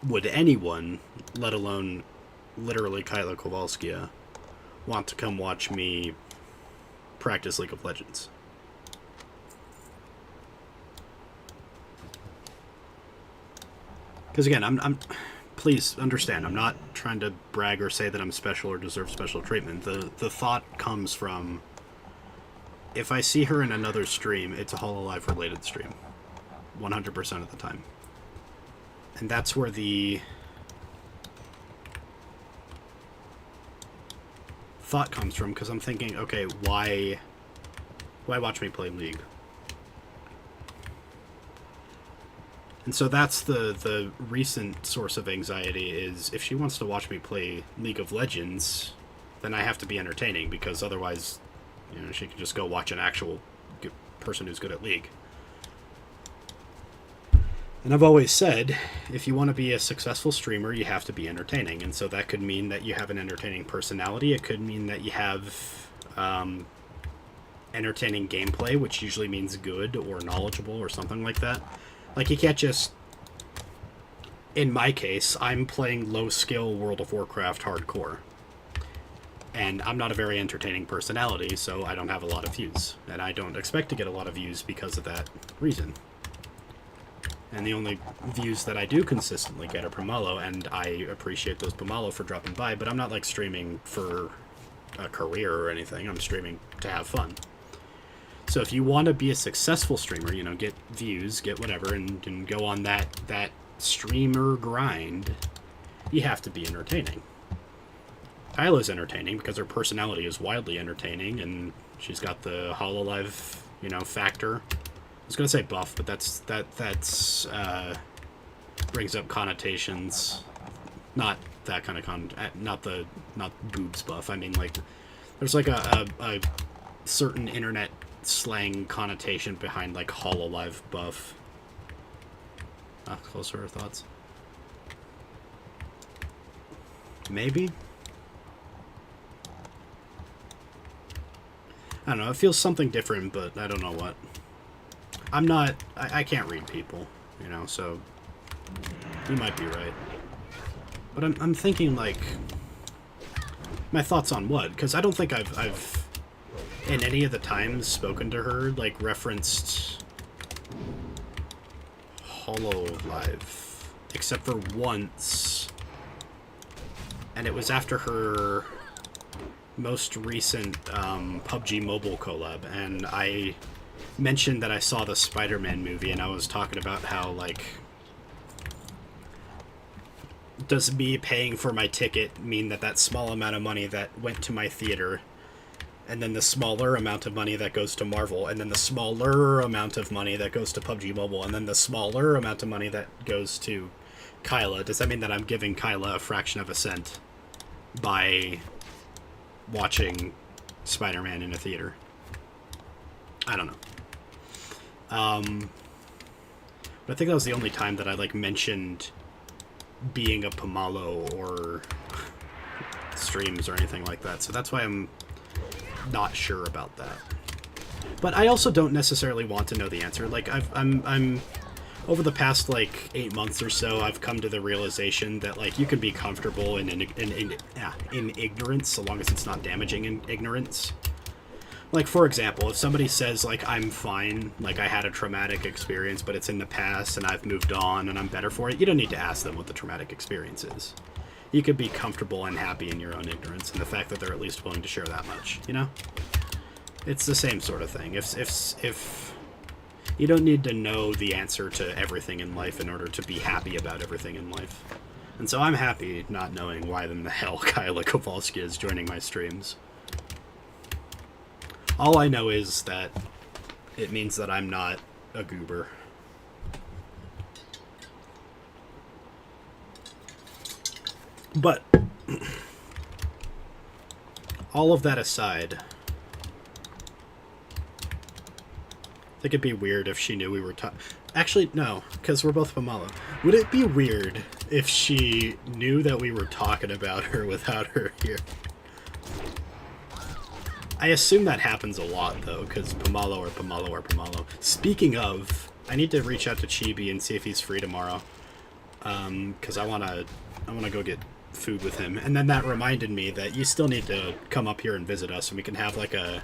would anyone, let alone literally Kyla Kowalskia, want to come watch me practice League of Legends? Because again, I'm please understand, I'm not trying to brag or say that I'm special or deserve special treatment. The thought comes from, if I see her in another stream, it's a HoloLive related stream, 100% of the time. And that's where the thought comes from, because I'm thinking, okay, why watch me play League? And so that's the recent source of anxiety, is if she wants to watch me play League of Legends, then I have to be entertaining, because otherwise, you know, she can just go watch an actual person who's good at League. And I've always said, if you want to be a successful streamer, you have to be entertaining. And so that could mean that you have an entertaining personality. It could mean that you have entertaining gameplay, which usually means good or knowledgeable or something like that. Like, you can't just... In my case, I'm playing low-skill World of Warcraft hardcore. And I'm not a very entertaining personality, so I don't have a lot of views. And I don't expect to get a lot of views because of that reason. And the only views that I do consistently get are Pomalo, and I appreciate those Pomalo for dropping by, but I'm not, like, streaming for a career or anything. I'm streaming to have fun. So if you want to be a successful streamer, you know, get views, get whatever, and go on that streamer grind, you have to be entertaining. Kyla's entertaining because her personality is wildly entertaining, and she's got the Hololive, you know, factor. I was gonna say buff, but that's brings up connotations. Not that kind of not boobs buff. I mean, like, there's like a certain internet slang connotation behind, like, Hololive buff. Closer her thoughts. Maybe. I don't know. It feels something different, but I don't know what. I'm not... I can't read people, you know, so... You might be right. But I'm thinking, like... My thoughts on what? Because I don't think I've... In any of the times spoken to her, like, referenced... Hololive. Except for once. And it was after her... most recent PUBG Mobile collab, and I mentioned that I saw the Spider-Man movie, and I was talking about how, like, does me paying for my ticket mean that small amount of money that went to my theater, and then the smaller amount of money that goes to Marvel, and then the smaller amount of money that goes to PUBG Mobile, and then the smaller amount of money that goes to Kyla, does that mean that I'm giving Kyla a fraction of a cent by watching Spider-Man in a theater? I don't know. But I think that was the only time that I, like, mentioned being a Pomalo or streams or anything like that. So that's why I'm not sure about that. But I also don't necessarily want to know the answer. Like, I'm over the past, like, 8 months or so, I've come to the realization that, like, you can be comfortable in ignorance, so long as it's not damaging in ignorance. Like, for example, if somebody says, like, I'm fine, like, I had a traumatic experience, but it's in the past, and I've moved on, and I'm better for it, you don't need to ask them what the traumatic experience is. You could be comfortable and happy in your own ignorance, and the fact that they're at least willing to share that much, you know? It's the same sort of thing. If you don't need to know the answer to everything in life in order to be happy about everything in life. And so I'm happy not knowing why in the hell Kyla Kowalski is joining my streams. All I know is that it means that I'm not a goober. But all of that aside, I think it'd be weird if she knew we were talking. Actually, no, because we're both Pomalo. Would it be weird if she knew that we were talking about her without her here? I assume that happens a lot, though, because Pomalo or Pomalo or Pomalo. Speaking of, I need to reach out to Chibi and see if he's free tomorrow, because I wanna go get food with him. And then that reminded me that you still need to come up here and visit us, and we can have, like, a...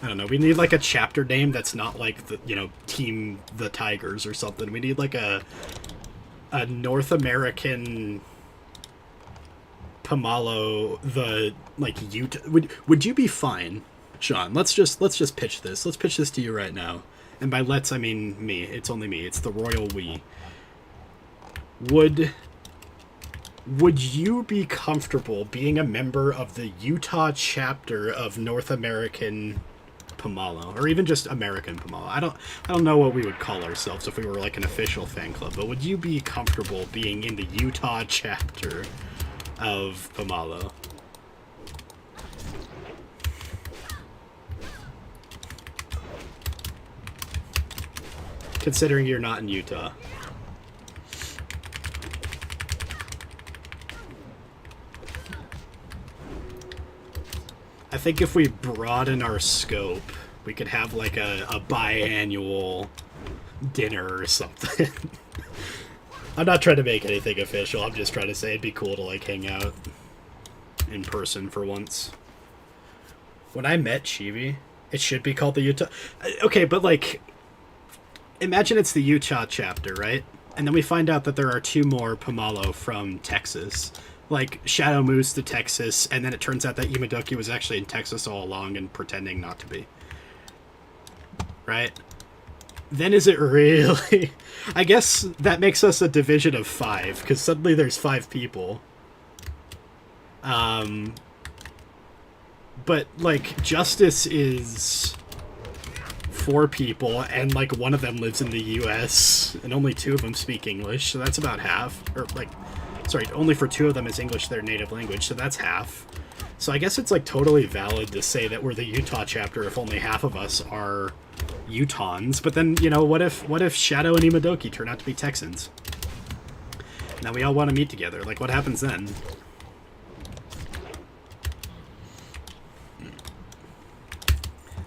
I don't know, we need, like, a chapter name that's not, like, the, you know, Team the Tigers or something. We need, like, a North American Pomalo, the, like, Utah... Would you be fine, Sean? Let's just pitch this. Let's pitch this to you right now. And by let's, I mean me. It's only me. It's the royal we. Would you be comfortable being a member of the Utah chapter of North American Pomalo, or even just American Pomalo? I don't know what we would call ourselves if we were, like, an official fan club, but would you be comfortable being in the Utah chapter of Pomalo? Considering you're not in Utah. I think if we broaden our scope, we could have, like, a biannual dinner or something. I'm not trying to make anything official, I'm just trying to say it'd be cool to, like, hang out. in person for once. When I met Chibi, it should be called the Utah... Okay, but, like, imagine it's the Utah chapter, right? And then we find out that there are 2 more Pomalo from Texas. Like, Shadow moves to Texas, and then it turns out that Imadoki was actually in Texas all along and pretending not to be. Right? Then is it really... I guess that makes us a division of 5, because suddenly there's 5 people. But, like, Justice is 4 people, and, like, one of them lives in the U.S., and only 2 of them speak English, so that's about half. Or, like, sorry, only for 2 of them is English their native language, so that's half. So I guess it's, like, totally valid to say that we're the Utah chapter if only half of us are Utahns. But then, you know, what if Shadow and Imadoki turn out to be Texans? Now we all want to meet together. Like, what happens then?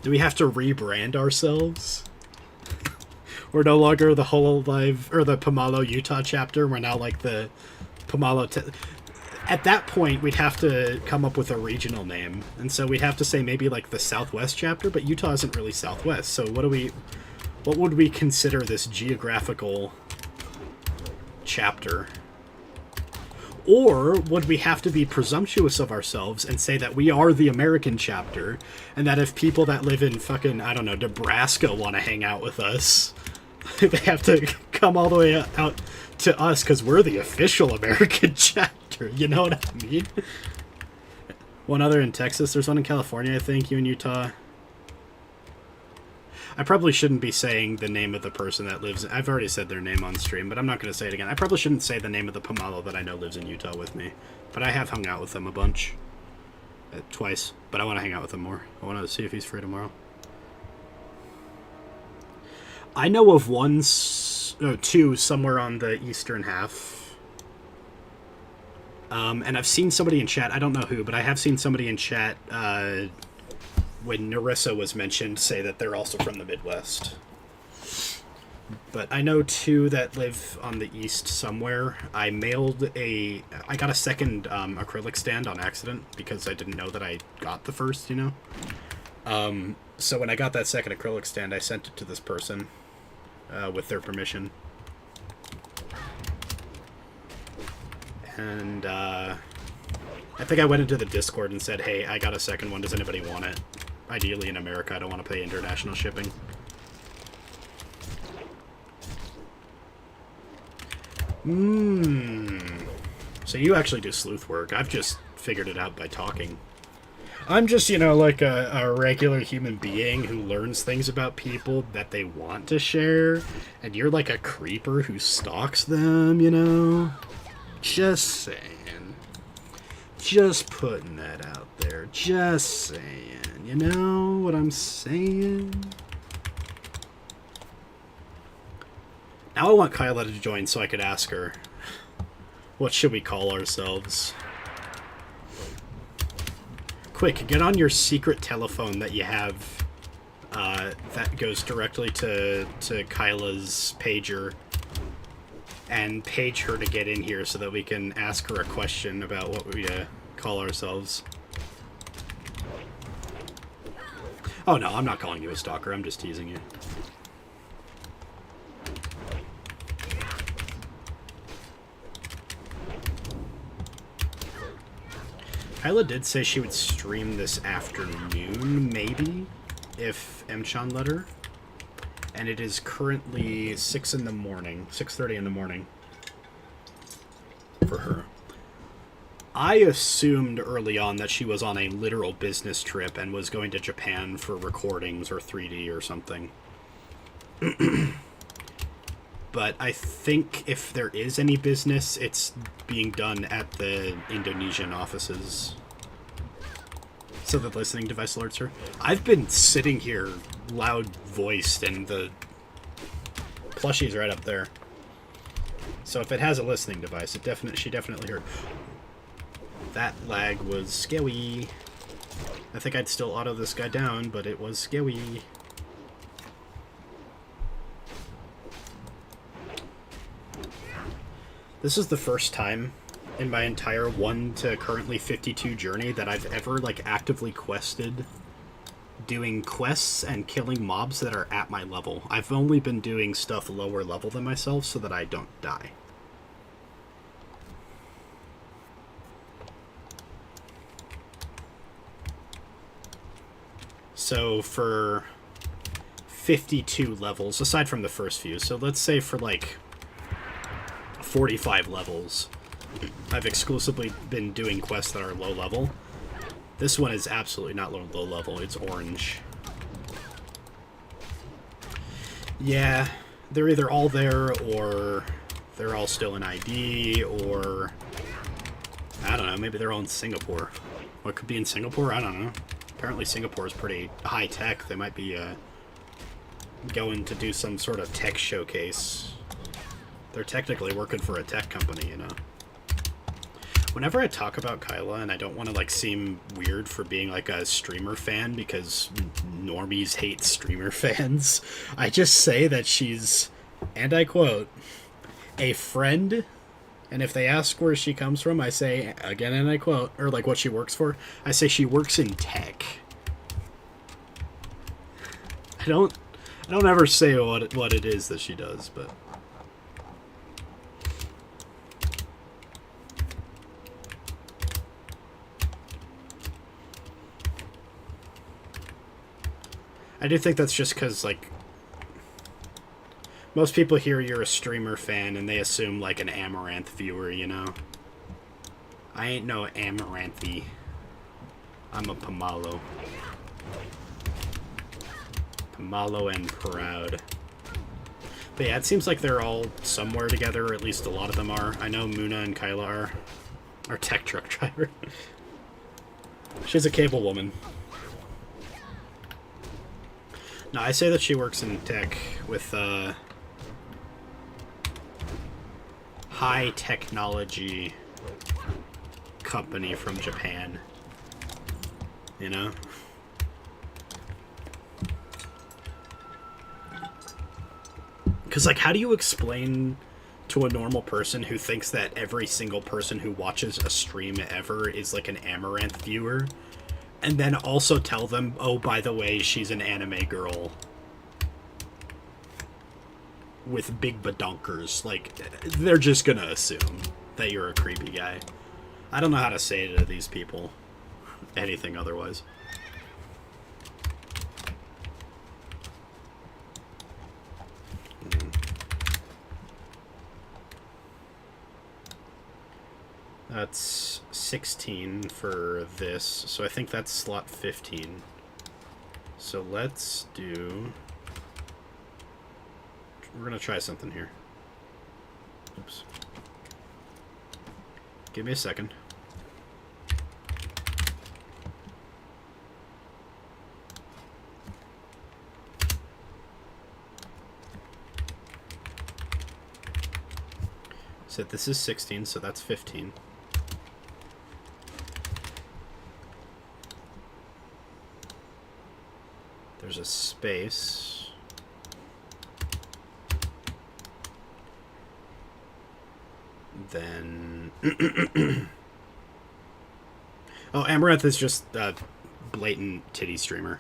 Do we have to rebrand ourselves? We're no longer the Hololive or the Pomalo Utah chapter. We're now like the Pomalo. At that point, we'd have to come up with a regional name, and so we'd have to say maybe like the Southwest chapter. But Utah isn't really Southwest, so what would we consider this geographical chapter? Or would we have to be presumptuous of ourselves and say that we are the American chapter, and that if people that live in fucking, I don't know, Nebraska want to hang out with us, they have to come all the way out to us because we're the official American chapter. You know what I mean? One other in Texas. There's one in California, I think. You in Utah. I probably shouldn't be saying the name of the person that lives... I've already said their name on stream, but I'm not going to say it again. I probably shouldn't say the name of the Pomalo that I know lives in Utah with me. But I have hung out with them a bunch. Twice. But I want to hang out with him more. I want to see if he's free tomorrow. I know of two somewhere on the eastern half. And I've seen somebody in chat. I don't know who, but I have seen somebody in chat... when Narissa was mentioned, say that they're also from the Midwest. But I know 2 that live on the east somewhere. I got a second acrylic stand on accident because I didn't know that I got the first, you know? So when I got that second acrylic stand, I sent it to this person with their permission. And I think I went into the Discord and said, hey, I got a second one, does anybody want it? Ideally in America, I don't want to pay international shipping. So you actually do sleuth work. I've just figured it out by talking. I'm just, you know, like a regular human being who learns things about people that they want to share, and you're like a creeper who stalks them, you know? Just saying. Just putting that out there. Just saying. You know what I'm saying? Now I want Kyla to join so I could ask her, what should we call ourselves? Quick, get on your secret telephone that you have that goes directly to Kyla's pager and page her to get in here so that we can ask her a question about what we call ourselves. Oh no, I'm not calling you a stalker, I'm just teasing you. Kyla did say she would stream this afternoon, maybe, if Mchan let her. And it is currently 6:30 in the morning for her. I assumed early on that she was on a literal business trip and was going to Japan for recordings or 3D or something. But I think if there is any business, it's being done at the Indonesian offices. So the listening device alerts her. I've been sitting here loud-voiced, and the plushie's right up there. So if it has a listening device, she definitely heard. That lag was scary. I think I'd still auto this guy down, but it was scary. This is the first time in my entire 1 to currently 52 journey that I've ever, like, actively quested doing quests and killing mobs that are at my level. I've only been doing stuff lower level than myself so that I don't die. So for 52 levels, aside from the first few, so let's say for like 45 levels, I've exclusively been doing quests that are low level. This one is absolutely not low level, it's orange. Yeah, they're either all there, or they're all still in ID, or I don't know, maybe they're all in Singapore. What could be in Singapore? I don't know. Apparently Singapore is pretty high-tech. They might be going to do some sort of tech showcase. They're technically working for a tech company, you know. Whenever I talk about Kyla, and I don't want to like seem weird for being like a streamer fan, because normies hate streamer fans, I just say that she's, and I quote, a friend. And if they ask where she comes from, I say, again, and I quote, or like what she works for, I say she works in tech. I don't ever say what it is that she does, but I do think that's just because, like, most people hear you're a streamer fan and they assume, like, an Amaranth viewer, you know? I ain't no Amaranthy. I'm a Pomalo. Pomalo and proud. But yeah, it seems like they're all somewhere together, or at least a lot of them are. I know Muna and Kyla are. Our tech truck driver. She's a cable woman. No, I say that she works in tech with, high technology company from Japan. You know? Because, like, how do you explain to a normal person who thinks that every single person who watches a stream ever is, like, an Amaranth viewer, and then also tell them, oh, by the way, she's an anime girl with big badonkers? Like, they're just gonna assume that you're a creepy guy. I don't know how to say to these people anything otherwise. That's 16 for this, so I think that's slot 15. So let's do... We're gonna try something here. Oops. Give me a second. So this is 16, so that's 15. There's a space. Then... oh, Amaranth is just a blatant titty streamer.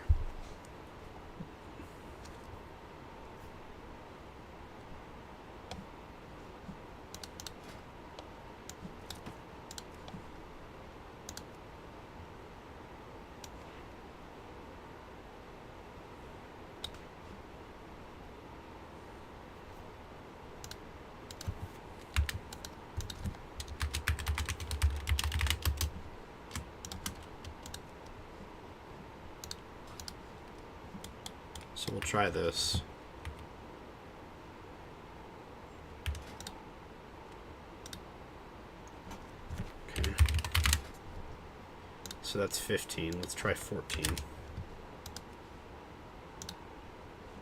So we'll try this. Okay. So that's 15. Let's try 14.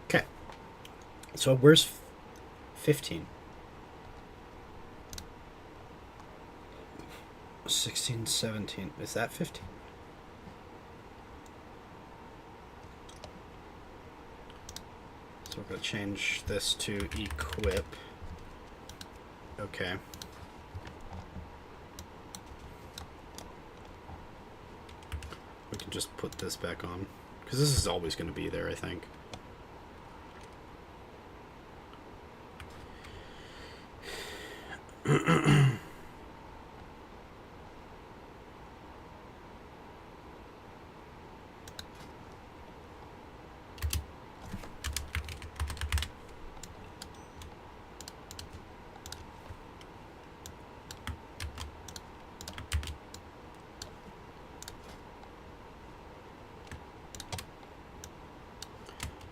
Okay. So where's 15? 16, 17. Is that 15? So we're going to change this to equip. Okay. We can just put this back on. Because this is always going to be there, I think.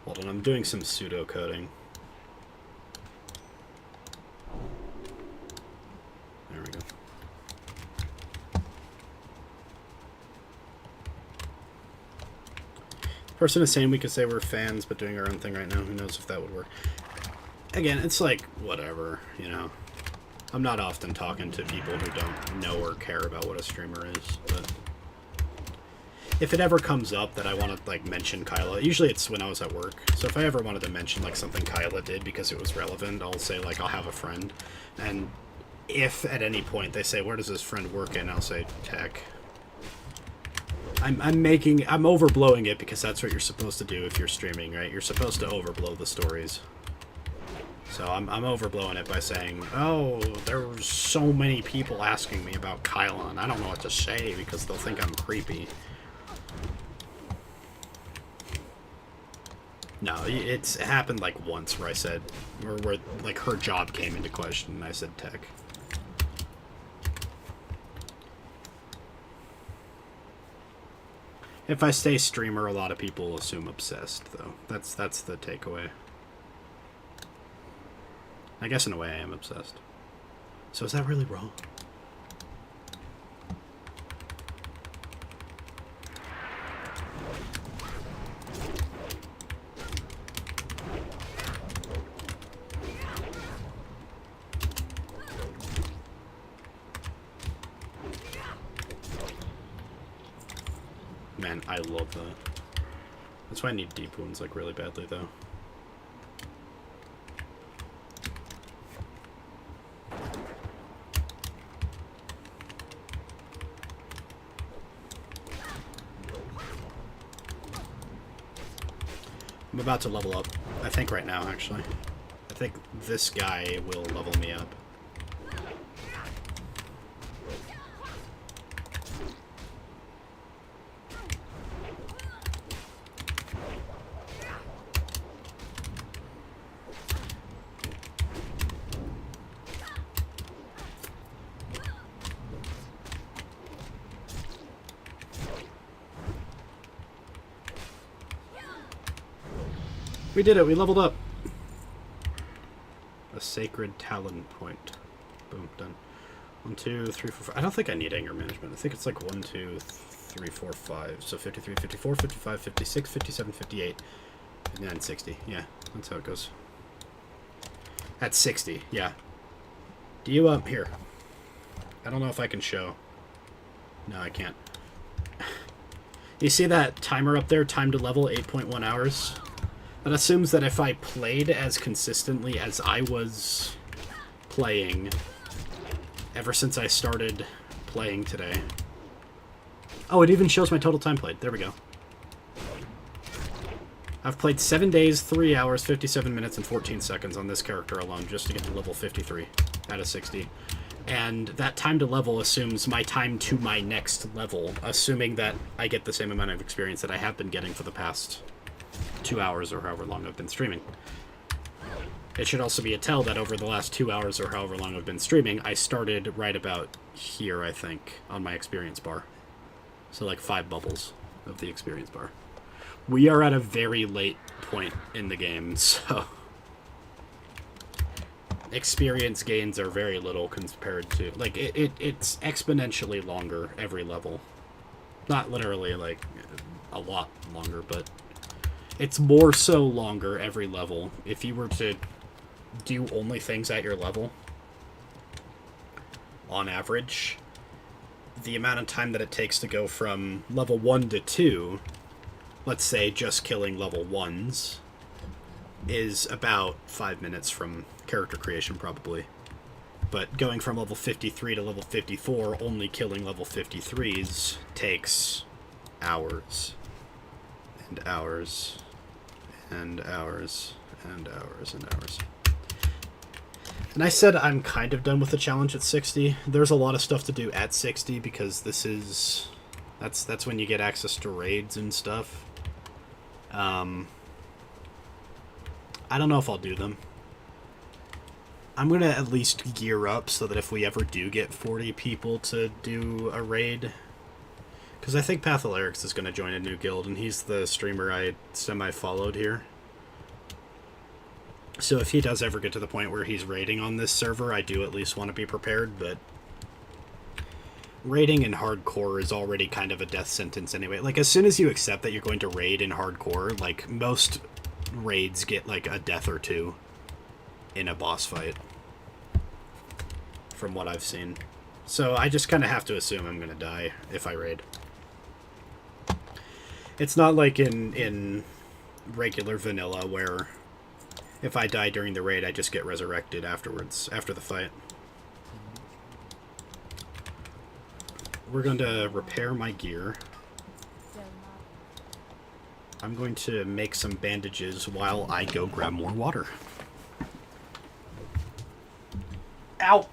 Hold on, I'm doing some pseudocoding. There we go. The person is saying we could say we're fans, but doing our own thing right now. Who knows if that would work? Again, it's like, whatever, you know. I'm not often talking to people who don't know or care about what a streamer is, but if it ever comes up that I want to, like, mention Kyla, usually it's when I was at work, so if I ever wanted to mention, like, something Kyla did because it was relevant, I'll say, like, I'll have a friend, and if at any point they say, where does this friend work in, I'll say, tech. I'm overblowing it because that's what you're supposed to do if you're streaming, right? You're supposed to overblow the stories. So I'm overblowing it by saying, oh, there's so many people asking me about Kyla, and I don't know what to say because they'll think I'm creepy. No, it happened like once where I said, where like her job came into question and I said tech. If I say streamer, a lot of people assume obsessed, though. That's the takeaway. I guess in a way I am obsessed. So is that really wrong? Man, I love that. That's why I need deep wounds, like, really badly, though. I'm about to level up. I think right now, actually. I think this guy will level me up. We did it, we leveled up. A sacred talon point. Boom, done. 1, 2, 3, 4, 5. I don't think I need anger management. I think it's like 1, 2, 3, 4, 5. So 53, 54, 55, 56, 57, 58, and 60. Yeah, that's how it goes. At 60, yeah. Do you, here. I don't know if I can show. No, I can't. You see that timer up there? Time to level, 8.1 hours? That assumes that if I played as consistently as I was playing ever since I started playing today. Oh, it even shows my total time played. There we go. I've played 7 days, 3 hours, 57 minutes, and 14 seconds on this character alone just to get to level 53 out of 60. And that time to level assumes my time to my next level, assuming that I get the same amount of experience that I have been getting for the past 2 hours or however long I've been streaming. It should also be a tell that over the last 2 hours or however long I've been streaming, I started right about here, I think, on my experience bar. So like 5 bubbles of the experience bar. We are at a very late point in the game, so experience gains are very little compared to, like, it's exponentially longer every level. Not literally, like, a lot longer, but it's more so longer every level. If you were to do only things at your level, on average, the amount of time that it takes to go from level 1 to 2, let's say just killing level 1s, is about 5 minutes from character creation, probably. But going from level 53 to level 54, only killing level 53s takes hours and hours and hours and hours and hours. And I said I'm kind of done with the challenge at 60. There's a lot of stuff to do at 60 because this is... That's when you get access to raids and stuff. I don't know if I'll do them. I'm going to at least gear up so that if we ever do get 40 people to do a raid... Because I think Patholerics is going to join a new guild, and he's the streamer I semi-followed here. So if he does ever get to the point where he's raiding on this server, I do at least want to be prepared, but... Raiding in hardcore is already kind of a death sentence anyway. Like, as soon as you accept that you're going to raid in hardcore, like, most raids get, like, a death or two in a boss fight. From what I've seen. So I just kind of have to assume I'm going to die if I raid. It's not like in regular vanilla where if I die during the raid, I just get resurrected afterwards, after the fight. We're going to repair my gear. I'm going to make some bandages while I go grab more water. Ow!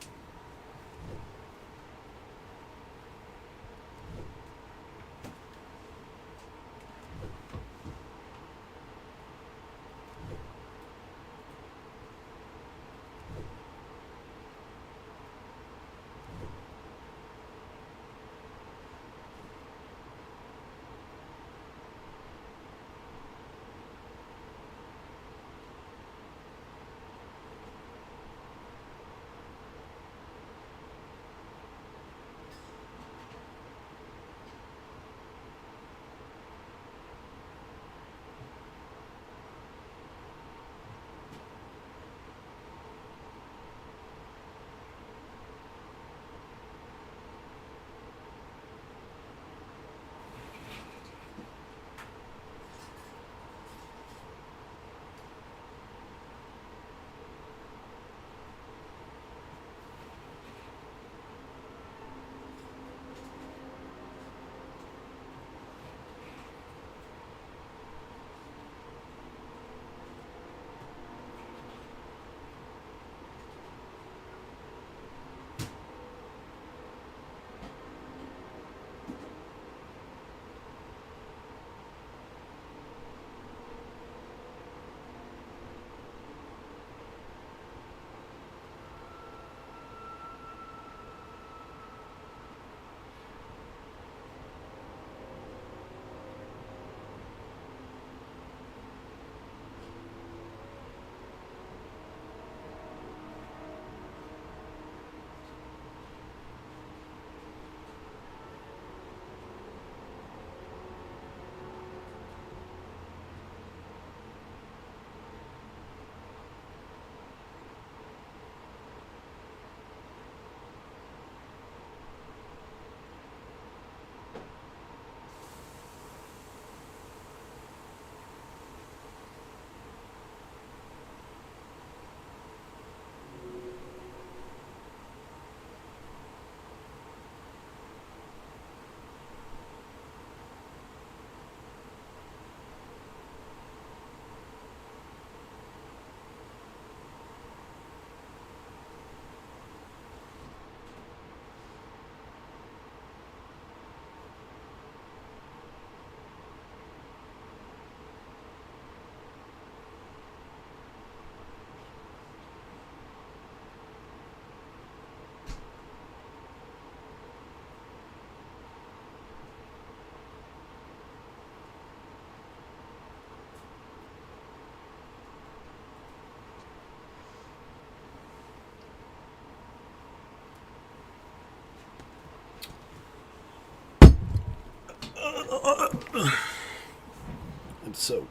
I'm so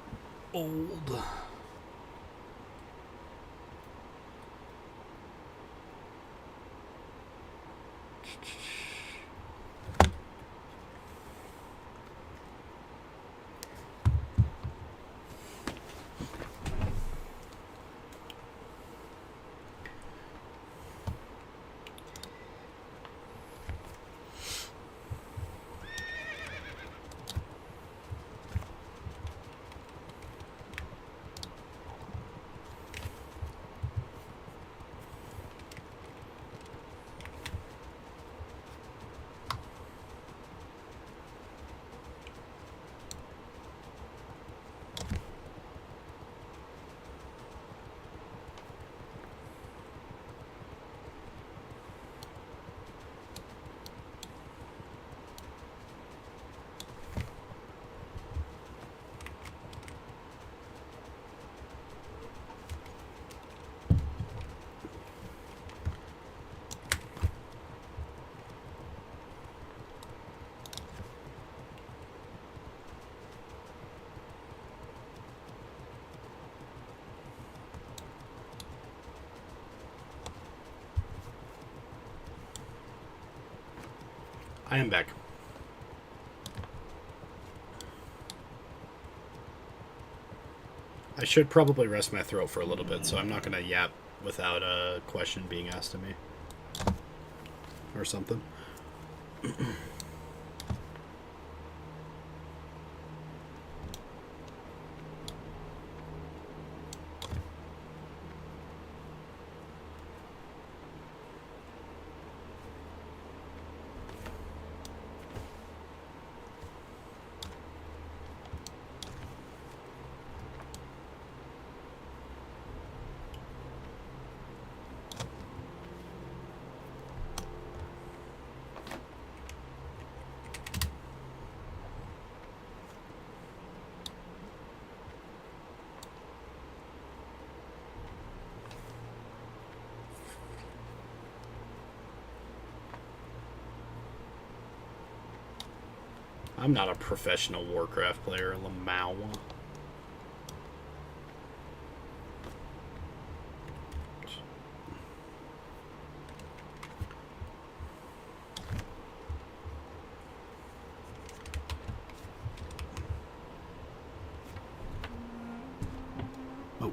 old. I am back. I should probably rest my throat for a little bit, so I'm not going to yap without a question being asked of me. Or something. I'm not a professional Warcraft player, Lamau. Oh.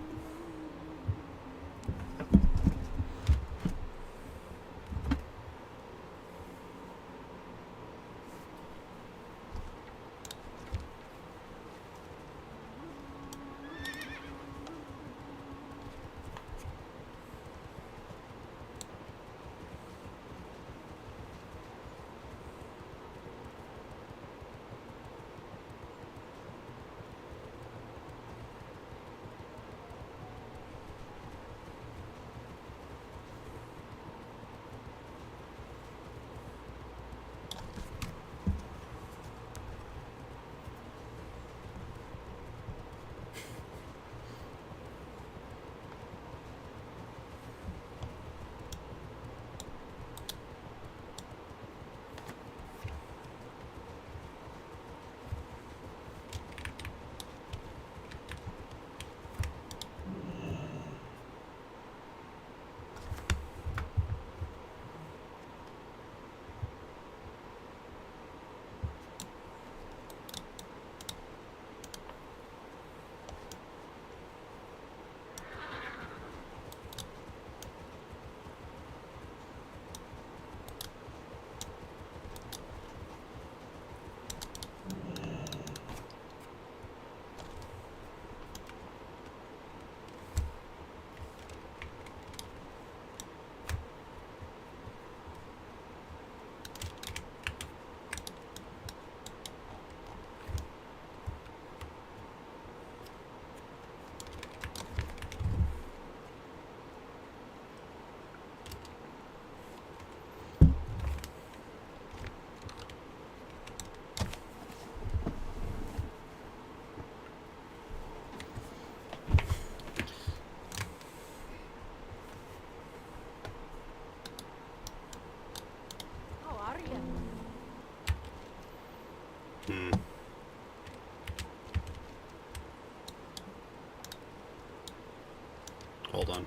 Hold on.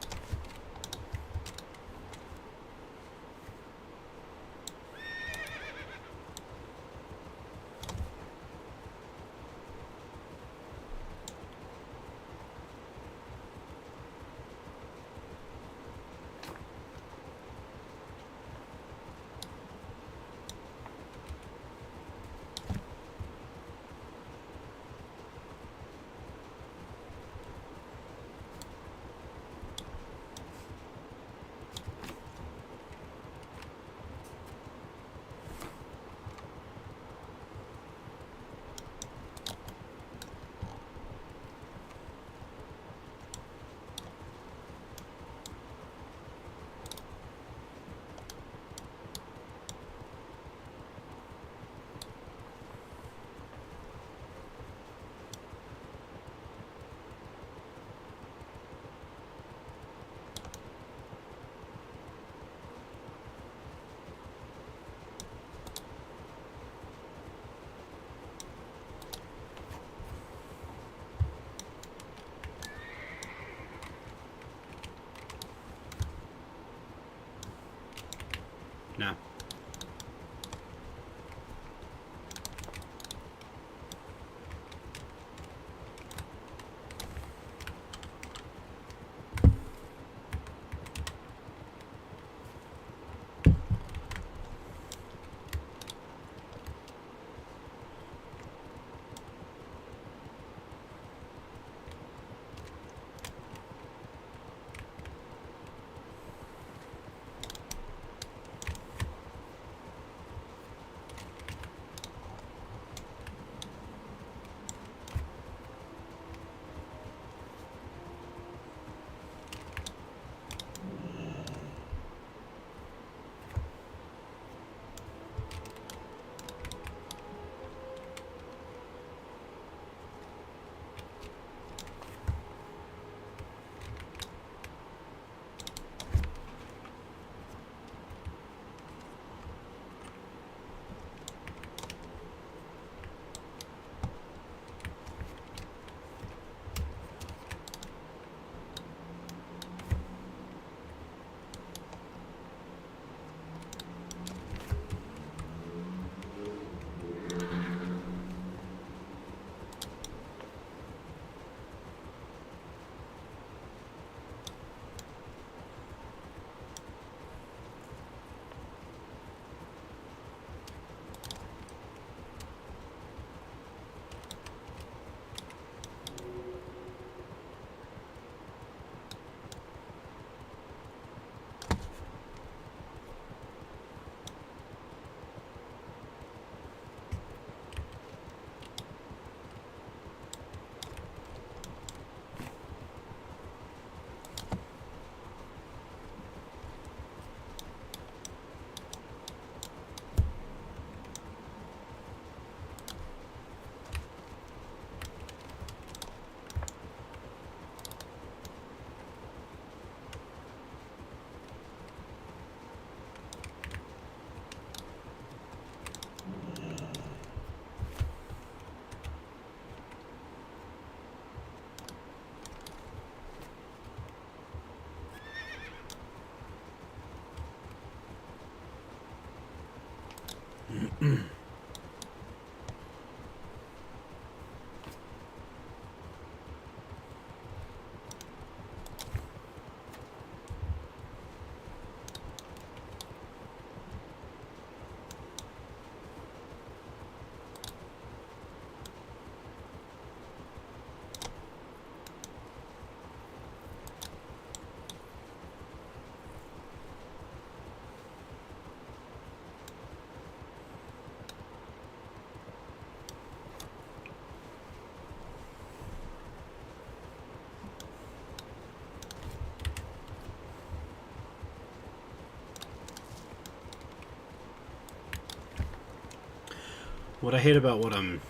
What I hate about what I'm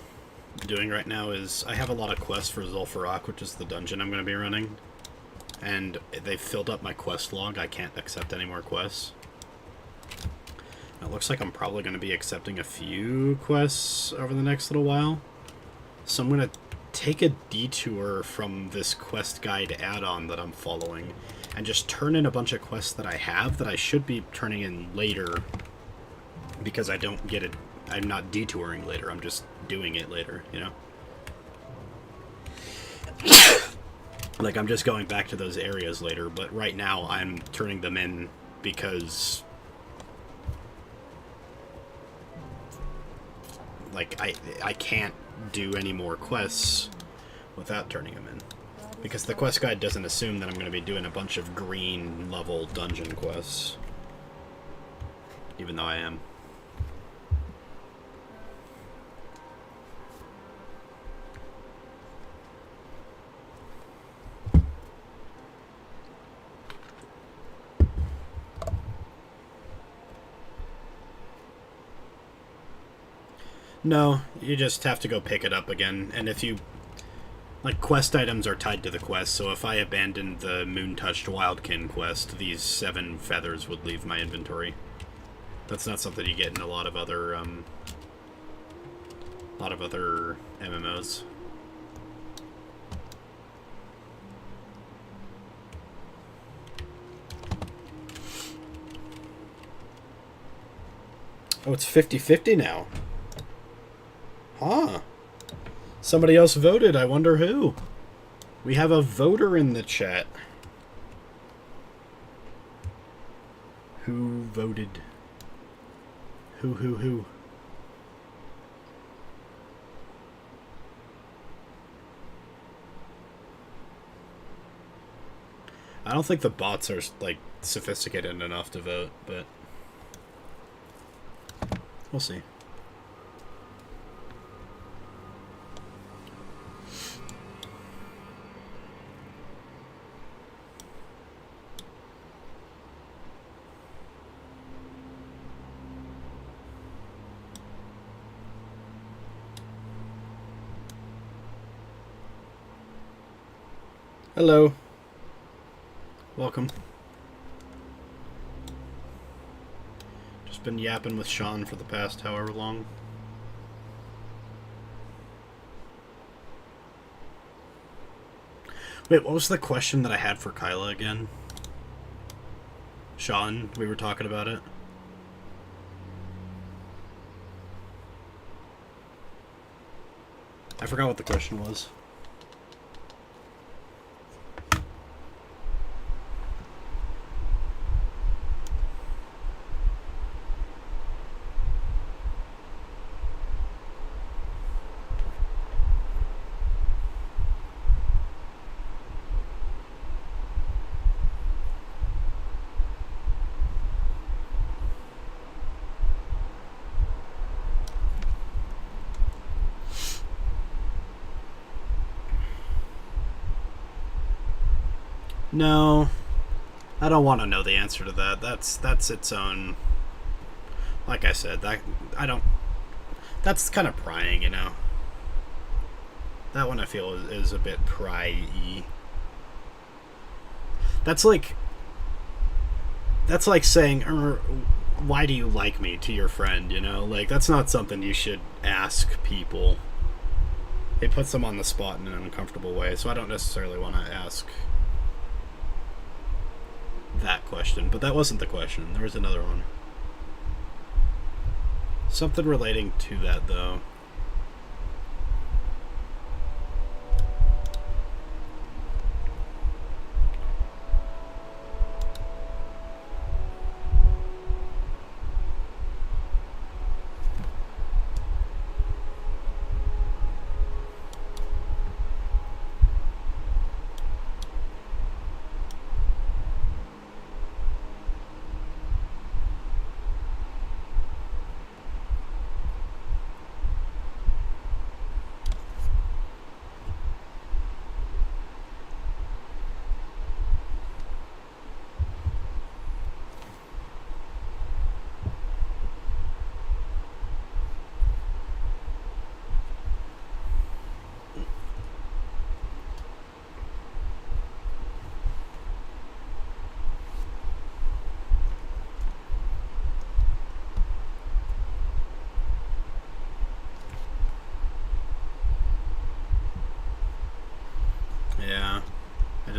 doing right now is I have a lot of quests for Zul'Farrak, which is the dungeon I'm going to be running. And they've filled up my quest log. I can't accept any more quests. It looks like I'm probably going to be accepting a few quests over the next little while. So I'm going to take a detour from this quest guide add-on that I'm following and just turn in a bunch of quests that I have that I should be turning in later because I don't get it. I'm not detouring later. I'm just doing it later, you know? Like, I'm just going back to those areas later, but right now I'm turning them in because, like, I can't do any more quests without turning them in. Because the quest guide doesn't assume that I'm going to be doing a bunch of green level dungeon quests. Even though I am. No, you just have to go pick it up again, and if you... Like, quest items are tied to the quest, so if I abandoned the Moon-Touched Wildkin quest, these 7 feathers would leave my inventory. That's not something you get in a lot of other MMOs. Oh, it's 50-50 now. Huh. Somebody else voted. I wonder who. We have a voter in the chat. Who voted? Who? I don't think the bots are, like, sophisticated enough to vote, but we'll see. Hello. Welcome. Just been yapping with Sean for the past however long. Wait, what was the question that I had for Kyla again? Sean, we were talking about it. I forgot what the question was. No, I don't want to know the answer to that. That's its own. Like I said, I don't. That's kind of prying, you know. That one I feel is a bit pry-y. That's like saying, "Why do you like me?" to your friend, you know. Like, that's not something you should ask people. It puts them on the spot in an uncomfortable way. So I don't necessarily want to ask that question, but that wasn't the question. There was another one. Something relating to that, though.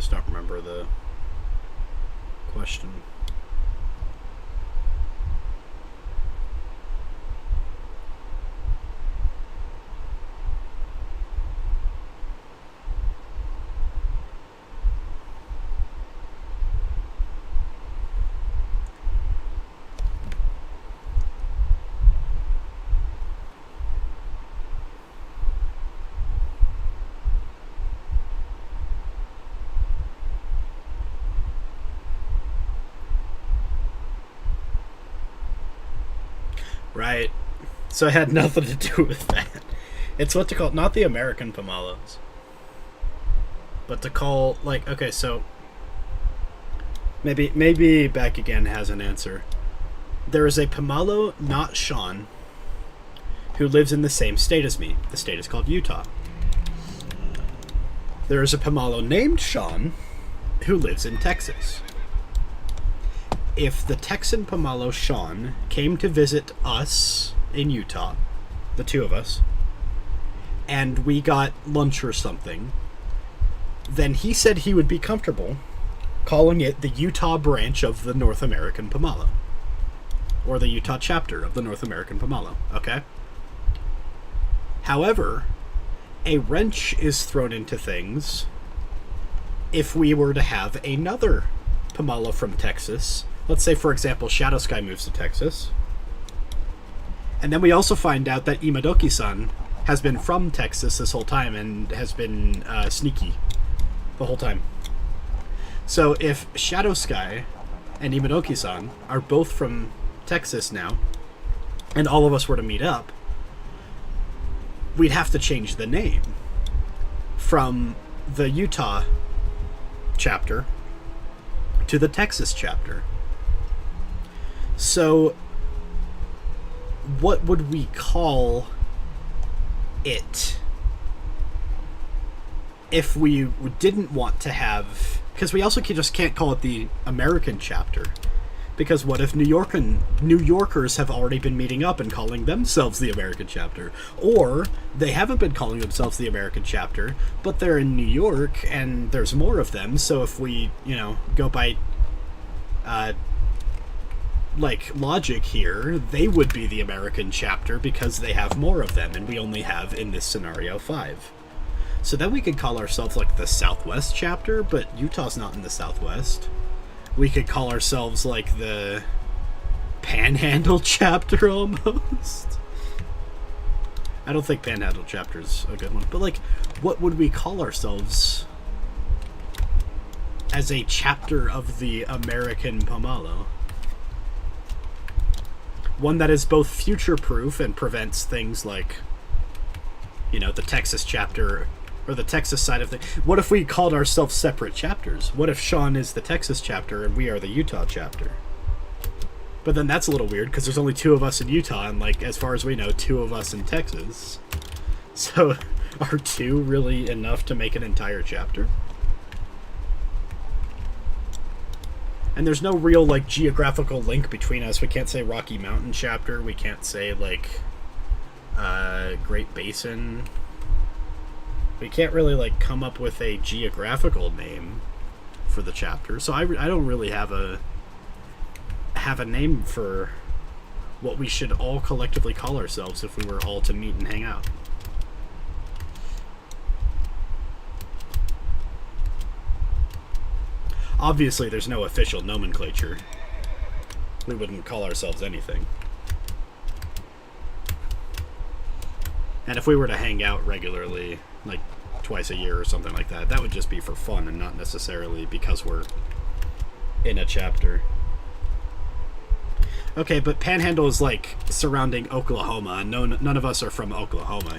just don't remember the question. Right. So it had nothing to do with that. It's what to call, not the American Pomalos, but to call, like, okay, so maybe Back Again has an answer. There is a Pomalo, not Sean, who lives in the same state as me. The state is called Utah. There is a Pomalo named Sean who lives in Texas. If the Texan Pomalo Sean came to visit us in Utah, the two of us, and we got lunch or something, then he said he would be comfortable calling it the Utah branch of the North American Pomalo. Or the Utah chapter of the North American Pomalo, okay? However, a wrench is thrown into things if we were to have another Pomalo from Texas. Let's say, for example, Shadow Sky moves to Texas. And then we also find out that Imadoki-san has been from Texas this whole time and has been sneaky the whole time. So if Shadow Sky and Imadoki-san are both from Texas now, and all of us were to meet up, we'd have to change the name from the Utah chapter to the Texas chapter. So what would we call it if we didn't want to have... Because we also just can't call it the American chapter. Because what if New Yorkers have already been meeting up and calling themselves the American chapter? Or they haven't been calling themselves the American chapter, but they're in New York and there's more of them. So if we, go by logic here, they would be the American chapter because they have more of them, and we only have, in this scenario, 5. So then we could call ourselves like the Southwest chapter, but Utah's not in the Southwest. We could call ourselves like the Panhandle chapter almost. I don't think Panhandle chapter's a good one, but what would we call ourselves as a chapter of the American Pomalo? One that is both future-proof and prevents things like, the Texas chapter or the Texas side of things. What if we called ourselves separate chapters? What if Sean is the Texas chapter and we are the Utah chapter? But then that's a little weird because there's only 2 of us in Utah and, as far as we know, 2 of us in Texas. So are 2 really enough to make an entire chapter? And there's no real, geographical link between us. We can't say Rocky Mountain chapter. We can't say, Great Basin. We can't really, come up with a geographical name for the chapter. So I don't really have a name for what we should all collectively call ourselves if we were all to meet and hang out. Obviously, there's no official nomenclature. We wouldn't call ourselves anything. And if we were to hang out regularly, twice a year or something like that, that would just be for fun and not necessarily because we're in a chapter. Okay, but Panhandle is, surrounding Oklahoma, and none of us are from Oklahoma,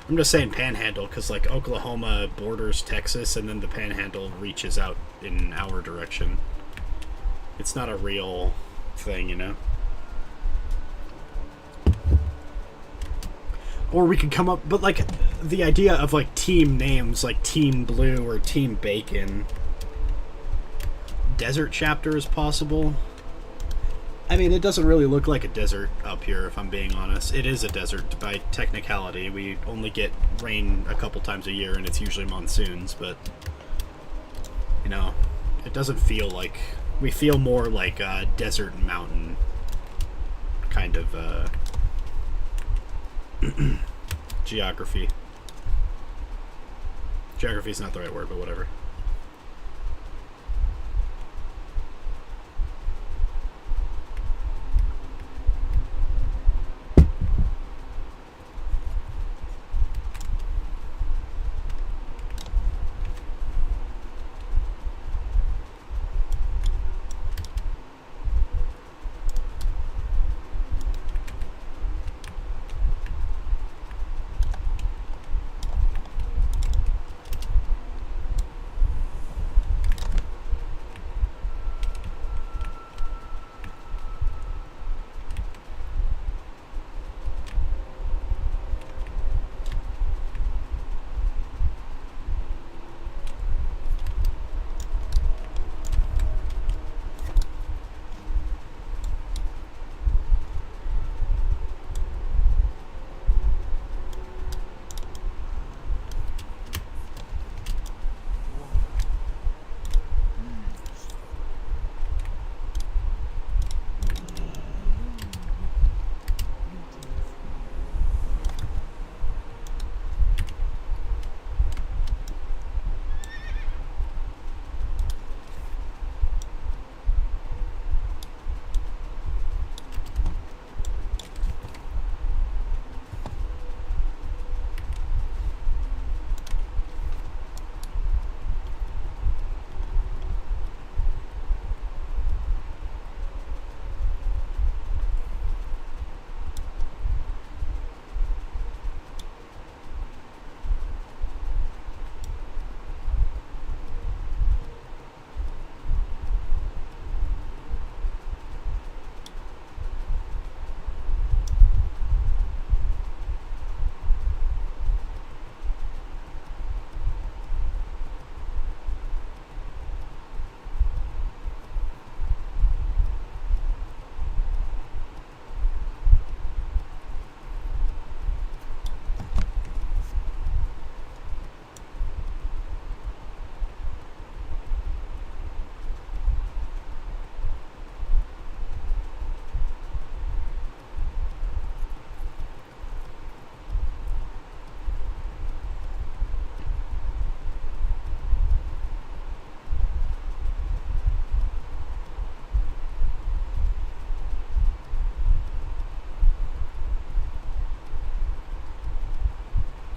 I'm just saying Panhandle because, Oklahoma borders Texas, and then the Panhandle reaches out in our direction. It's not a real thing, Or we could come up... But, the idea of, team names, like Team Blue or Team Bacon. Desert chapter is possible. I mean, it doesn't really look like a desert up here, if I'm being honest. It is a desert by technicality. We only get rain a couple times a year, and it's usually monsoons, but, you know, it doesn't feel like... We feel more like a desert and mountain kind of geography. Geography is not the right word, but whatever.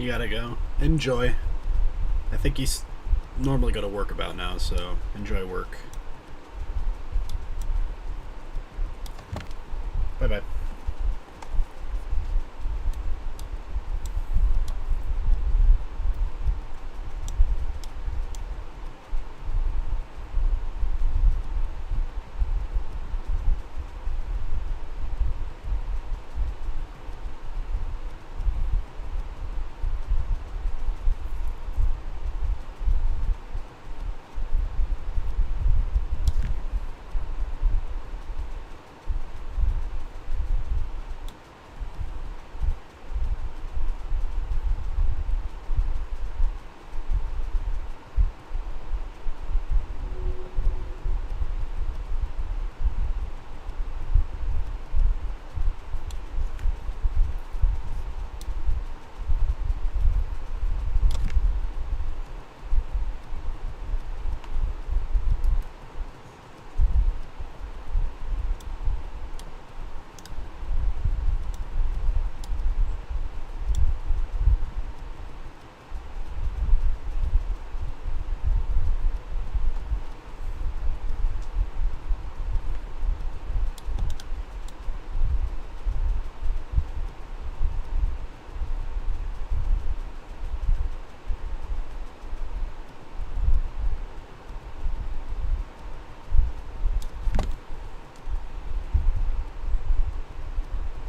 You gotta go. Enjoy. I think he's normally go to work about now, so enjoy work. Bye-bye.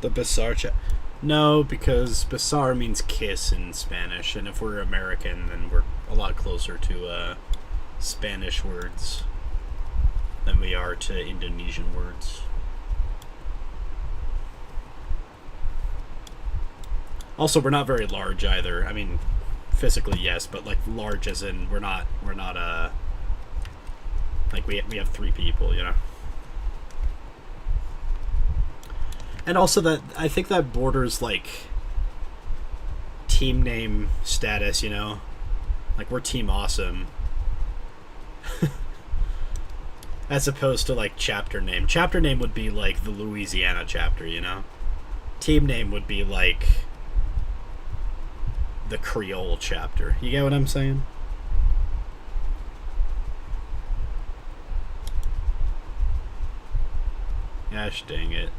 The Basar chat. No, because Basar means kiss in Spanish, and if we're American, then we're a lot closer to Spanish words than we are to Indonesian words. Also, we're not very large either. I mean, physically yes, but like large as in we're not like we have 3 people, you know. And also that I think that borders like team name status, you know. Like we're Team Awesome. As opposed to like chapter name. Chapter name would be like the Louisiana chapter, you know. Team name would be like the Creole chapter. You get what I'm saying? Gosh dang it.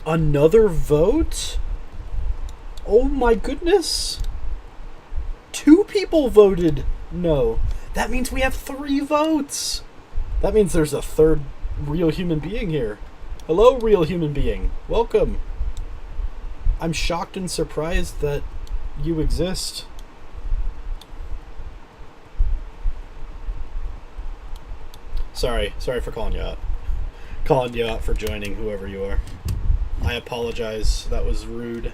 Another vote? Oh my goodness. 2 people voted no. That means we have 3 votes. That means there's a third real human being here. Hello, real human being. Welcome. I'm shocked and surprised that you exist. Sorry for calling you out. Calling you out for joining, whoever you are. I apologize. That was rude.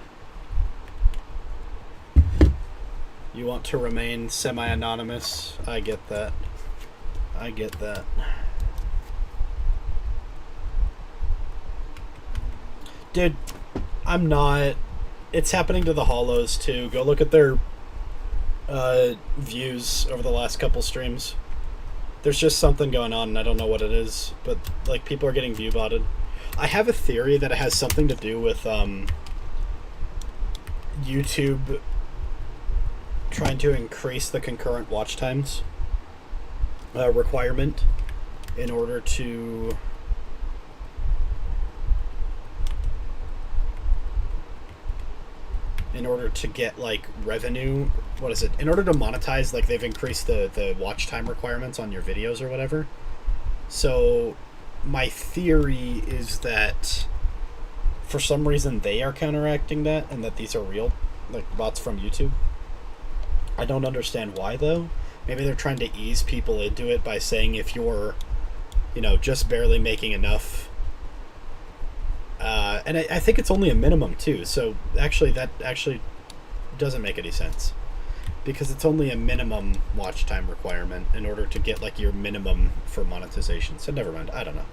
You want to remain semi-anonymous? I get that. I get that. Dude, I'm not. It's happening to the Hollows too. Go look at their views over the last couple streams. There's just something going on, and I don't know what it is, but like people are getting view botted. I have a theory that it has something to do with YouTube trying to increase the concurrent watch times requirement in order to get like revenue. What is it? In order to monetize, like they've increased the watch time requirements on your videos or whatever. So my theory is that for some reason they are counteracting that, and that these are real, like bots from YouTube. I don't understand why though. Maybe they're trying to ease people into it by saying if you're, just barely making enough. And I think it's only a minimum too. So actually, that actually doesn't make any sense, because it's only a minimum watch time requirement in order to get like your minimum for monetization. So never mind. I don't know.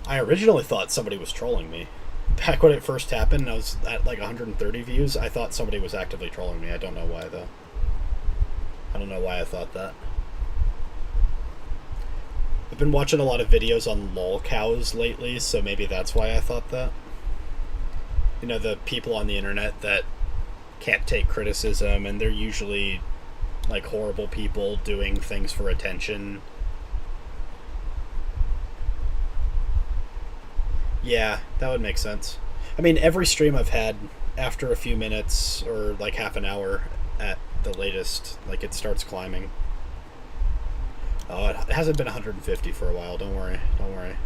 I originally thought somebody was trolling me. Back when it first happened, I was at like 130 views. I thought somebody was actively trolling me. I don't know why though. I don't know why I thought that. I've been watching a lot of videos on lol cows lately, so maybe that's why I thought that. The people on the internet that can't take criticism, and they're usually like horrible people doing things for attention. Yeah, that would make sense. I mean, every stream I've had, after a few minutes or like half an hour at the latest, like it starts climbing. Oh, it hasn't been 150 for a while. Don't worry. Don't worry.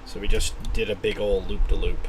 So we just did a big ol' loop-de-loop.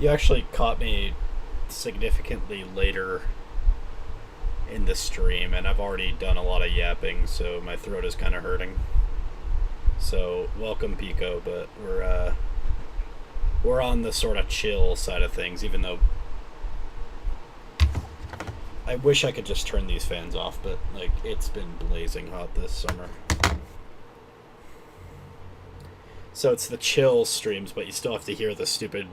You actually caught me significantly later in the stream, and I've already done a lot of yapping, so my throat is kind of hurting. So welcome, Pico, but we're on the sort of chill side of things, even though I wish I could just turn these fans off, but like it's been blazing hot this summer. So it's the chill streams, but you still have to hear the stupid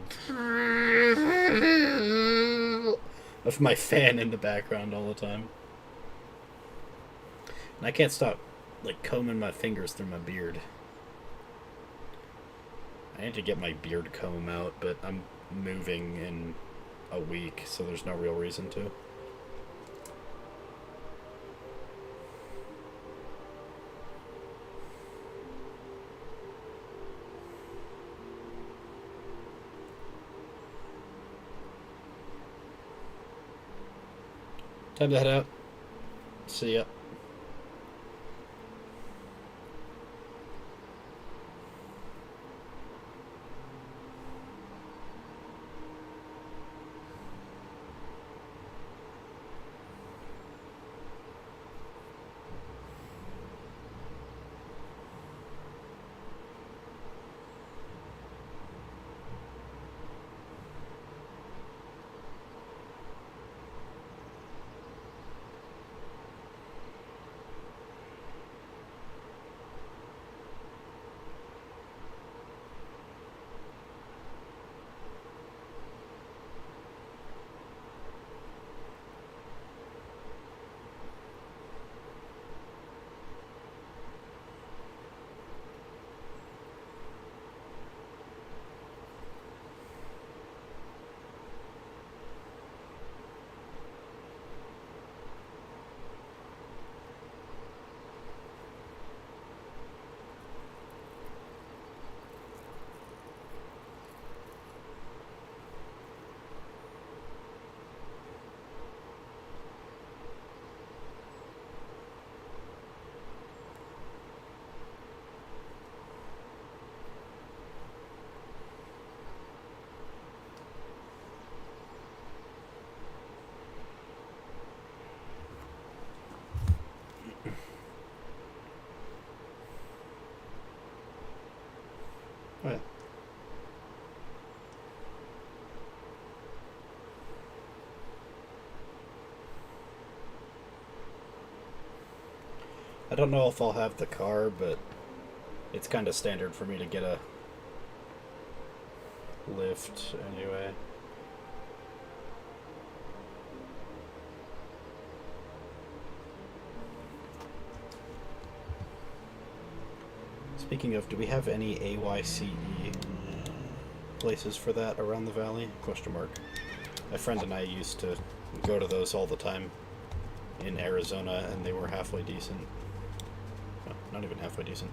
of my fan in the background all the time. And I can't stop like combing my fingers through my beard. I need to get my beard comb out, but I'm moving in a week, so there's no real reason to. Time to head out. See ya. What? I don't know if I'll have the car, but it's kind of standard for me to get a lift anyway. Speaking of, do we have any AYCE places for that around the valley? Question mark. My friend and I used to go to those all the time in Arizona, and they were halfway decent. No, not even halfway decent.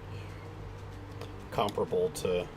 Comparable to...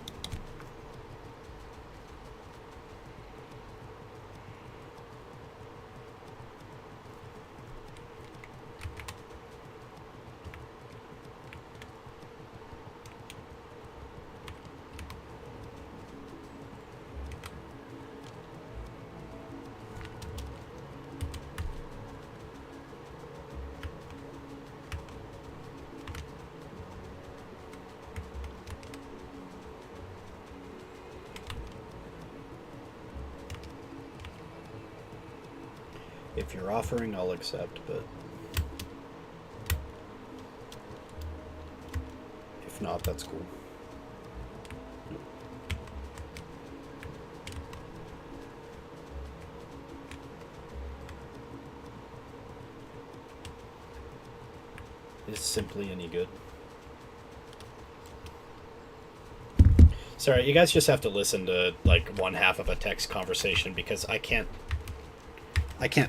If you're offering, I'll accept, but if not, that's cool. Is simply any good? Sorry, you guys just have to listen to like one half of a text conversation because I can't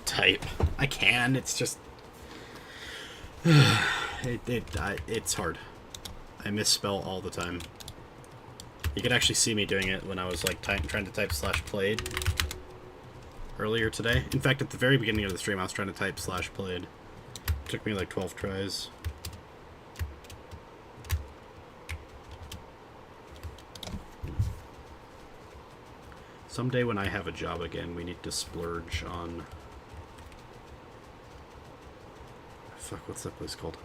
type. I can. It's just it's hard. I misspell all the time. You could actually see me doing it when I was like trying to type /played earlier today. In fact, at the very beginning of the stream, I was trying to type /played. It took me like 12 tries. Someday when I have a job again, we need to splurge on... Fuck, what's that place called?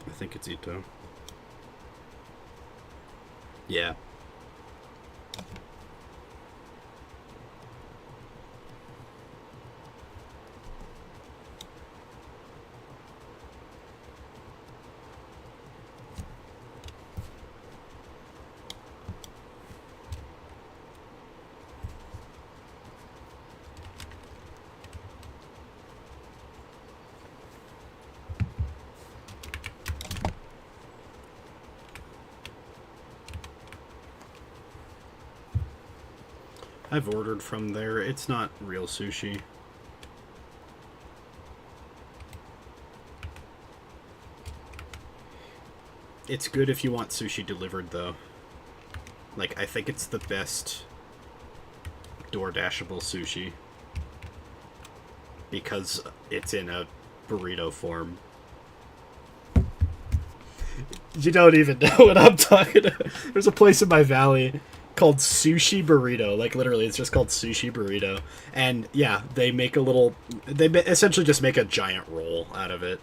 I think it's Ito. Yeah. I've ordered from there. It's not real sushi. It's good if you want sushi delivered, though. Like, I think it's the best DoorDashable sushi. Because it's in a burrito form. You don't even know what I'm talking about. There's a place in my valley called Sushi Burrito. Like, literally, it's just called Sushi Burrito. And, yeah, they make a little... They essentially just make a giant roll out of it.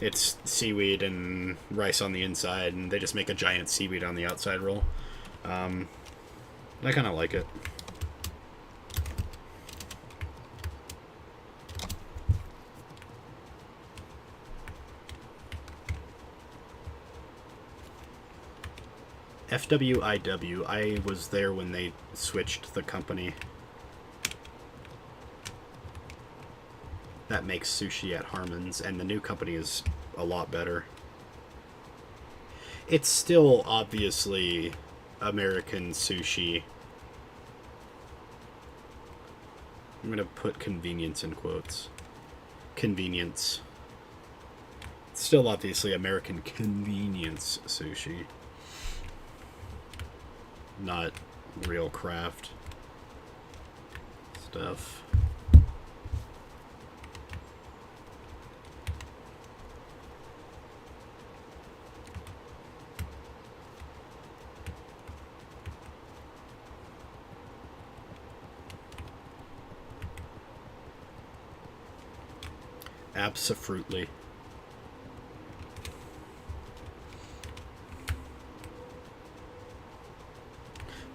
It's seaweed and rice on the inside, and they just make a giant seaweed on the outside roll. I kind of like it. FWIW. I was there when they switched the company that makes sushi at Harmon's, and the new company is a lot better. It's still obviously American sushi. I'm gonna put convenience in quotes. Convenience. It's still obviously American convenience sushi. Not real craft stuff. Abso-fruitly.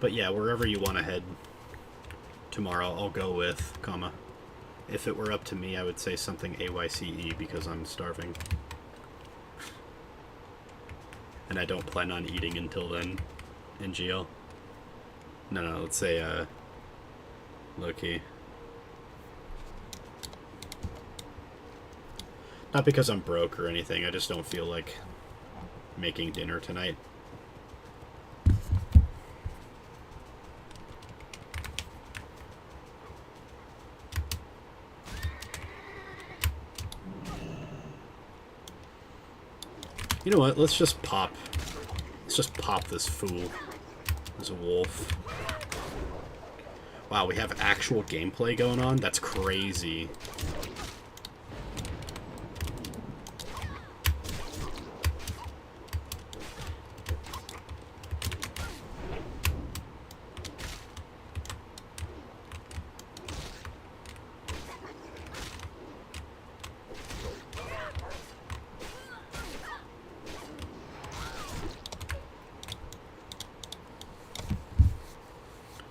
But yeah, wherever you want to head tomorrow, I'll go with, comma. If it were up to me, I would say something AYCE because I'm starving. And I don't plan on eating until then in GL. No, let's say, low-key. Not because I'm broke or anything, I just don't feel like making dinner tonight. You know what? Let's just pop this fool. There's a wolf. Wow, we have actual gameplay going on? That's crazy.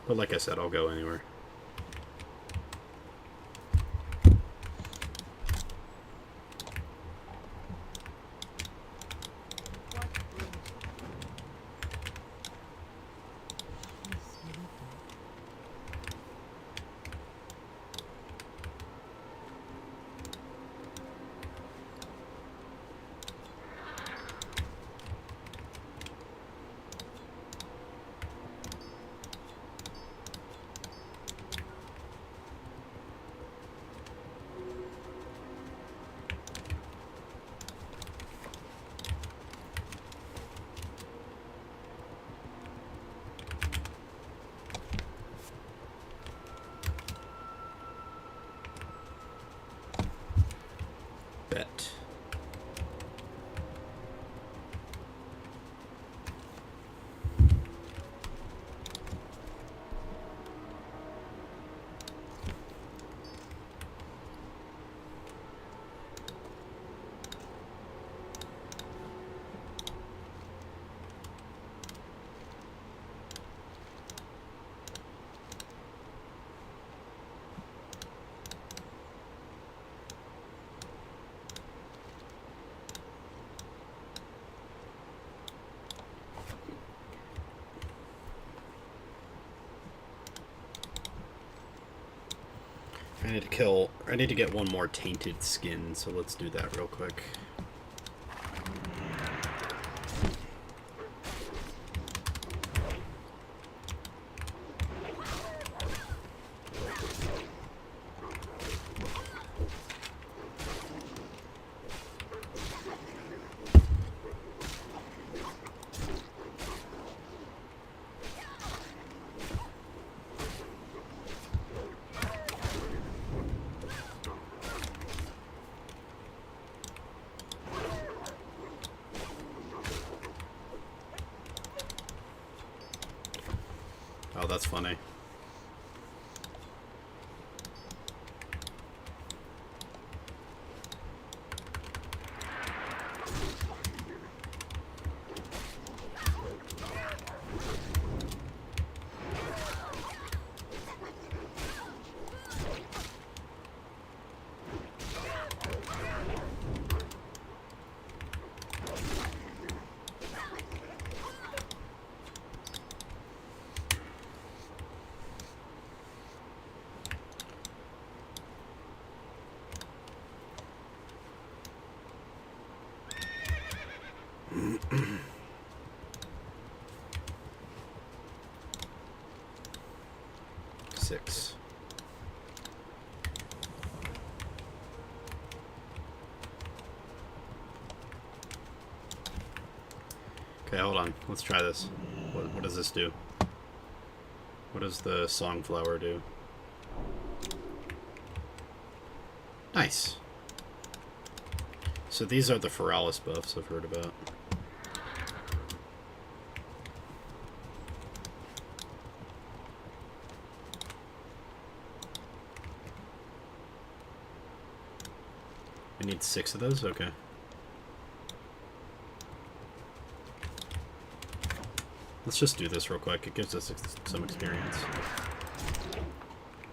But like I said, I'll go anywhere. Bet. I need to get one more tainted skin, so let's do that real quick. Oh, that's funny. Six. Okay, hold on. Let's try this. What does this do? What does the songflower do? Nice. So these are the Feralis buffs I've heard about. I need 6 of those? Okay. Let's just do this real quick. It gives us some experience.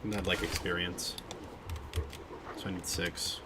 And I'd like experience. So I need 6.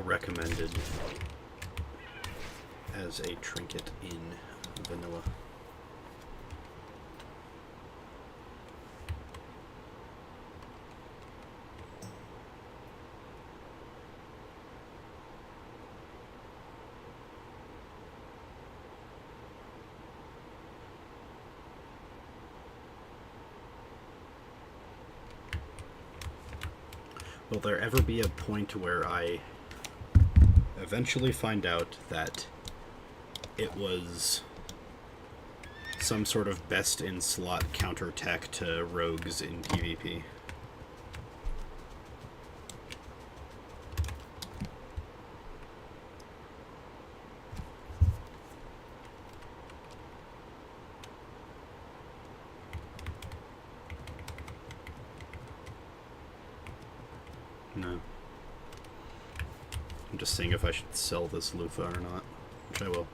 recommended as a trinket in vanilla. Will there ever be a point where I eventually find out that it was some sort of best in slot counterattack to rogues in PvP? No. I'm just seeing if I should sell this loofah or not, which I will.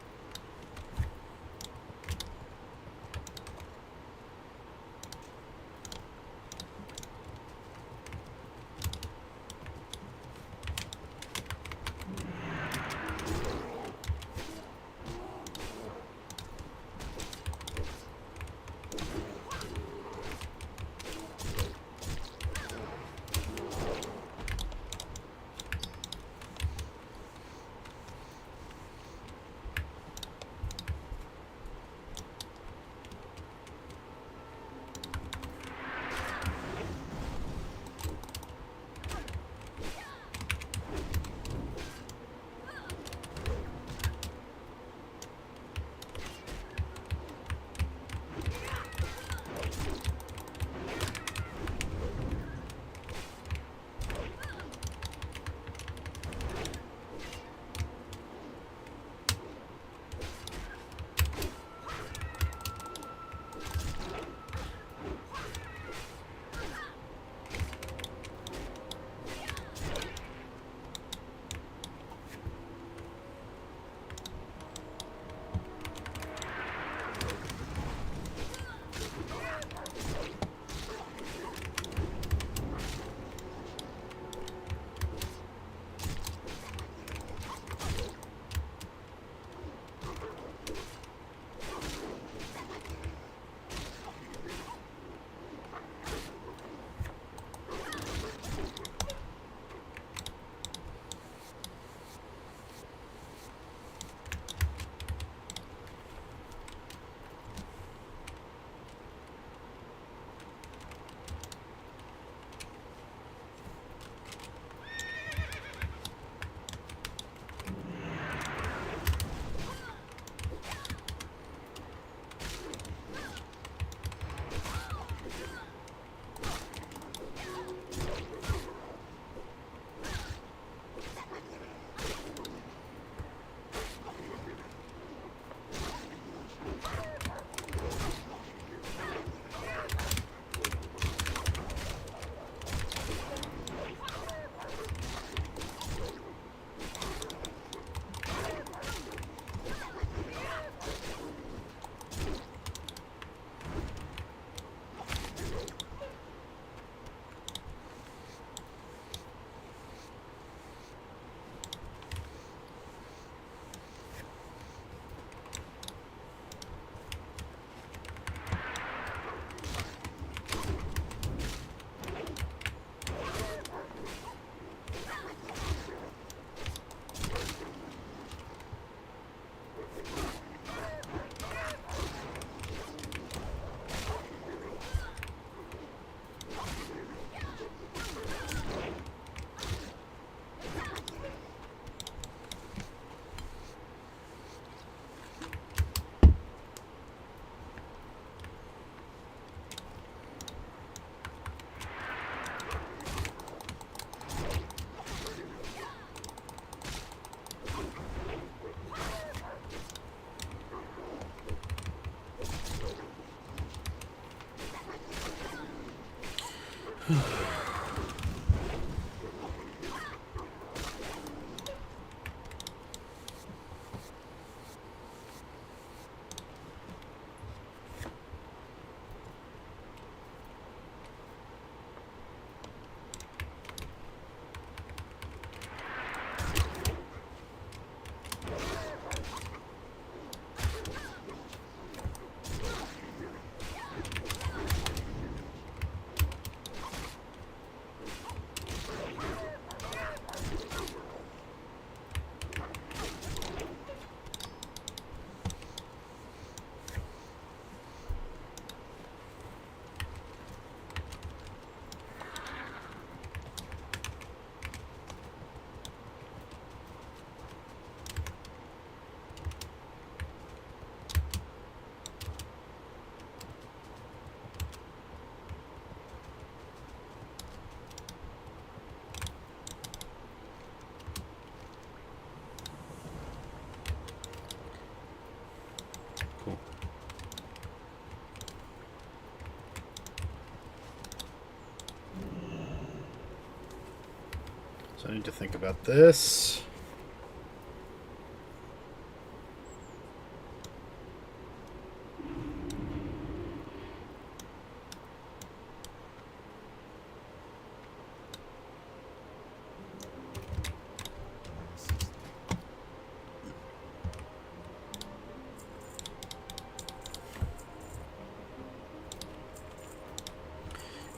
So I need to think about this.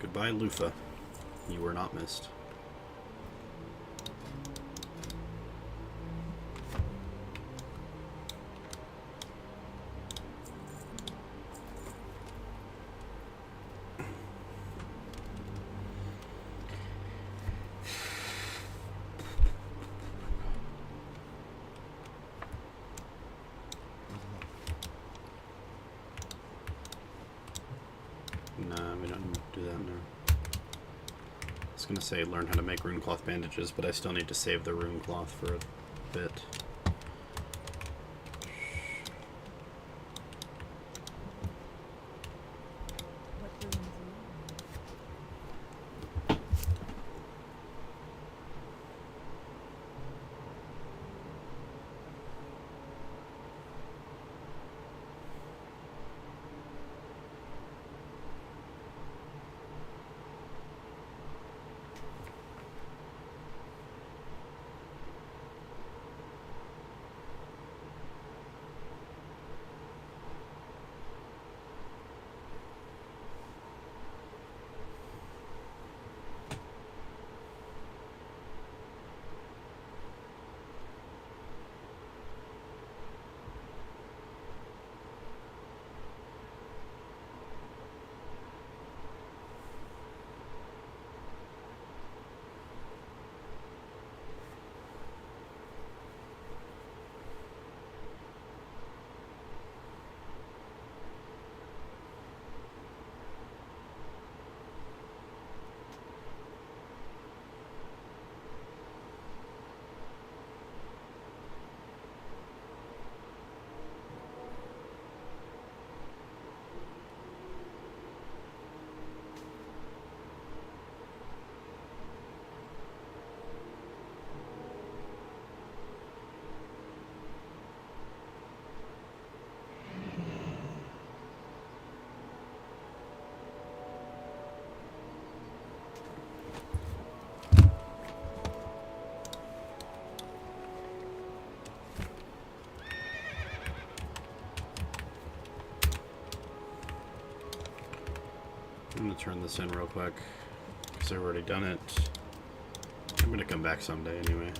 Goodbye, Lufa. You were not missed. Nah, we don't do that now. I was gonna say learn how to make rune cloth bandages, but I still need to save the rune cloth for a bit. I'm gonna turn this in real quick, because I've already done it. I'm gonna come back someday anyway.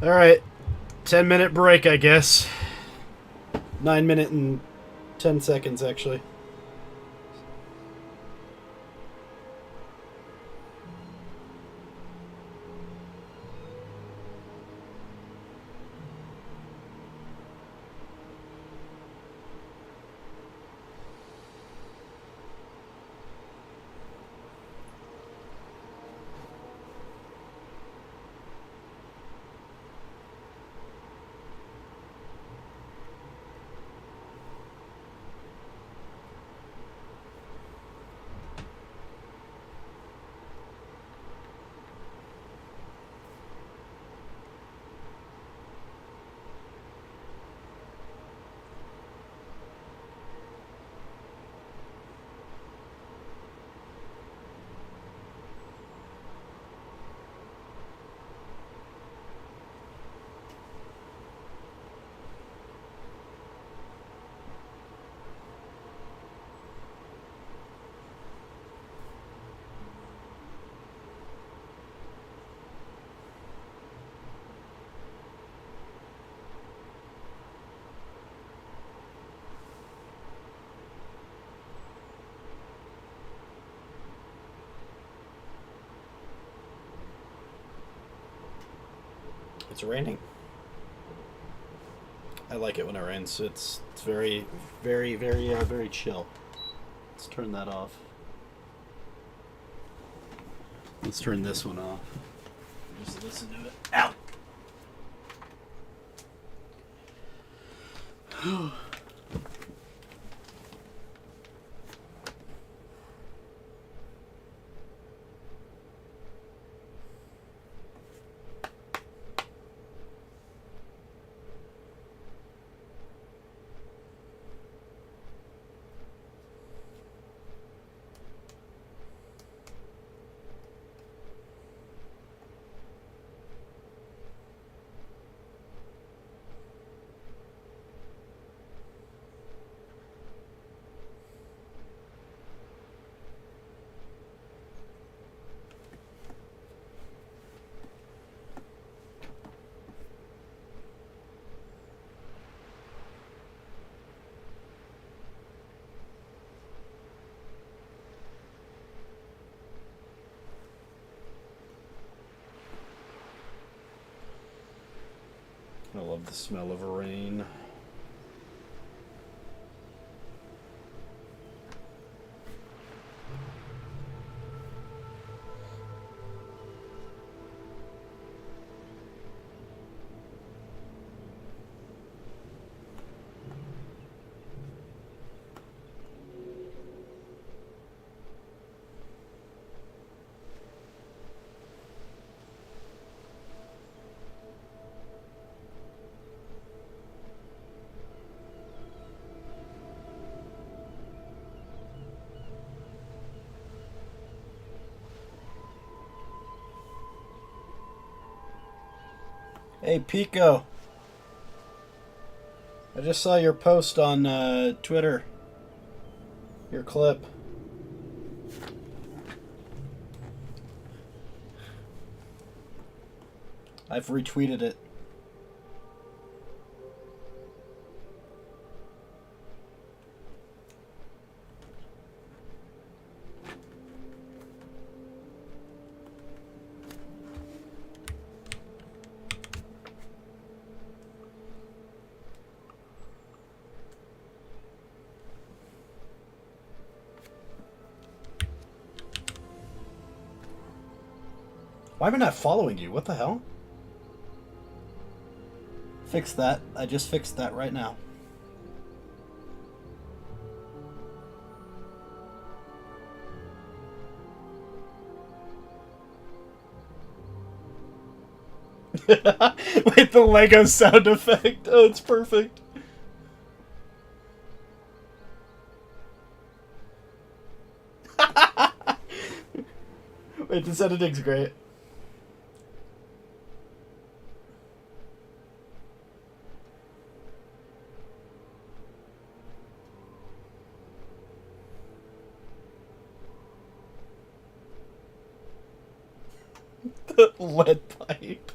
Alright. 10-minute break, I guess. 9 minute and 10 seconds, actually. It's raining. I like it when it rains. It's very, very, very, very chill. Let's turn that off. Let's turn this one off. Just listen to it. Ow! I love the smell of rain. Hey, Pico. I just saw your post on Twitter. Your clip. I've retweeted it. Why am I not following you? What the hell? Fix that. I just fixed that right now. Wait, the Lego sound effect. Oh, it's perfect. Wait, this editing's great. Lead pipe.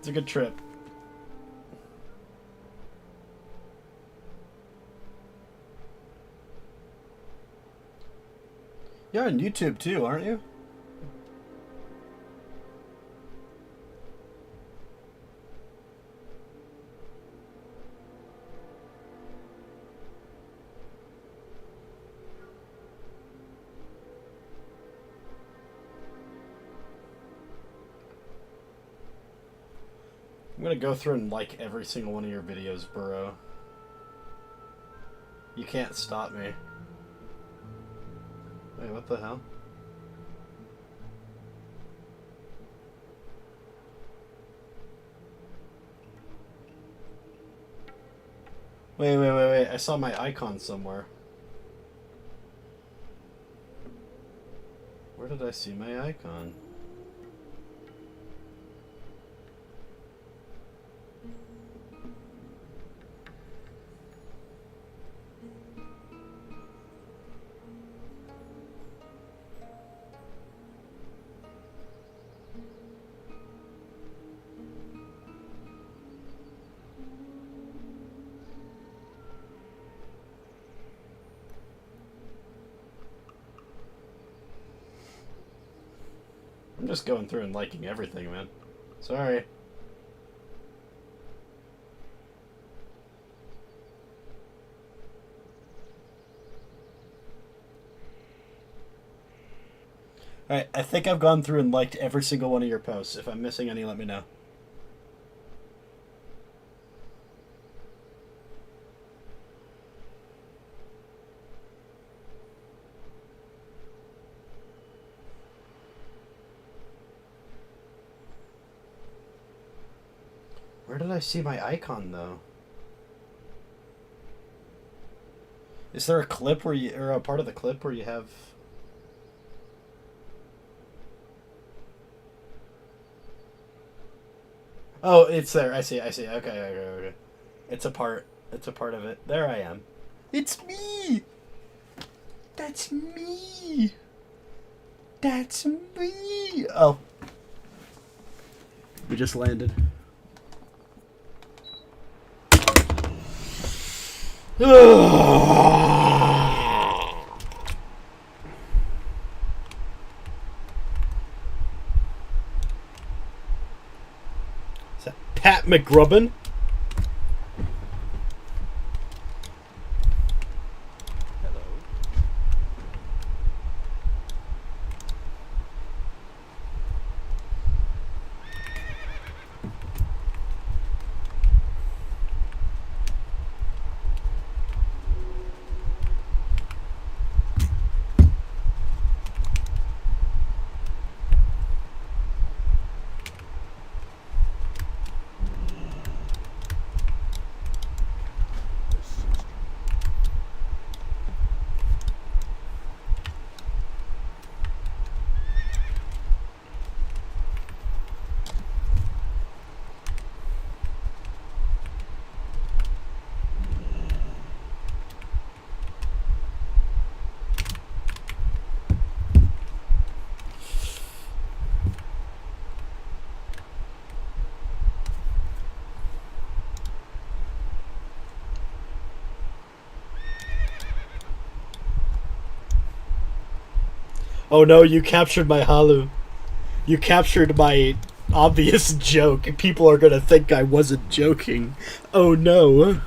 It's a good trip. You're on YouTube too, aren't you? I'm gonna go through and like every single one of your videos, Burrow. You can't stop me. Wait, what the hell? Wait. I saw my icon somewhere. Where did I see my icon? I'm just going through and liking everything, man. Sorry. Alright, I think I've gone through and liked every single one of your posts. If I'm missing any, let me know. Where did I see my icon, though? Is there a clip where you, or a part of the clip where you have... Oh, it's there. I see. Okay. It's a part of it. There I am. It's me! That's me! That's me! Oh. We just landed. Is that Pat McGrubbin? Oh no, you captured my halu. You captured my obvious joke. People are gonna think I wasn't joking. Oh no.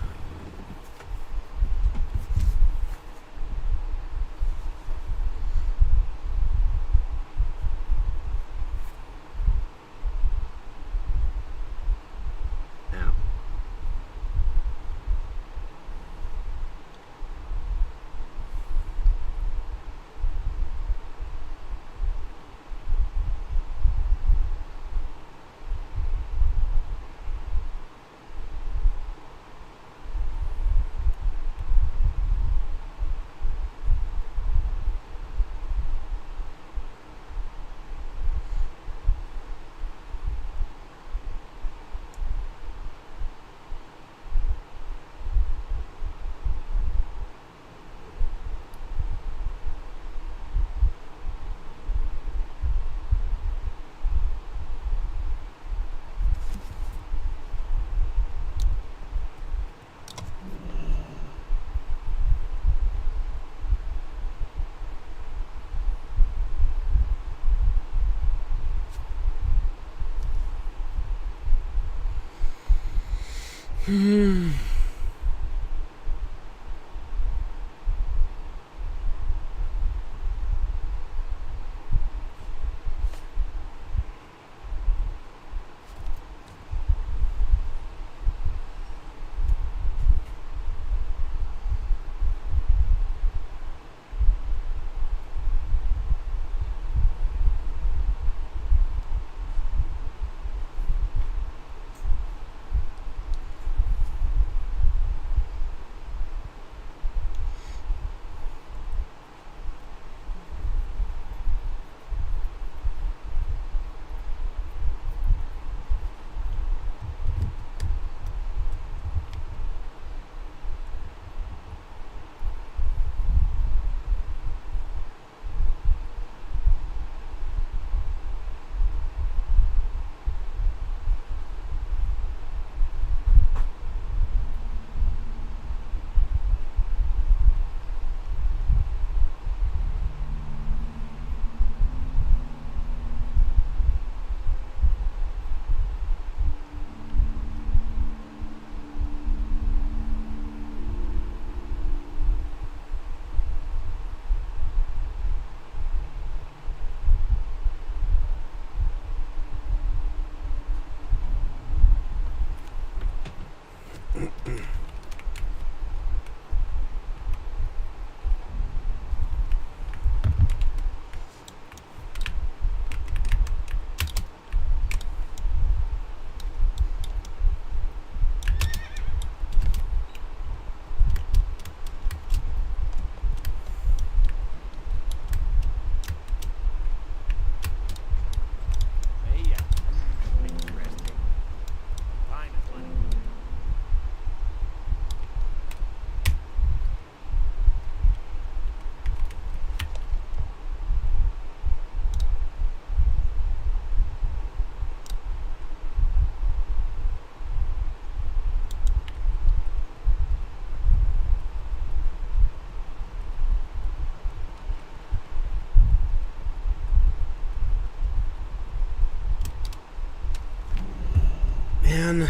Man,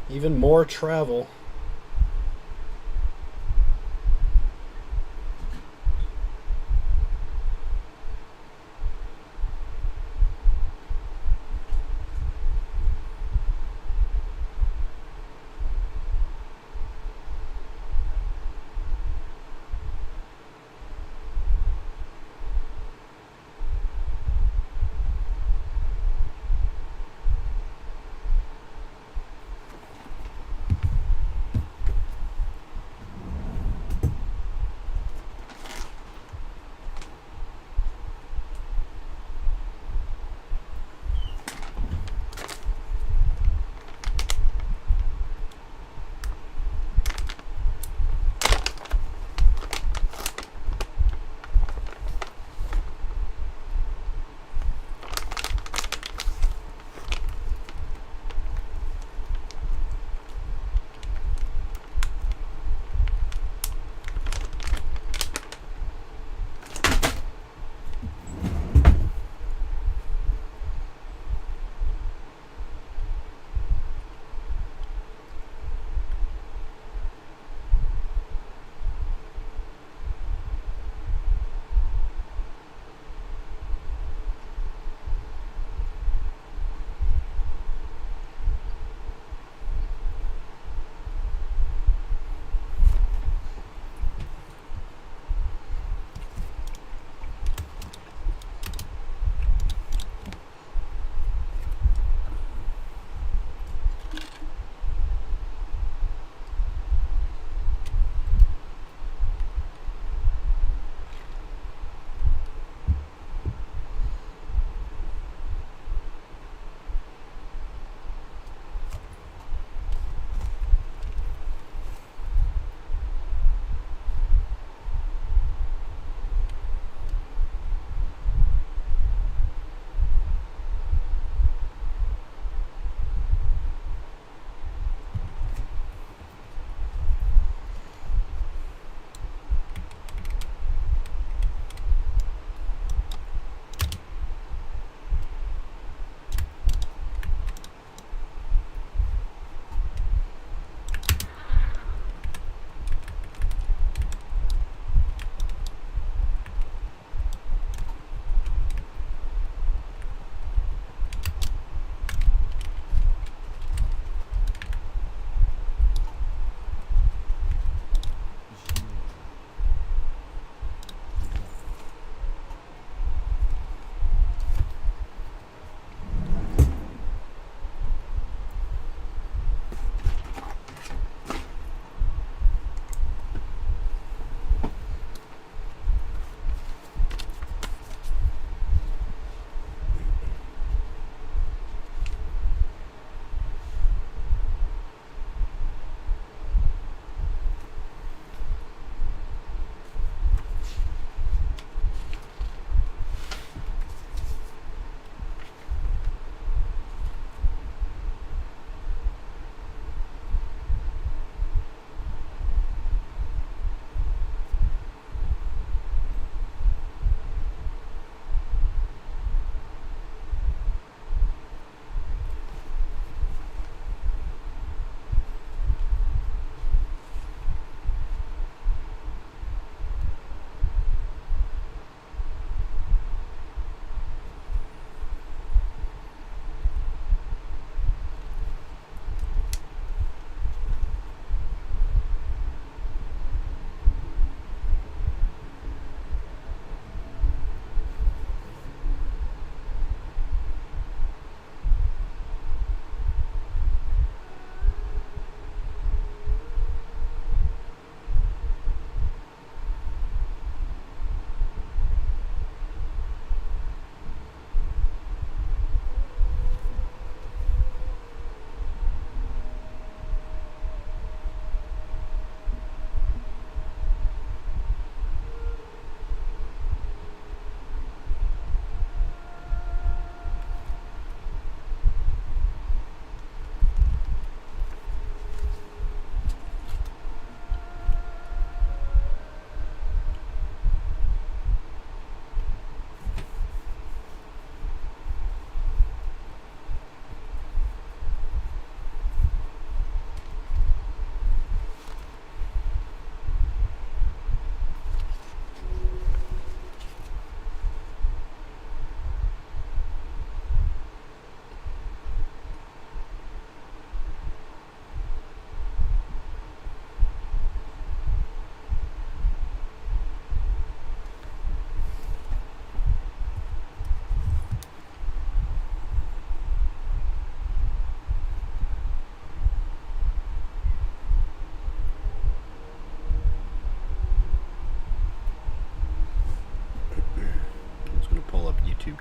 even more travel.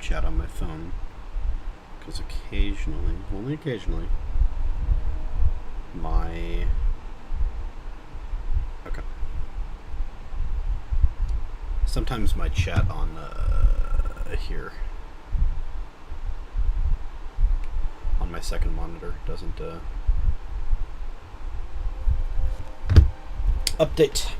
chat on my phone. Because occasionally, only occasionally, my... Okay. Sometimes my chat on here, on my second monitor, doesn't update.